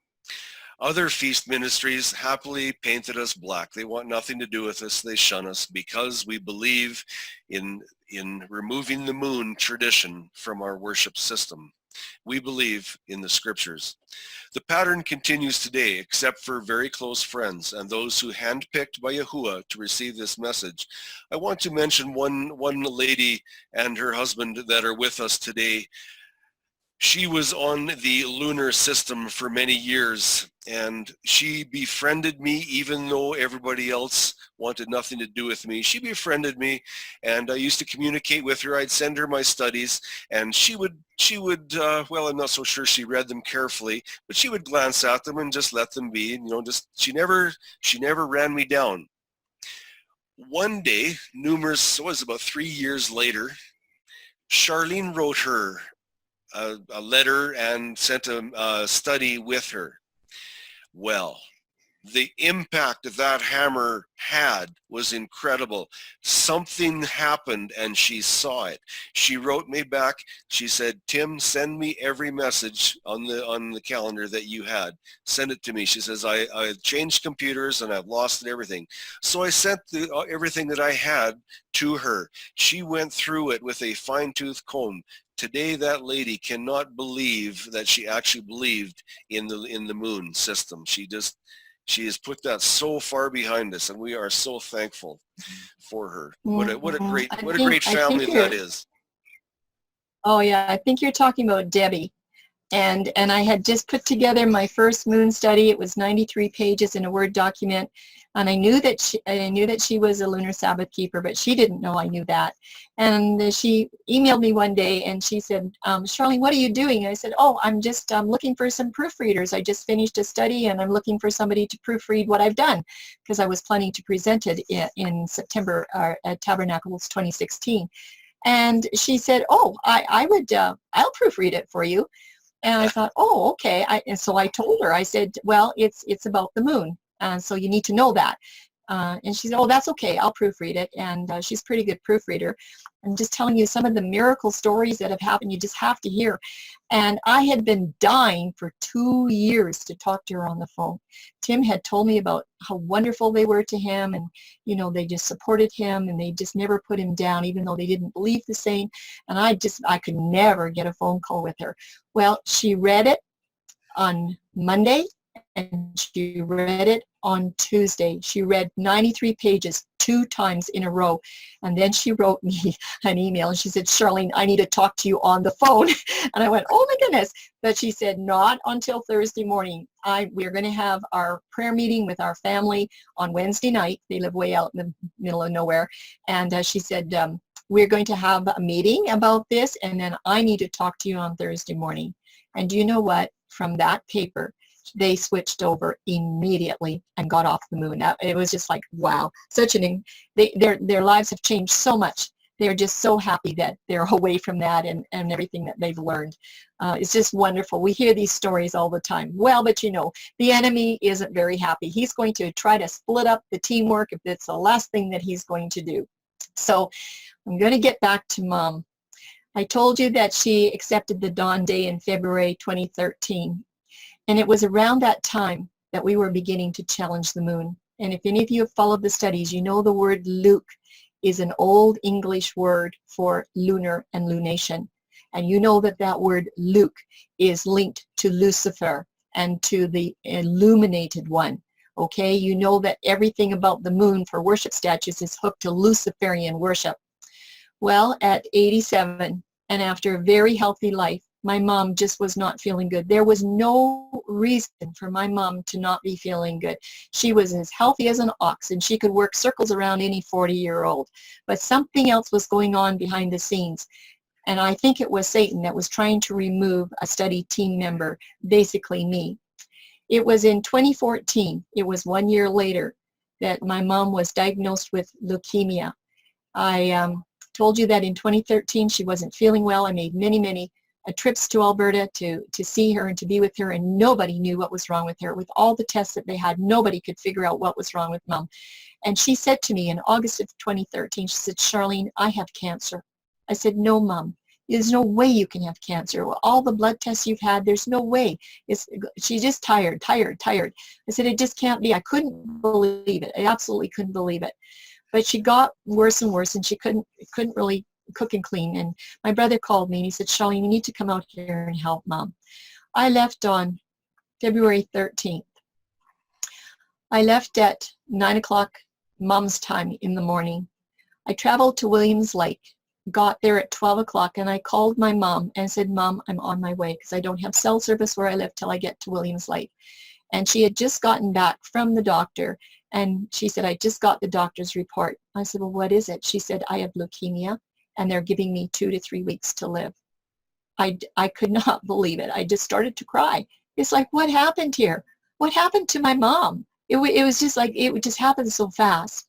Other feast ministries happily painted us black. They want nothing to do with us. They shun us because we believe in removing the moon tradition from our worship system. We believe in the scriptures. The pattern continues today, except for very close friends and those who handpicked by Yahuah to receive this message. I want to mention one lady and her husband that are with us today. She was on the lunar system for many years, and she befriended me even though everybody else wanted nothing to do with me. She befriended me, and I used to communicate with her. I'd send her my studies, and she would well, I'm not so sure she read them carefully, but she would glance at them and just let them be. You know, she never ran me down. One day, about 3 years later, Charlene wrote her a letter and sent a study with her. Well, the impact that hammer had was incredible. Something happened and she saw it. She wrote me back. She said, Tim, send me every message on the calendar that you had. Send it to me. She says, I changed computers and I've lost everything. So I sent everything that I had to her. She went through it with a fine-tooth comb. Today, that lady cannot believe that she actually believed in the moon system. She has put that so far behind us, and we are so thankful for her. What a great family that is. Oh yeah, I think you're talking about Debbie. And I had just put together my first moon study. It was 93 pages in a Word document, and I knew that she was a lunar Sabbath keeper, but she didn't know I knew that. And she emailed me one day, and she said, Charlene, what are you doing? And I said, oh, I'm just looking for some proofreaders. I just finished a study, and I'm looking for somebody to proofread what I've done, because I was planning to present it in September at Tabernacles 2016. And she said, oh, I'll proofread it for you. And I thought, oh, okay. And so I told her, I said, well, it's about the moon. So you need to know that. And she said, oh, that's okay. I'll proofread it. And she's a pretty good proofreader. I'm just telling you some of the miracle stories that have happened. You just have to hear. And I had been dying for 2 years to talk to her on the phone. Tim had told me about how wonderful they were to him, and they just supported him, and they just never put him down, even though they didn't believe the same. And I could never get a phone call with her. Well, she read it on Monday, and she read it on Tuesday. She read 93 pages 2 times in a row. And then she wrote me an email, and she said, Charlene, I need to talk to you on the phone. And I went, oh my goodness. But she said, not until Thursday morning. We're going to have our prayer meeting with our family on Wednesday night. They live way out in the middle of nowhere. And she said, we're going to have a meeting about this, and then I need to talk to you on Thursday morning. And do you know what? From that paper, they switched over immediately and got off the moon. It was just like, wow, their lives have changed so much. They're just so happy that they're away from that and everything that they've learned. It's just wonderful. We hear these stories all the time. Well, but the enemy isn't very happy. He's going to try to split up the teamwork if it's the last thing that he's going to do. So I'm going to get back to Mom. I told you that she accepted the Dawn Day in February 2013. And it was around that time that we were beginning to challenge the moon. And if any of you have followed the studies, you know the word Luke is an old English word for lunar and lunation. And you know that word Luke is linked to Lucifer and to the illuminated one. Okay, you know that everything about the moon for worship statues is hooked to Luciferian worship. Well, at 87, and after a very healthy life, my mom just was not feeling good. There was no reason for my mom to not be feeling good. She was as healthy as an ox, and she could work circles around any 40-year-old. But something else was going on behind the scenes. And I think it was Satan that was trying to remove a study team member, basically me. It was in 2014, it was 1 year later, that my mom was diagnosed with leukemia. I told you that in 2013 she wasn't feeling well. I made many trips to Alberta to see her and to be with her, and nobody knew what was wrong with her. With all the tests that they had, nobody could figure out what was wrong with Mom. And she said to me in August of 2013, she said, Charlene, I have cancer. I said, no, Mom, there's no way you can have cancer. Well, all the blood tests you've had, there's no way. She's just tired. I said, it just can't be. I couldn't believe it. I absolutely couldn't believe it. But she got worse and worse, and she couldn't really cook and clean. And my brother called me and he said, Charlene, you need to come out here and help Mom. I left on February 13th. I left at 9 o'clock Mom's time in the morning. I traveled to Williams Lake, got there at 12 o'clock, and I called my mom and said, Mom, I'm on my way because I don't have cell service where I live till I get to Williams Lake. And she had just gotten back from the doctor, and she said, I just got the doctor's report. I said, well, what is it? She said, I have leukemia, and they're giving me 2 to 3 weeks to live. I could not believe it. I just started to cry. It's like, what happened here? What happened to my mom? It was just like, it just happened so fast.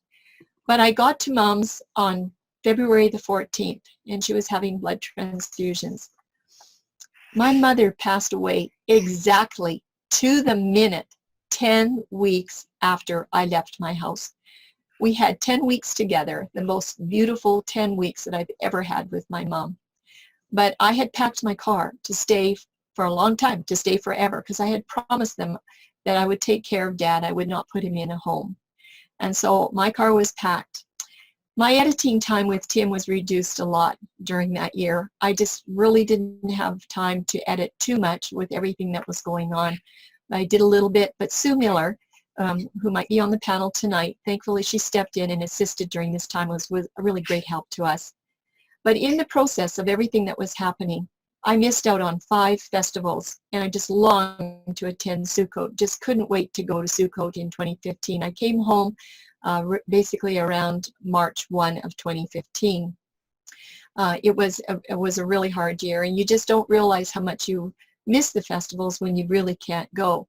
But I got to Mom's on February the 14th, and she was having blood transfusions. My mother passed away exactly to the minute 10 weeks after I left my house. We had 10 weeks together, the most beautiful 10 weeks that I've ever had with my mom. But I had packed my car to stay for a long time, to stay forever, because I had promised them that I would take care of Dad. I would not put him in a home. And so my car was packed. My editing time with Tim was reduced a lot during that year. I just really didn't have time to edit too much with everything that was going on. I did a little bit, but Sue Miller, who might be on the panel tonight, thankfully she stepped in and assisted during this time, was a really great help to us. But in the process of everything that was happening, I missed out on 5 festivals, and I just longed to attend Sukkot. Just couldn't wait to go to Sukkot in 2015. I came home basically around March 1 of 2015. It was a really hard year, and you just don't realize how much you miss the festivals when you really can't go.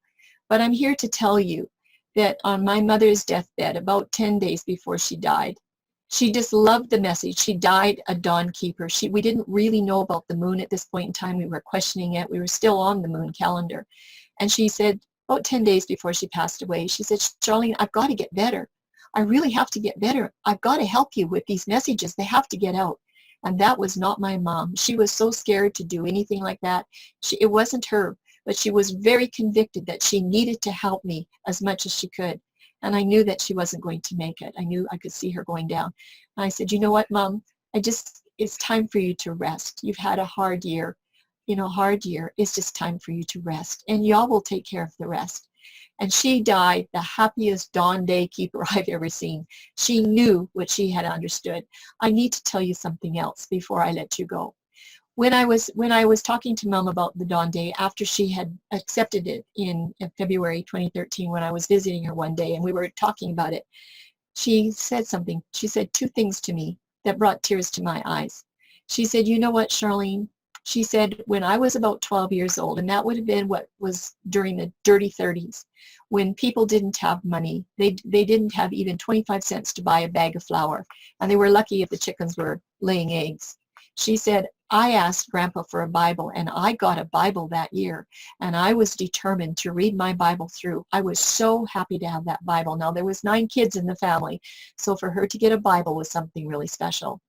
But I'm here to tell you that on my mother's deathbed, about 10 days before she died, she just loved the message. She died a dawn keeper. We didn't really know about the moon at this point in time. We were questioning it. We were still on the moon calendar. And she said, about 10 days before she passed away, she said, Charlene, I've got to get better. I really have to get better. I've got to help you with these messages. They have to get out. And that was not my mom. She was so scared to do anything like that. It wasn't her, but she was very convicted that she needed to help me as much as she could. And I knew that she wasn't going to make it. I knew I could see her going down. And I said, you know what, Mom? It's time for you to rest. You've had a hard year. Hard year. It's just time for you to rest. And y'all will take care of the rest. And she died the happiest dawn day keeper I've ever seen. She knew what she had understood. I need to tell you something else before I let you go. When I was talking to Mom about the Dawn Day, after she had accepted it in February 2013, when I was visiting her one day and we were talking about it, she said something. She said 2 things to me that brought tears to my eyes. She said, you know what, Charlene? She said, when I was about 12 years old, and that would have been what was during the dirty 30s, when people didn't have money, they didn't have even 25 cents to buy a bag of flour, and they were lucky if the chickens were laying eggs. She said, I asked Grandpa for a Bible, and I got a Bible that year, and I was determined to read my Bible through. I was so happy to have that Bible. Now, there was 9 kids in the family, so for her to get a Bible was something really special.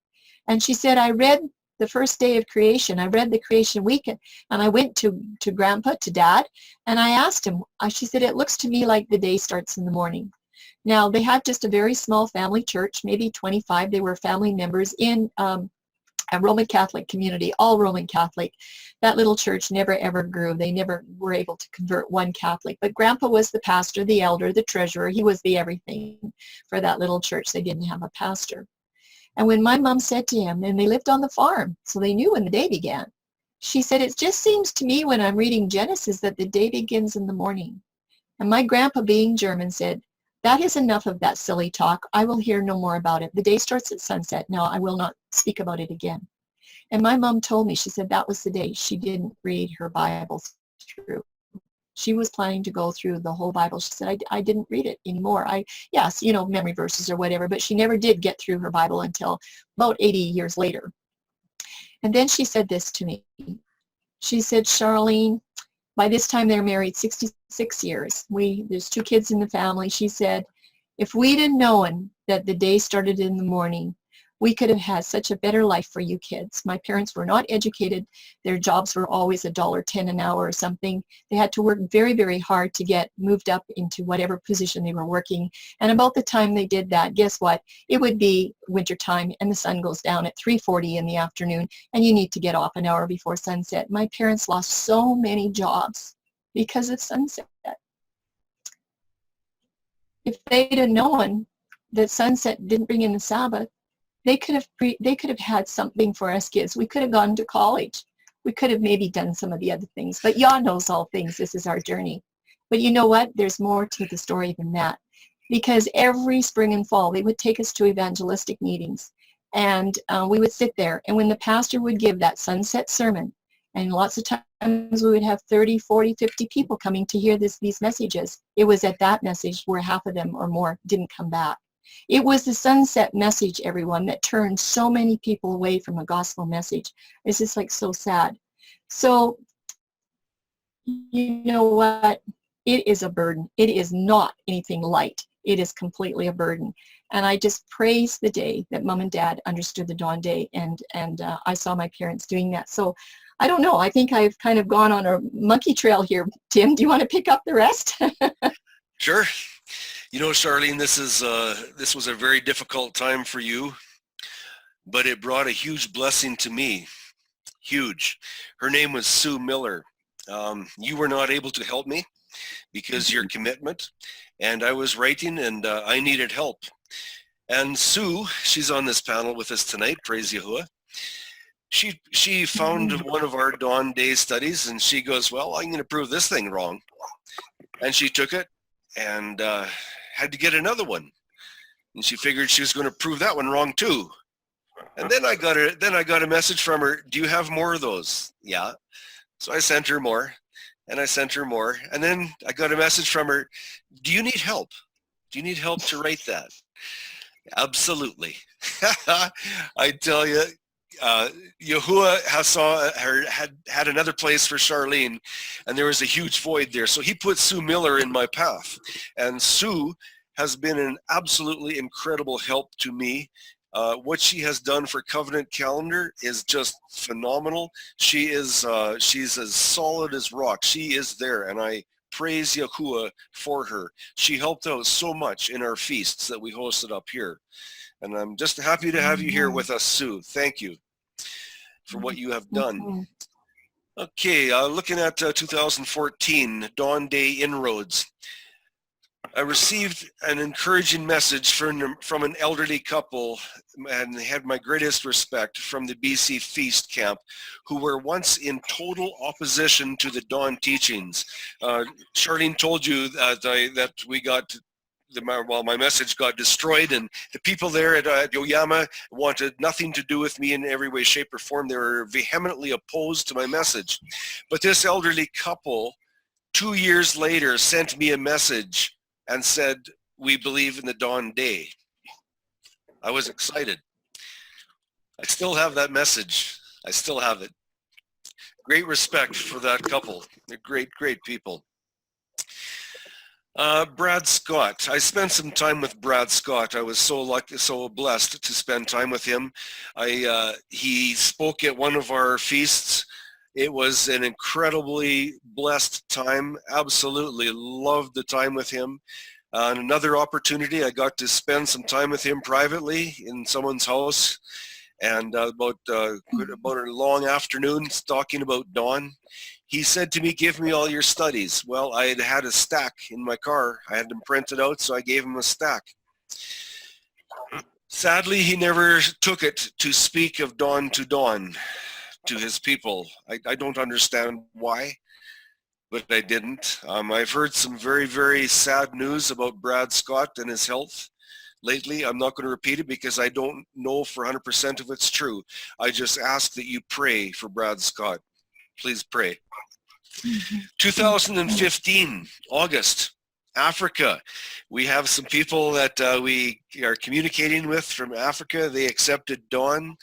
And she said, I read the first day of creation. I read the creation week, and I went to Grandpa, to Dad, and I asked him, she said, it looks to me like the day starts in the morning. Now, they had just a very small family church, maybe 25. They were family members in a Roman Catholic community, all Roman Catholic. That little church never ever grew. They never were able to convert one Catholic. But Grandpa was the pastor, the elder, the treasurer. He was the everything for that little church. They didn't have a pastor. And when my mom said to him, and they lived on the farm, so they knew when the day began, she said, it just seems to me when I'm reading Genesis that the day begins in the morning. And my grandpa, being German, said, that is enough of that silly talk. I will hear no more about it. The day starts at sunset. Now I will not speak about it again. And my mom told me, she said that was the day she didn't read her Bible through. She was planning to go through the whole Bible. She said, I didn't read it anymore. Yes, memory verses or whatever, but she never did get through her Bible until about 80 years later. And then she said this to me. She said, Charlene, by this time they're married 66 years. There's 2 kids in the family. She said, if we'd have known that the day started in the morning, we could have had such a better life for you kids. My parents were not educated. Their jobs were always $1.10 an hour or something. They had to work very, very hard to get moved up into whatever position they were working. And about the time they did that, guess what? It would be wintertime and the sun goes down at 3:40 in the afternoon and you need to get off an hour before sunset. My parents lost so many jobs because of sunset. If they'd have known that sunset didn't bring in the Sabbath, they could have had something for us kids. We could have gone to college. We could have maybe done some of the other things. But Yah knows all things. This is our journey. But you know what? There's more to the story than that. Because every spring and fall, they would take us to evangelistic meetings. And we would sit there. And when the pastor would give that sunset sermon, and lots of times we would have 30, 40, 50 people coming to hear these messages, it was at that message where half of them or more didn't come back. It was the sunset message, everyone, that turned so many people away from a gospel message. It's just like so sad. So, you know what? it is a burden. It is not anything light. It is completely a burden. And I just praise the day that Mom and Dad understood the dawn day, and I saw my parents doing that. So I don't know. I think I've kind of gone on a monkey trail here. Tim, do you want to pick up the rest? Sure. You know, Charlene, this was a very difficult time for you, but it brought a huge blessing to me. Huge. Her name was Sue Miller. You were not able to help me because your commitment, and I was writing, and I needed help. And Sue, she's on this panel with us tonight, praise Yahuah. She found one of our dawn day studies, and she goes, well, I'm going to prove this thing wrong. And she took it and had to get another one. And she figured she was going to prove that one wrong too. And then I got a message from her, do you have more of those? Yeah. So I sent her more, and I sent her more. And then I got a message from her, do you need help? Do you need help to write that? Absolutely. I tell you, Yahuah had another place for Charlene, and there was a huge void there. So he put Sue Miller in my path. And Sue has been an absolutely incredible help to me. What she has done for Covenant Calendar is just phenomenal. She's as solid as rock. She is there, and I praise Yahuah for her. She helped out so much in our feasts that we hosted up here. And I'm just happy to have you here with us, Sue. Thank you for what you have done. Okay, looking at 2014, Dawn Day Inroads. I received an encouraging message from an elderly couple, and had my greatest respect, from the BC Feast Camp, who were once in total opposition to the dawn teachings. Charlene told you that we got my message got destroyed, and the people there at Yoyama wanted nothing to do with me in every way, shape, or form. They were vehemently opposed to my message. But this elderly couple, 2 years later, sent me a message and said, we believe in the dawn day. I was excited. I still have that message. I still have it. Great respect for that couple. They're great, great people. Brad Scott. I spent some time with Brad Scott. I was so lucky, so blessed to spend time with him. He spoke at one of our feasts. It was an incredibly blessed time. Absolutely loved the time with him. On another opportunity, I got to spend some time with him privately in someone's house, and about a long afternoon talking about dawn. He said to me, give me all your studies. Well, I had a stack in my car. I had them printed out, so I gave him a stack. Sadly, he never took it to speak of dawn to his people. I don't understand why, but I didn't. I've heard some very, very sad news about Brad Scott and his health lately. I'm not going to repeat it because I don't know for 100% if it's true. I just ask that you pray for Brad Scott. Please pray. 2015, August, Africa. We have some people that we are communicating with from Africa. They accepted dawn.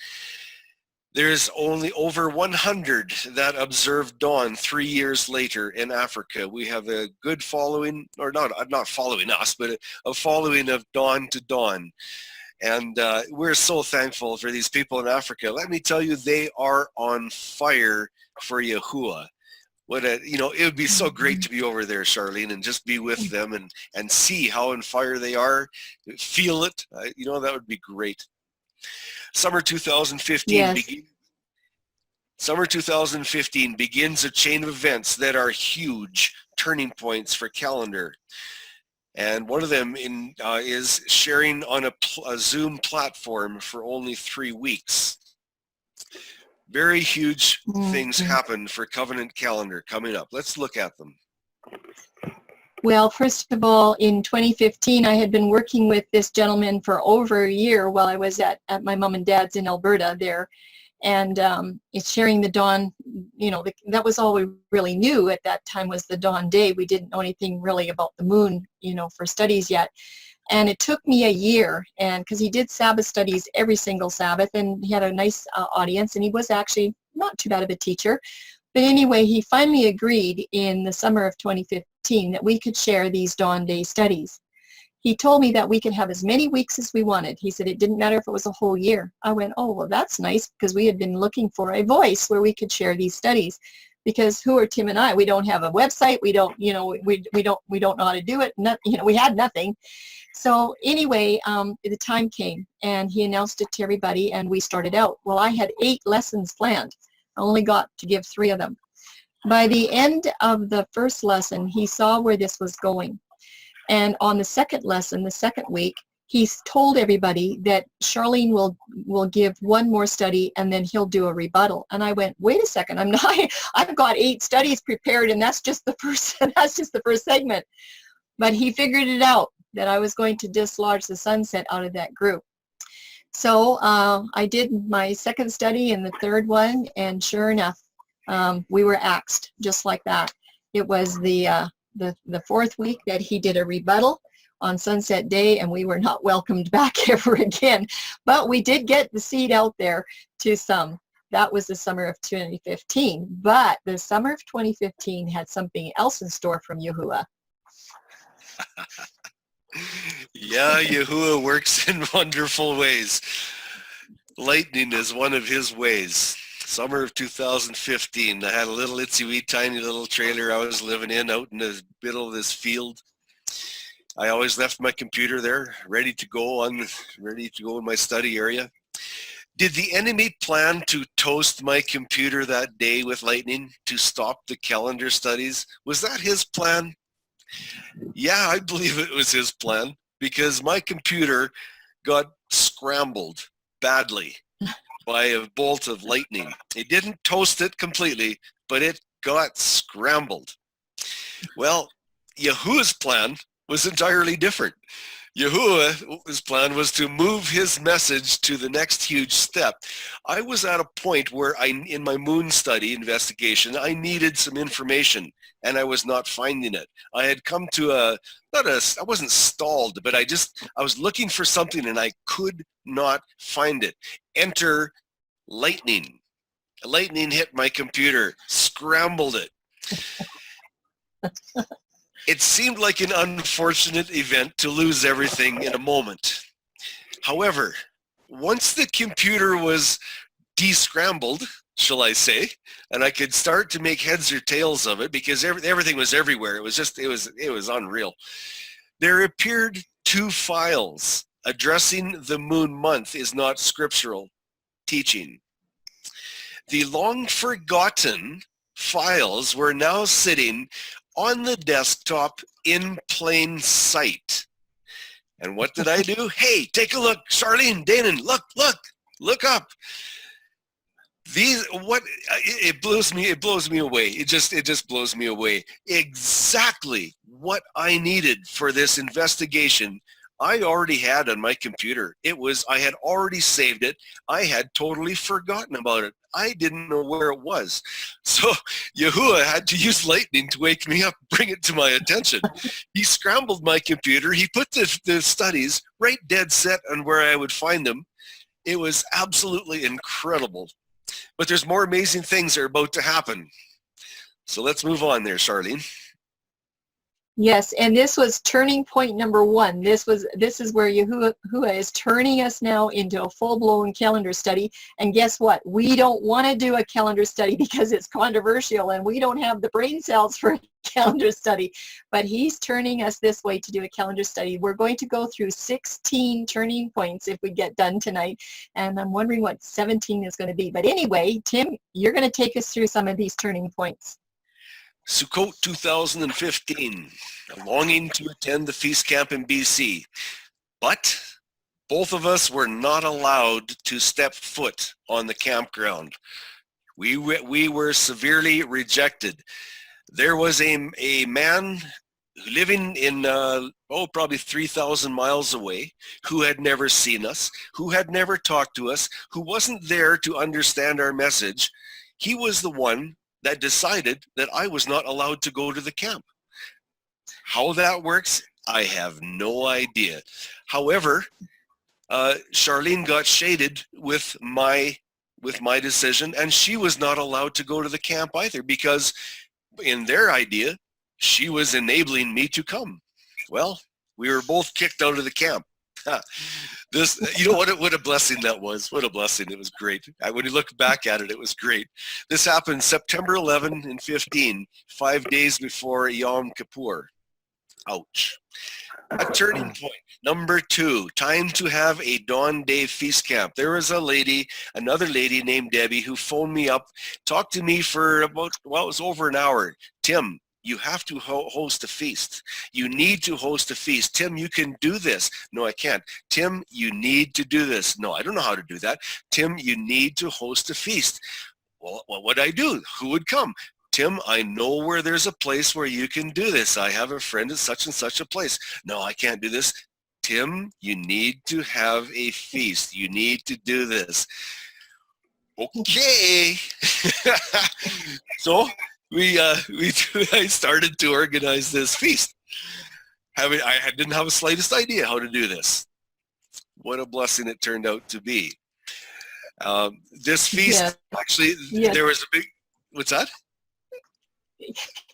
There's only over 100 that observed dawn 3 years later in Africa. We have a good following, or not following us, but a following of dawn to dawn. And we're so thankful for these people in Africa. Let me tell you, they are on fire for Yahuah. It would be so great to be over there, Charlene, and just be with them and see how on fire they are, feel it. That would be great. Summer 2015 Yes. Summer 2015 begins a chain of events that are huge turning points for calendar. And one of them is sharing on a Zoom platform for only 3 weeks. Very huge things happen for Covenant Calendar coming up. Let's look at them. Well, first of all, in 2015, I had been working with this gentleman for over a year while I was at my mom and dad's in Alberta there. And it's sharing the dawn, that was all we really knew at that time was the dawn day. We didn't know anything really about the moon, for studies yet. And it took me a year, and because he did Sabbath studies every single Sabbath, and he had a nice audience, and he was actually not too bad of a teacher. But anyway, he finally agreed in the summer of 2015 that we could share these Dawn Day studies. He told me that we could have as many weeks as we wanted. He said it didn't matter if it was a whole year. I went, oh, well, that's nice, because we had been looking for a voice where we could share these studies. Because who are Tim and I? We don't have a website. We don't, we don't know how to do it. We had nothing. So anyway, the time came, and he announced it to everybody, and we started out. Well, I had 8 lessons planned. I only got to give 3 of them. By the end of the first lesson, he saw where this was going. And on the second lesson, the second week, he told everybody that Charlene will give 1 more study, and then he'll do a rebuttal. And I went, wait a second, I've got 8 studies prepared, and that's just the first segment. But he figured it out, that I was going to dislodge the sunset out of that group. So I did my second study and the third one, and sure enough, we were axed just like that. It was the 4th week that he did a rebuttal on Sunset Day, and we were not welcomed back ever again. But we did get the seed out there to some. That was the summer of 2015. But the summer of 2015 had something else in store from Yahuah. Yeah, Yahuah works in wonderful ways. Lightning is one of his ways. Summer of 2015, I had a little itsy-wee tiny little trailer I was living in out in the middle of this field. I always left my computer there, ready to go in my study area. Did the enemy plan to toast my computer that day with lightning to stop the calendar studies? Was that his plan? Yeah, I believe it was his plan, because my computer got scrambled badly by a bolt of lightning. It didn't toast it completely, but it got scrambled. Well, Yahuah's plan was entirely different. Yahuah's plan was to move his message to the next huge step. I was at a point where in my moon study investigation, I needed some information, and I was not finding it. I had come to I wasn't stalled, but I was looking for something, and I could not find it. Enter lightning. Lightning hit my computer, scrambled it. It seemed like an unfortunate event to lose everything in a moment. However, once the computer was descrambled, shall I say, and I could start to make heads or tails of it, because everything was everywhere. It was unreal. There appeared 2 files. Addressing the moon month is not scriptural teaching. The long forgotten files were now sitting on the desktop in plain sight. And what did I do? Hey, take a look. Charlene, Danon, look up. It blows me away. It just blows me away. Exactly what I needed for this investigation, I already had on my computer. I had already saved it. I had totally forgotten about it. I didn't know where it was. So Yahuah had to use lightning to wake me up, bring it to my attention. He scrambled my computer. He put the studies right dead set on where I would find them. It was absolutely incredible. But there's more amazing things that are about to happen. So let's move on there, Charlene. Yes, and this was turning point number 1. This is where Yahuah is turning us now into a full-blown calendar study. And guess what? We don't want to do a calendar study because it's controversial, and we don't have the brain cells for a calendar study. But he's turning us this way to do a calendar study. We're going to go through 16 turning points if we get done tonight, and I'm wondering what 17 is going to be. But anyway, Tim, you're going to take us through some of these turning points. Sukkot 2015, longing to attend the feast camp in BC, but both of us were not allowed to step foot on the campground. We were severely rejected. There was a man living in, probably 3,000 miles away, who had never seen us, who had never talked to us, who wasn't there to understand our message. He was the one that decided that I was not allowed to go to the camp. How that works, I have no idea. However, Charlene got shaded with my with my decision, and she was not allowed to go to the camp either because in their idea, she was enabling me to come. Well, we were both kicked out of the camp. This, you know what a blessing that was. What a blessing. It was great. When you look back at it, it was great. This happened September 11 and 15, 5 days before Yom Kippur. Ouch. A turning point. Number 2, time to have a Dawn Day feast camp. There was another lady named Debbie who phoned me up, talked to me for about, well, it was over an hour. Tim, you have to host a feast. You need to host a feast. Tim, you can do this. No, I can't. Tim, you need to do this. No, I don't know how to do that. Tim, you need to host a feast. Well, what would I do? Who would come? Tim, I know where there's a place where you can do this. I have a friend at such and such a place. No, I can't do this. Tim, you need to have a feast. You need to do this. Okay. So I started to organize this feast. I didn't have the slightest idea how to do this. What a blessing it turned out to be. This feast, actually, there was a big, what's that?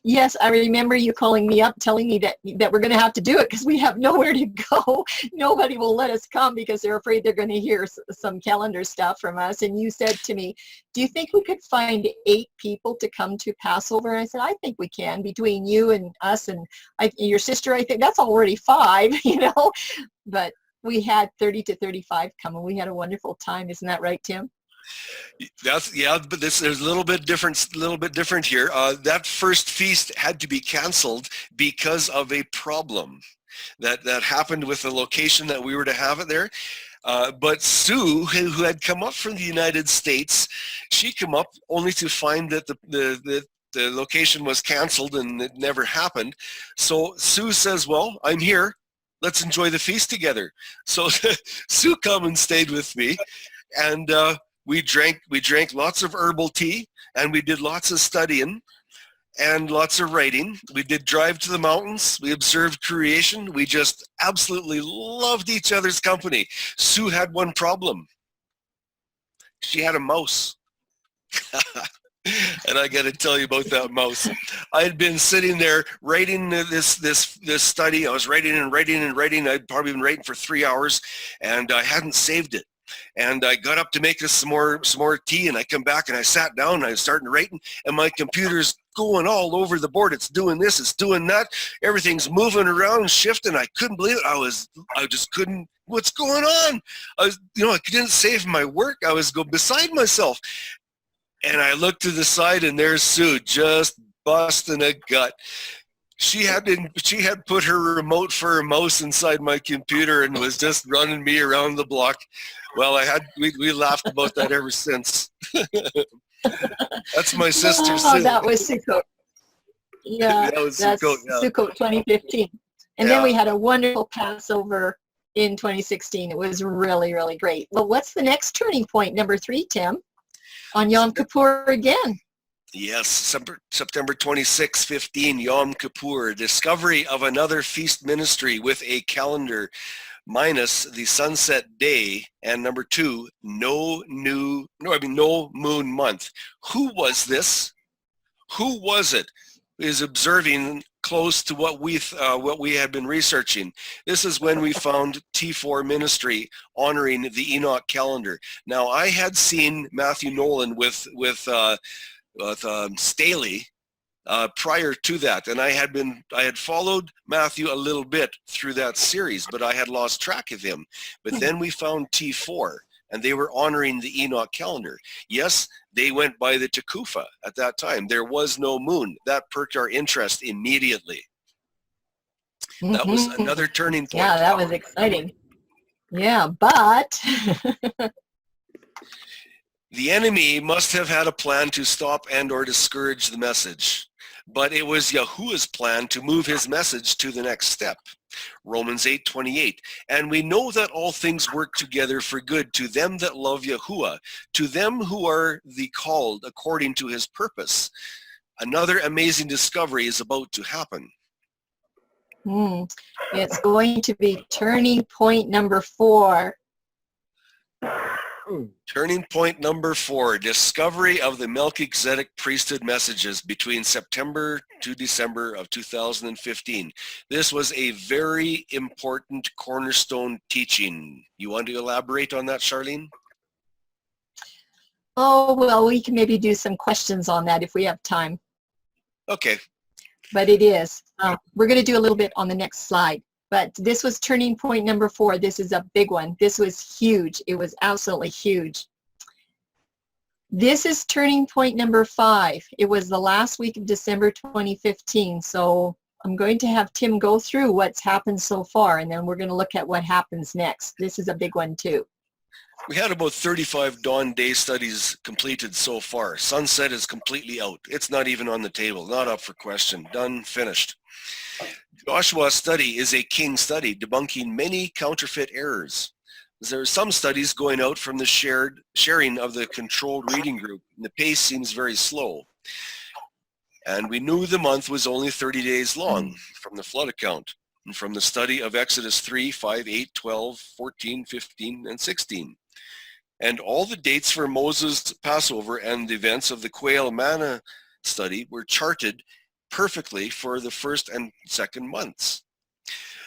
Yes, I remember you calling me up, telling me that we're going to have to do it because we have nowhere to go. Nobody will let us come because they're afraid they're going to hear some calendar stuff from us. And you said to me, do you think we could find 8 people to come to Passover? And I said, I think we can, between you and us and your sister. I think that's already 5, But we had 30 to 35 come, and we had a wonderful time. Isn't that right, Tim? But there's a little bit different here. That first feast had to be canceled because of a problem that happened with the location that we were to have it there. But Sue, who had come up from the United States, she came up only to find that the location was canceled and it never happened. So Sue says, well, I'm here. Let's enjoy the feast together. So Sue come and stayed with me, and we drank lots of herbal tea, and we did lots of studying and lots of writing. We did drive to the mountains. We observed creation. We just absolutely loved each other's company. Sue had one problem. She had a mouse. And I got to tell you about that mouse. I had been sitting there writing this study. I was writing and writing and writing. I'd probably been writing for 3 hours, and I hadn't saved it. And I got up to make us some more tea, and I come back and I sat down and I was starting writing, and my computer's going all over the board. It's doing this, it's doing that. Everything's moving around and shifting. I couldn't believe it. I just couldn't. What's going on? I didn't save my work. I was beside myself. And I looked to the side, and there's Sue just busting a gut. She had put her remote for a mouse inside my computer and was just running me around the block. Well, we laughed about that ever since. That's my sister Sue. Oh, that was Sukkot. Yeah, that was that's Sukkot 2015. And then we had a wonderful Passover in 2016. It was really, really great. Well, what's the next turning point, number 3, Tim? On Yom Kippur again. Yes, September 26, 15, Yom Kippur, discovery of another feast ministry with a calendar minus the sunset day, and number 2, no moon month. Who was this? Who was it? Is observing close to what we had been researching. This is when we found T4 Ministry honoring the Enoch calendar. Now, I had seen Matthew Nolan with Staley prior to that, and I had followed Matthew a little bit through that series, but I had lost track of him. But then we found T4, and they were honoring the Enoch calendar. Yes, they went by the Tekufa at that time. There was no moon. That perked our interest immediately. That was another turning point. Yeah, that was exciting. Yeah, but the enemy must have had a plan to stop and or discourage the message, but it was Yahuah's plan to move his message to the next step. Romans 8:28, and we know that all things work together for good to them that love Yahuah, to them who are the called according to his purpose. Another amazing discovery is about to happen. It's going to be turning point number 4. Turning point number 4, discovery of the Melchizedek priesthood messages between September to December of 2015. This was a very important cornerstone teaching. You want to elaborate on that, Charlene? Oh, well, we can maybe do some questions on that if we have time. Okay. But it is. We're going to do a little bit on the next slide. But this was turning point number 4. This is a big one. This was huge. It was absolutely huge. This is turning point number 5. It was the last week of December 2015. So I'm going to have Tim go through what's happened so far, and then we're going to look at what happens next. This is a big one too. We had about 35 dawn day studies completed so far. Sunset is completely out. It's not even on the table, not up for question. Done, finished. Yahuah's study is a king study, debunking many counterfeit errors. There are some studies going out from the sharing of the controlled reading group, and the pace seems very slow. And we knew the month was only 30 days long from the flood account and from the study of Exodus 3, 5, 8, 12, 14, 15, and 16. And all the dates for Moses' Passover and the events of the quail manna study were charted perfectly for the first and second months.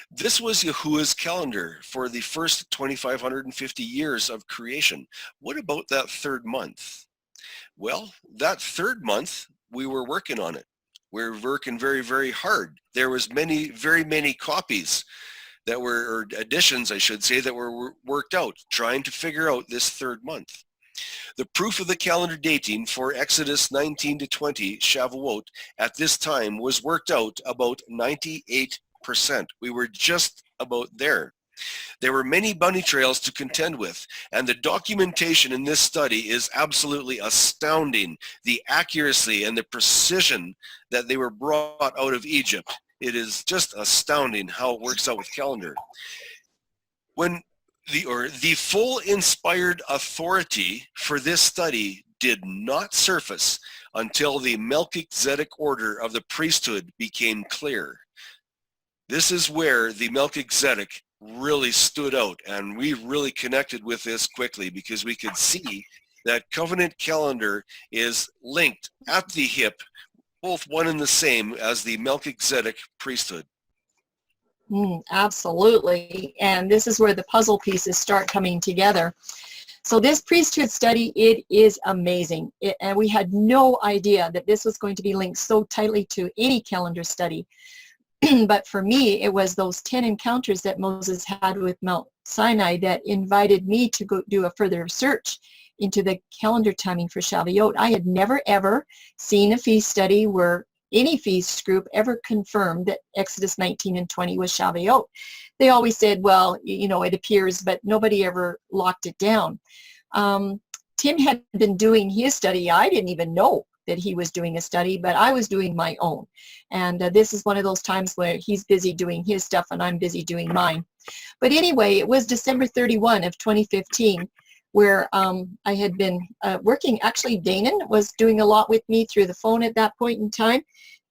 This was Yahuah's calendar for the first 2,550 years of creation. What about that third month? Well, that third month, we were working on it. We were working very, very hard. There was very many copies that were, or additions, I should say, that were worked out, trying to figure out this third month. The proof of the calendar dating for Exodus 19 to 20, Shavuot, at this time was worked out about 98%. We were just about there. There were many bunny trails to contend with, and the documentation in this study is absolutely astounding. The accuracy and the precision that they were brought out of Egypt. It is just astounding how it works out with calendar. When the full inspired authority for this study did not surface until the Melchizedek order of the priesthood became clear. This is where the Melchizedek really stood out, and we really connected with this quickly because we could see that covenant calendar is linked at the hip, both one and the same as the Melchizedek priesthood. Absolutely. And this is where the puzzle pieces start coming together. So this priesthood study, it is amazing. And we had no idea that this was going to be linked so tightly to any calendar study. But for me, it was those 10 encounters that Moses had with Mount Sinai that invited me to go do a further search into the calendar timing for Shavuot. I had never, ever seen a feast study where any feast group ever confirmed that Exodus 19 and 20 was Shavuot. They always said, well, you know, it appears, but nobody ever locked it down. Tim had been doing his study. I didn't even know that he was doing a study, but I was doing my own. And this is one of those times where he's busy doing his stuff and I'm busy doing mine. But anyway, it was December 31 of 2015 where I had been working. Actually, Danon was doing a lot with me through the phone at that point in time.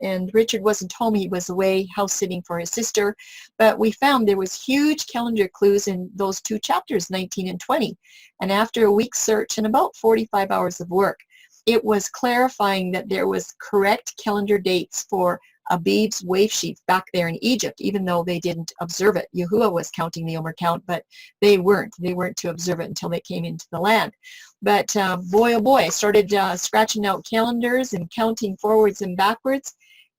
And Richard wasn't home. He was away house sitting for his sister. But we found there was huge calendar clues in those two chapters, 19 and 20. And after a week's search and about 45 hours of work, it was clarifying that there was correct calendar dates for Abib's wave sheaf back there in Egypt, even though they didn't observe it. Yahuah was counting the Omer count, but they weren't. They weren't to observe it until they came into the land. But boy, oh boy, I started scratching out calendars and counting forwards and backwards.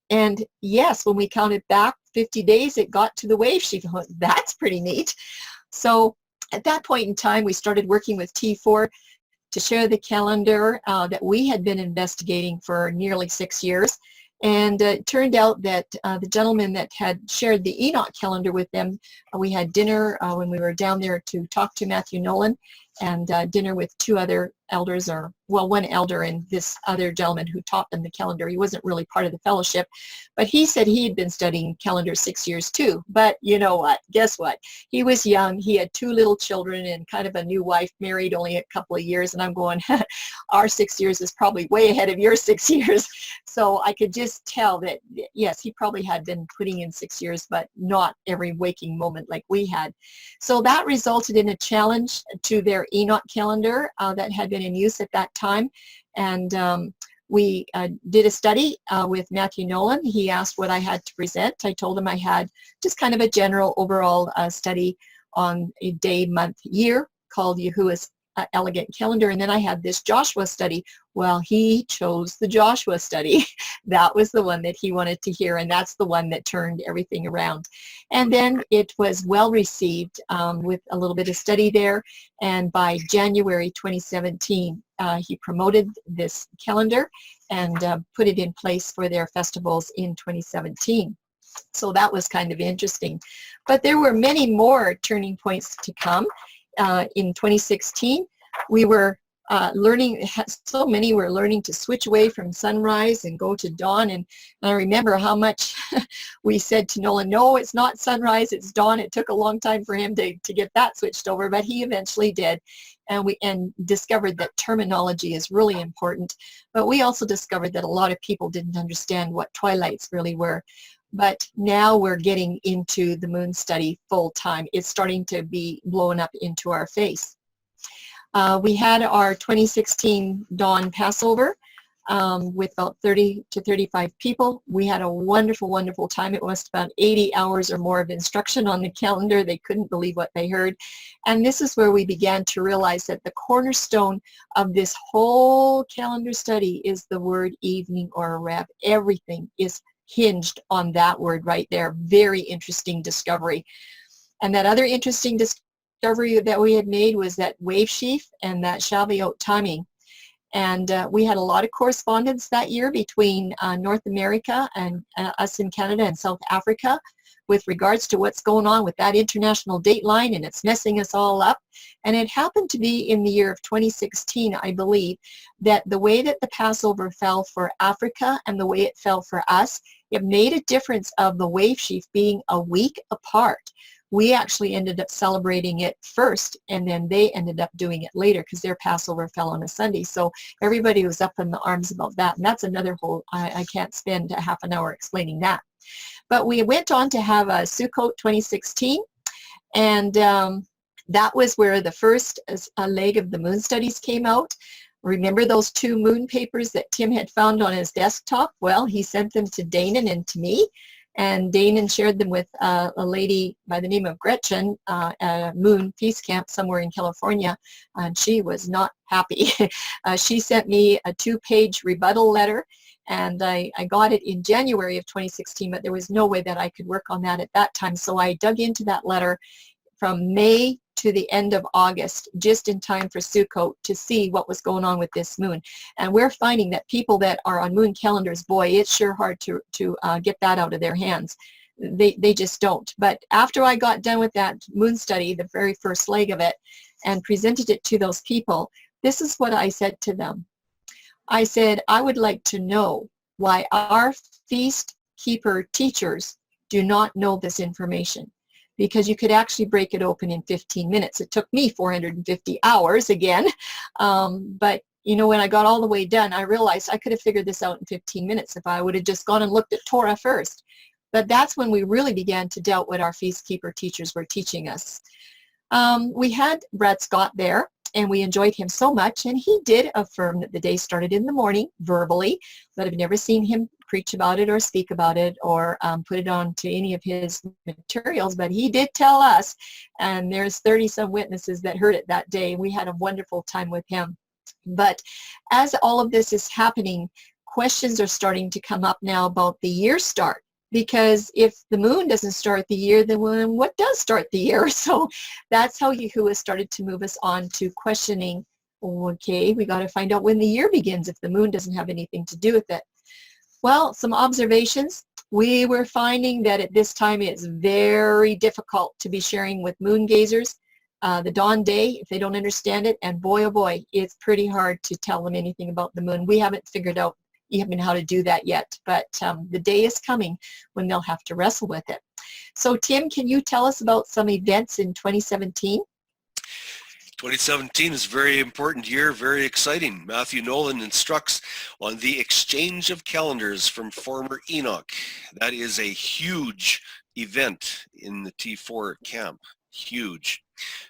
And yes, when we counted back 50 days, it got to the wave sheaf. That's pretty neat. So at that point in time, we started working with T4 to share the calendar that we had been investigating for nearly 6 years. And it turned out that the gentleman that had shared the Enoch calendar with them, we had dinner when we were down there to talk to Matthew Nolan, and dinner with two other elders, or well, one elder and this other gentleman who taught them the calendar. He wasn't really part of the fellowship, but he said he had been studying calendar 6 years too. But you know what? Guess what? He was young. He had 2 little children and kind of a new wife, married only a couple of years. And I'm going, our 6 years is probably way ahead of your 6 years. So I could just tell that, yes, he probably had been putting in 6 years, but not every waking moment like we had. So that resulted in a challenge to their Enoch calendar that had been in use at that time. And we did a study with Matthew Nolan. He asked what I had to present. I told him I had just kind of a general overall study on a day, month, year called Yahuah's Elegant Calendar. And then I had this Joshua study. Well, he chose the Joshua study. That was the one that he wanted to hear, and that's the one that turned everything around. And then it was well received with a little bit of study there. And by January 2017, he promoted this calendar and put it in place for their festivals in 2017. So that was kind of interesting. But there were many more turning points to come. In 2016, we were learning, so many were learning to switch away from sunrise and go to dawn. And I remember how much we said to Nolan, no, it's not sunrise, it's dawn. It took a long time for him to get that switched over, but he eventually did. And discovered that terminology is really important. But we also discovered that a lot of people didn't understand what twilights really were. But now we're getting into the moon study full time. It's starting to be blown up into our face. We had our 2016 Dawn Passover with about 30 to 35 people. We had a wonderful, wonderful time. It was about 80 hours or more of instruction on the calendar. They couldn't believe what they heard. And this is where we began to realize that the cornerstone of this whole calendar study is the word evening or Arab. Everything is hinged on that word right there. Very interesting discovery. And that other interesting discovery that we had made was that wave sheaf and that Shavuot timing. And we had a lot of correspondence that year between North America and us in Canada and South Africa with regards to what's going on with that international date line, and it's messing us all up. And it happened to be in the year of 2016, I believe, that the way that the Passover fell for Africa and the way it fell for us, it made a difference of the wave sheaf being a week apart. We actually ended up celebrating it first, and then they ended up doing it later because their Passover fell on a Sunday. So everybody was up in the arms about that, and that's another whole, I can't spend a half an hour explaining that. But we went on to have a Sukkot 2016, and that was where the first leg of the moon studies came out. Remember those 2 moon papers that Tim had found on his desktop? Well, he sent them to Danon and to me, and Danon shared them with a lady by the name of Gretchen at a moon peace camp somewhere in California, and she was not happy. She sent me a 2-page rebuttal letter, and I got it in January of 2016, but there was no way that I could work on that at that time. So I dug into that letter from May to the end of August, just in time for Sukkot, to see what was going on with this moon. And we're finding that people that are on moon calendars, boy, it's sure hard to get that out of their hands. They just don't. But after I got done with that moon study, the very first leg of it, and presented it to those people, this is what I said to them. I said, I would like to know why our feast keeper teachers do not know this information, because you could actually break it open in 15 minutes. It took me 450 hours again, but you know, when I got all the way done, I realized I could have figured this out in 15 minutes if I would have just gone and looked at Torah first. But that's when we really began to doubt what our feast keeper teachers were teaching us. We had Brad Scott there, and we enjoyed him so much, and he did affirm that the day started in the morning verbally, but I've never seen him preach about it or speak about it or put it on to any of his materials, but he did tell us, and there's 30-some witnesses that heard it that day. We had a wonderful time with him. But as all of this is happening, questions are starting to come up now about the year start. Because if the moon doesn't start the year, then what does start the year? So that's how Yahuah started to move us on to questioning, okay, we got to find out when the year begins if the moon doesn't have anything to do with it. Well, some observations. We were finding that at this time it's very difficult to be sharing with moon gazers the dawn day if they don't understand it. And boy, oh boy, it's pretty hard to tell them anything about the moon. We haven't figured out even how to do that yet, but the day is coming when they'll have to wrestle with it. So Tim, can you tell us about some events in 2017? 2017 is a very important year, very exciting. Matthew Nolan instructs on the exchange of calendars from former Enoch. That is a huge event in the T4 camp, huge.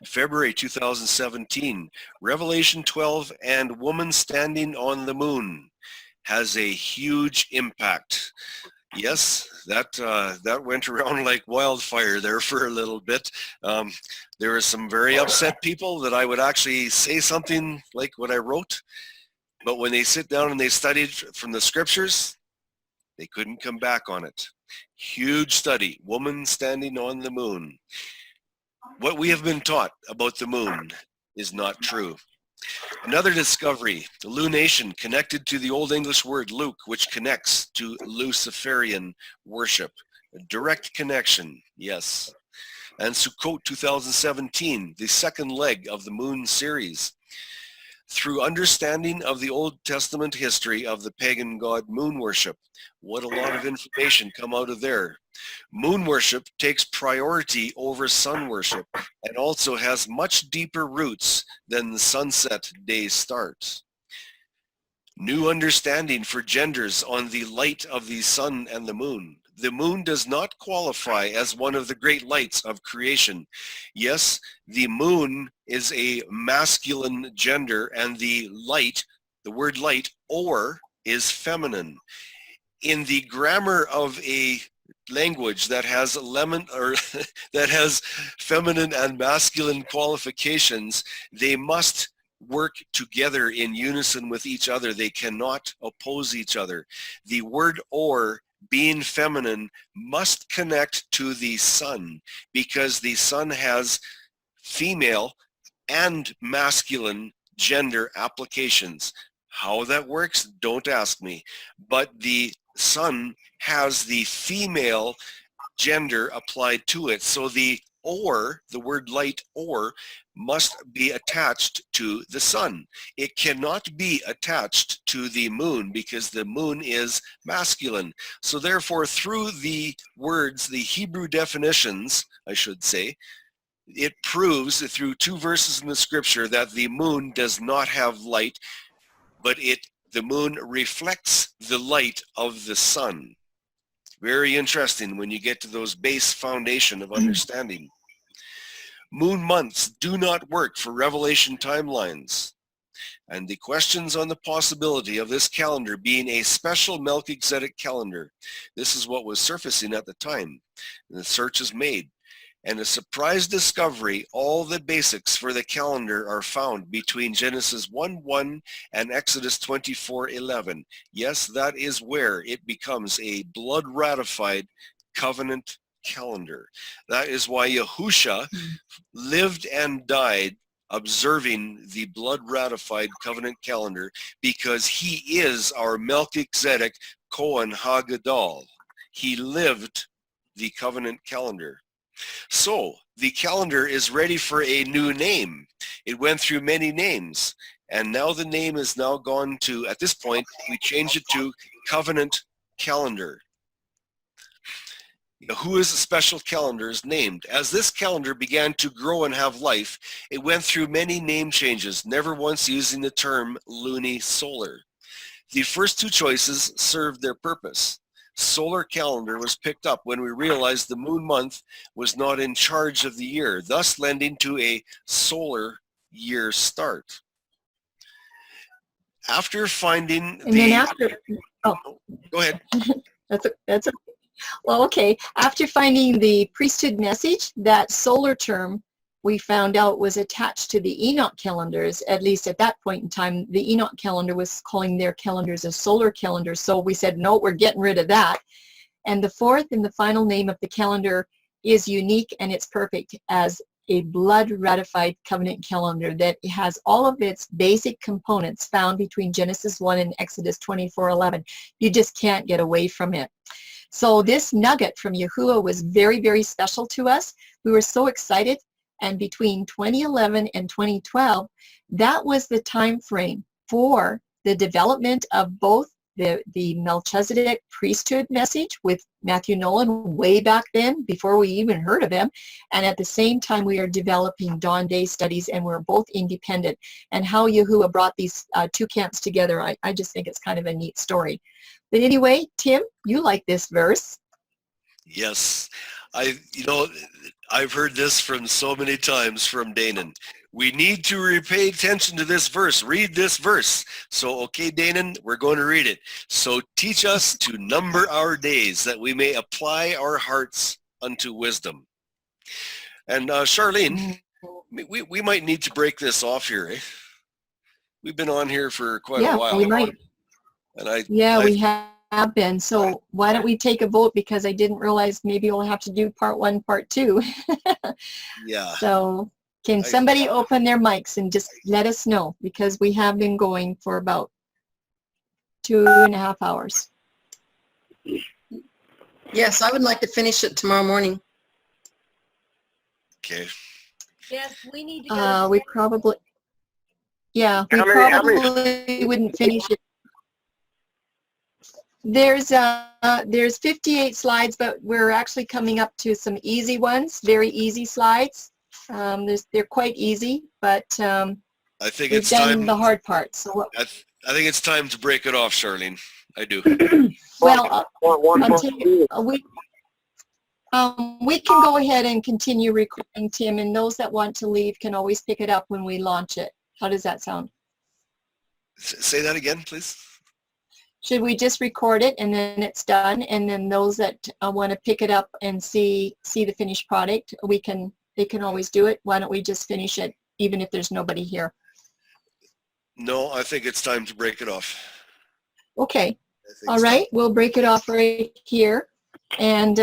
February 2017, Revelation 12 and Woman Standing on the Moon has a huge impact. Yes, that went around like wildfire there for a little bit. There were some very upset people that I would actually say something like what I wrote, but when they sit down and they studied from the scriptures, they couldn't come back on it. Huge study, Woman Standing on the Moon. What we have been taught about the moon is not true. Another discovery, the lunation connected to the Old English word Luke, which connects to Luciferian worship. A direct connection, yes. And Sukkot 2017, the second leg of the moon series. Through understanding of the Old Testament history of the pagan god moon worship, what a lot of information come out of there. Moon worship takes priority over sun worship and also has much deeper roots than the sunset day starts. New understanding for genders on the light of the sun and the moon. The moon does not qualify as one of the great lights of creation. Yes, the moon is a masculine gender, and the light, the word light, or, is feminine. In the grammar of a language that has that has feminine and masculine qualifications, they must work together in unison with each other. They cannot oppose each other. The word or, being feminine, must connect to the sun, because the sun has female and masculine gender applications. How that works, don't ask me. But the sun has the female gender applied to it. So the or, the word light or, must be attached to the sun. It cannot be attached to the moon because the moon is masculine. So therefore, through the words, the Hebrew definitions, I should say, it proves through two verses in the scripture that the moon does not have light, but the moon reflects the light of the sun. Very interesting when you get to those base foundation of understanding. Moon months do not work for Revelation timelines. And the questions on the possibility of this calendar being a special Melchizedek calendar, this is what was surfacing at the time. And the search is made. And a surprise discovery, all the basics for the calendar are found between Genesis 1:1 and Exodus 24:11. Yes, that is where it becomes a blood-ratified covenant calendar. That is why Yahuah lived and died observing the blood-ratified covenant calendar, because he is our Melchizedek Kohen HaGadol. He lived the covenant calendar. So the calendar is ready for a new name. It went through many names, and now the name is now gone to, at this point, we changed it to Covenant Calendar. Yahuah's special calendar is named. As this calendar began to grow and have life, it went through many name changes, never once using the term luni-solar. The first two choices served their purpose. Solar calendar was picked up when we realized the moon month was not in charge of the year, thus lending to a solar year start. After finding Go ahead. That's well, okay. After finding the priesthood message, that solar term we found out was attached to the Enoch calendars. At least at that point in time, the Enoch calendar was calling their calendars a solar calendar. So we said, no, we're getting rid of that. And the fourth and the final name of the calendar is unique, and it's perfect as a blood-ratified covenant calendar that has all of its basic components found between Genesis 1 and Exodus 24:11. You just can't get away from it. So this nugget from Yahuah was very, very special to us. We were so excited. And between 2011 and 2012, that was the time frame for the development of both the Melchizedek priesthood message with Matthew Nolan way back then, before we even heard of him. And at the same time, we are developing Dawn Day studies, and we're both independent. And how Yahuah brought these two camps together, I just think it's kind of a neat story. But anyway, Tim, you like this verse. Yes. I've heard this from so many times from Danon. We need to pay attention to this verse. Read this verse. So, okay, Danon, we're going to read it. So teach us to number our days, that we may apply our hearts unto wisdom. And Charlene, we might need to break this off here. Eh? We've been on here for quite a while. Yeah, we might. And we have been. So why don't we take a vote, because I didn't realize maybe we'll have to do part 1, part 2. Yeah. So can somebody open their mics and just let us know, because we have been going for about 2.5 hours. Yes, I would like to finish it tomorrow morning. Okay. Yes, we need to go. We probably, yeah, we How many- probably wouldn't finish it. There's 58 slides, but we're actually coming up to some easy ones, very easy slides. They're quite easy, but I think we've it's done time. the hard part. So I think it's time to break it off, Charlene. I do. well, One, I'll tell you, we can go ahead and continue recording, Tim, and those that want to leave can always pick it up when we launch it. How does that sound? Say that again, please. Should we just record it and then it's done, and then those that want to pick it up and see the finished product, they can always do it? Why don't we just finish it even if there's nobody here? No, I think it's time to break it off. Okay. All right. We'll break it off right here. And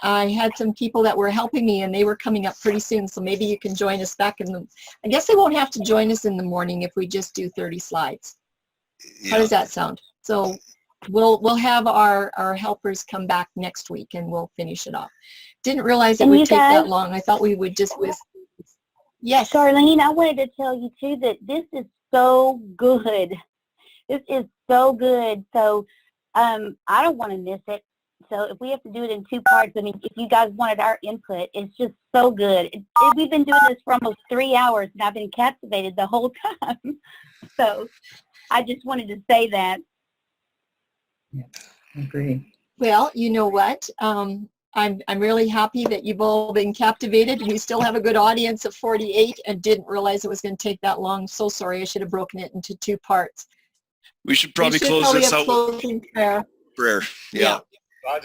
I had some people that were helping me, and they were coming up pretty soon, so maybe you can join us back I guess they won't have to join us in the morning if we just do 30 slides. Yeah. How does that sound? So we'll have our helpers come back next week, and we'll finish it off. Didn't realize it would take that long. I thought we would just Yes. Charlene, I wanted to tell you too that this is so good. This is so good. So I don't want to miss it. So if we have to do it in 2 parts, I mean, if you guys wanted our input, it's just so good. We've been doing this for almost 3 hours, and I've been captivated the whole time. So I just wanted to say that. Yeah, I agree. Well, you know what? I'm really happy that you've all been captivated. We still have a good audience of 48 and didn't realize it was going to take that long. So sorry. I should have broken it into 2 parts. We should probably close this out with prayer. Yeah.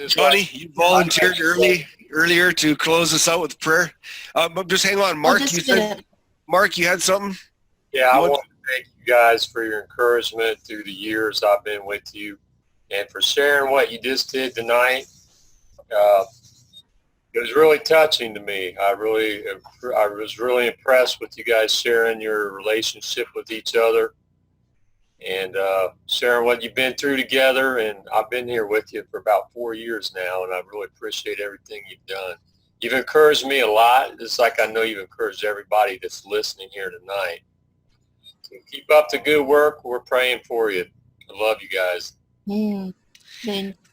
Johnny, you volunteered earlier to close us out with prayer. But just hang on, Mark. Mark, you had something? Yeah, I want to thank you guys for your encouragement through the years I've been with you, and for sharing what you just did tonight. It was really touching to me. I was really impressed with you guys sharing your relationship with each other, and sharing what you've been through together. And I've been here with you for about 4 years now, and I really appreciate everything you've done. You've encouraged me a lot, just like I know you've encouraged everybody that's listening here tonight. So keep up the good work. We're praying for you. I love you guys.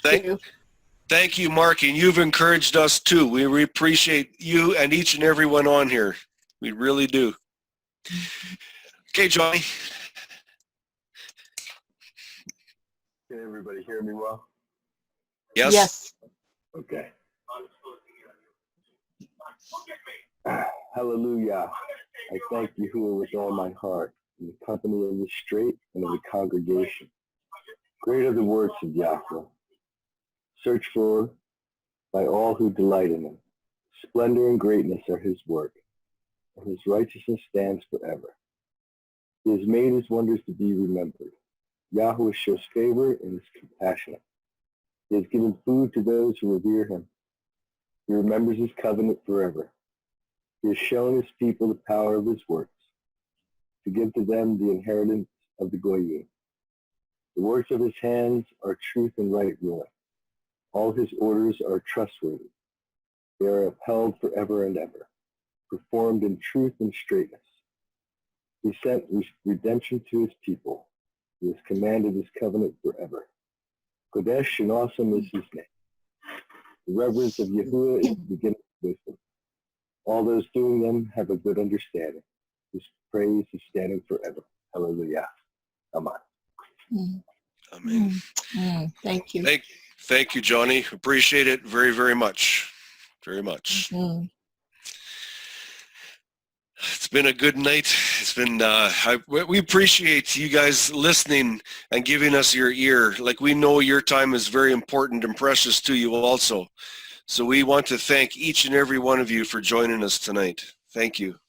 Thank you. Thank you, Mark, and you've encouraged us too. We appreciate you and each and every one on here. We really do. Okay, Johnny. Can everybody hear me well? Yes? Yes. Okay. Hallelujah. I thank Yahuah with all my heart, in the company of the straight and of the congregation. Great are the works of Yahuah. Search for by all who delight in him. Splendor and greatness are his work, and his righteousness stands forever. He has made his wonders to be remembered. Yahuah shows favor and is compassionate. He has given food to those who revere him. He remembers his covenant forever. He has shown his people the power of his works, to give to them the inheritance of the Goyim. The works of his hands are truth and right ruling. All his orders are trustworthy. They are upheld forever and ever, performed in truth and straightness. He sent redemption to his people. He has commanded his covenant forever. Kodesh and awesome is his name. The reverence of Yahuah is the beginning of wisdom. All those doing them have a good understanding. His praise is standing forever. Hallelujah. Amen. Amen. Thank you. Thank you, Johnny. Appreciate it very, very much. Very much. It's been a good night. It's been, we appreciate you guys listening and giving us your ear. Like, we know your time is very important and precious to you also. So we want to thank each and every one of you for joining us tonight. Thank you.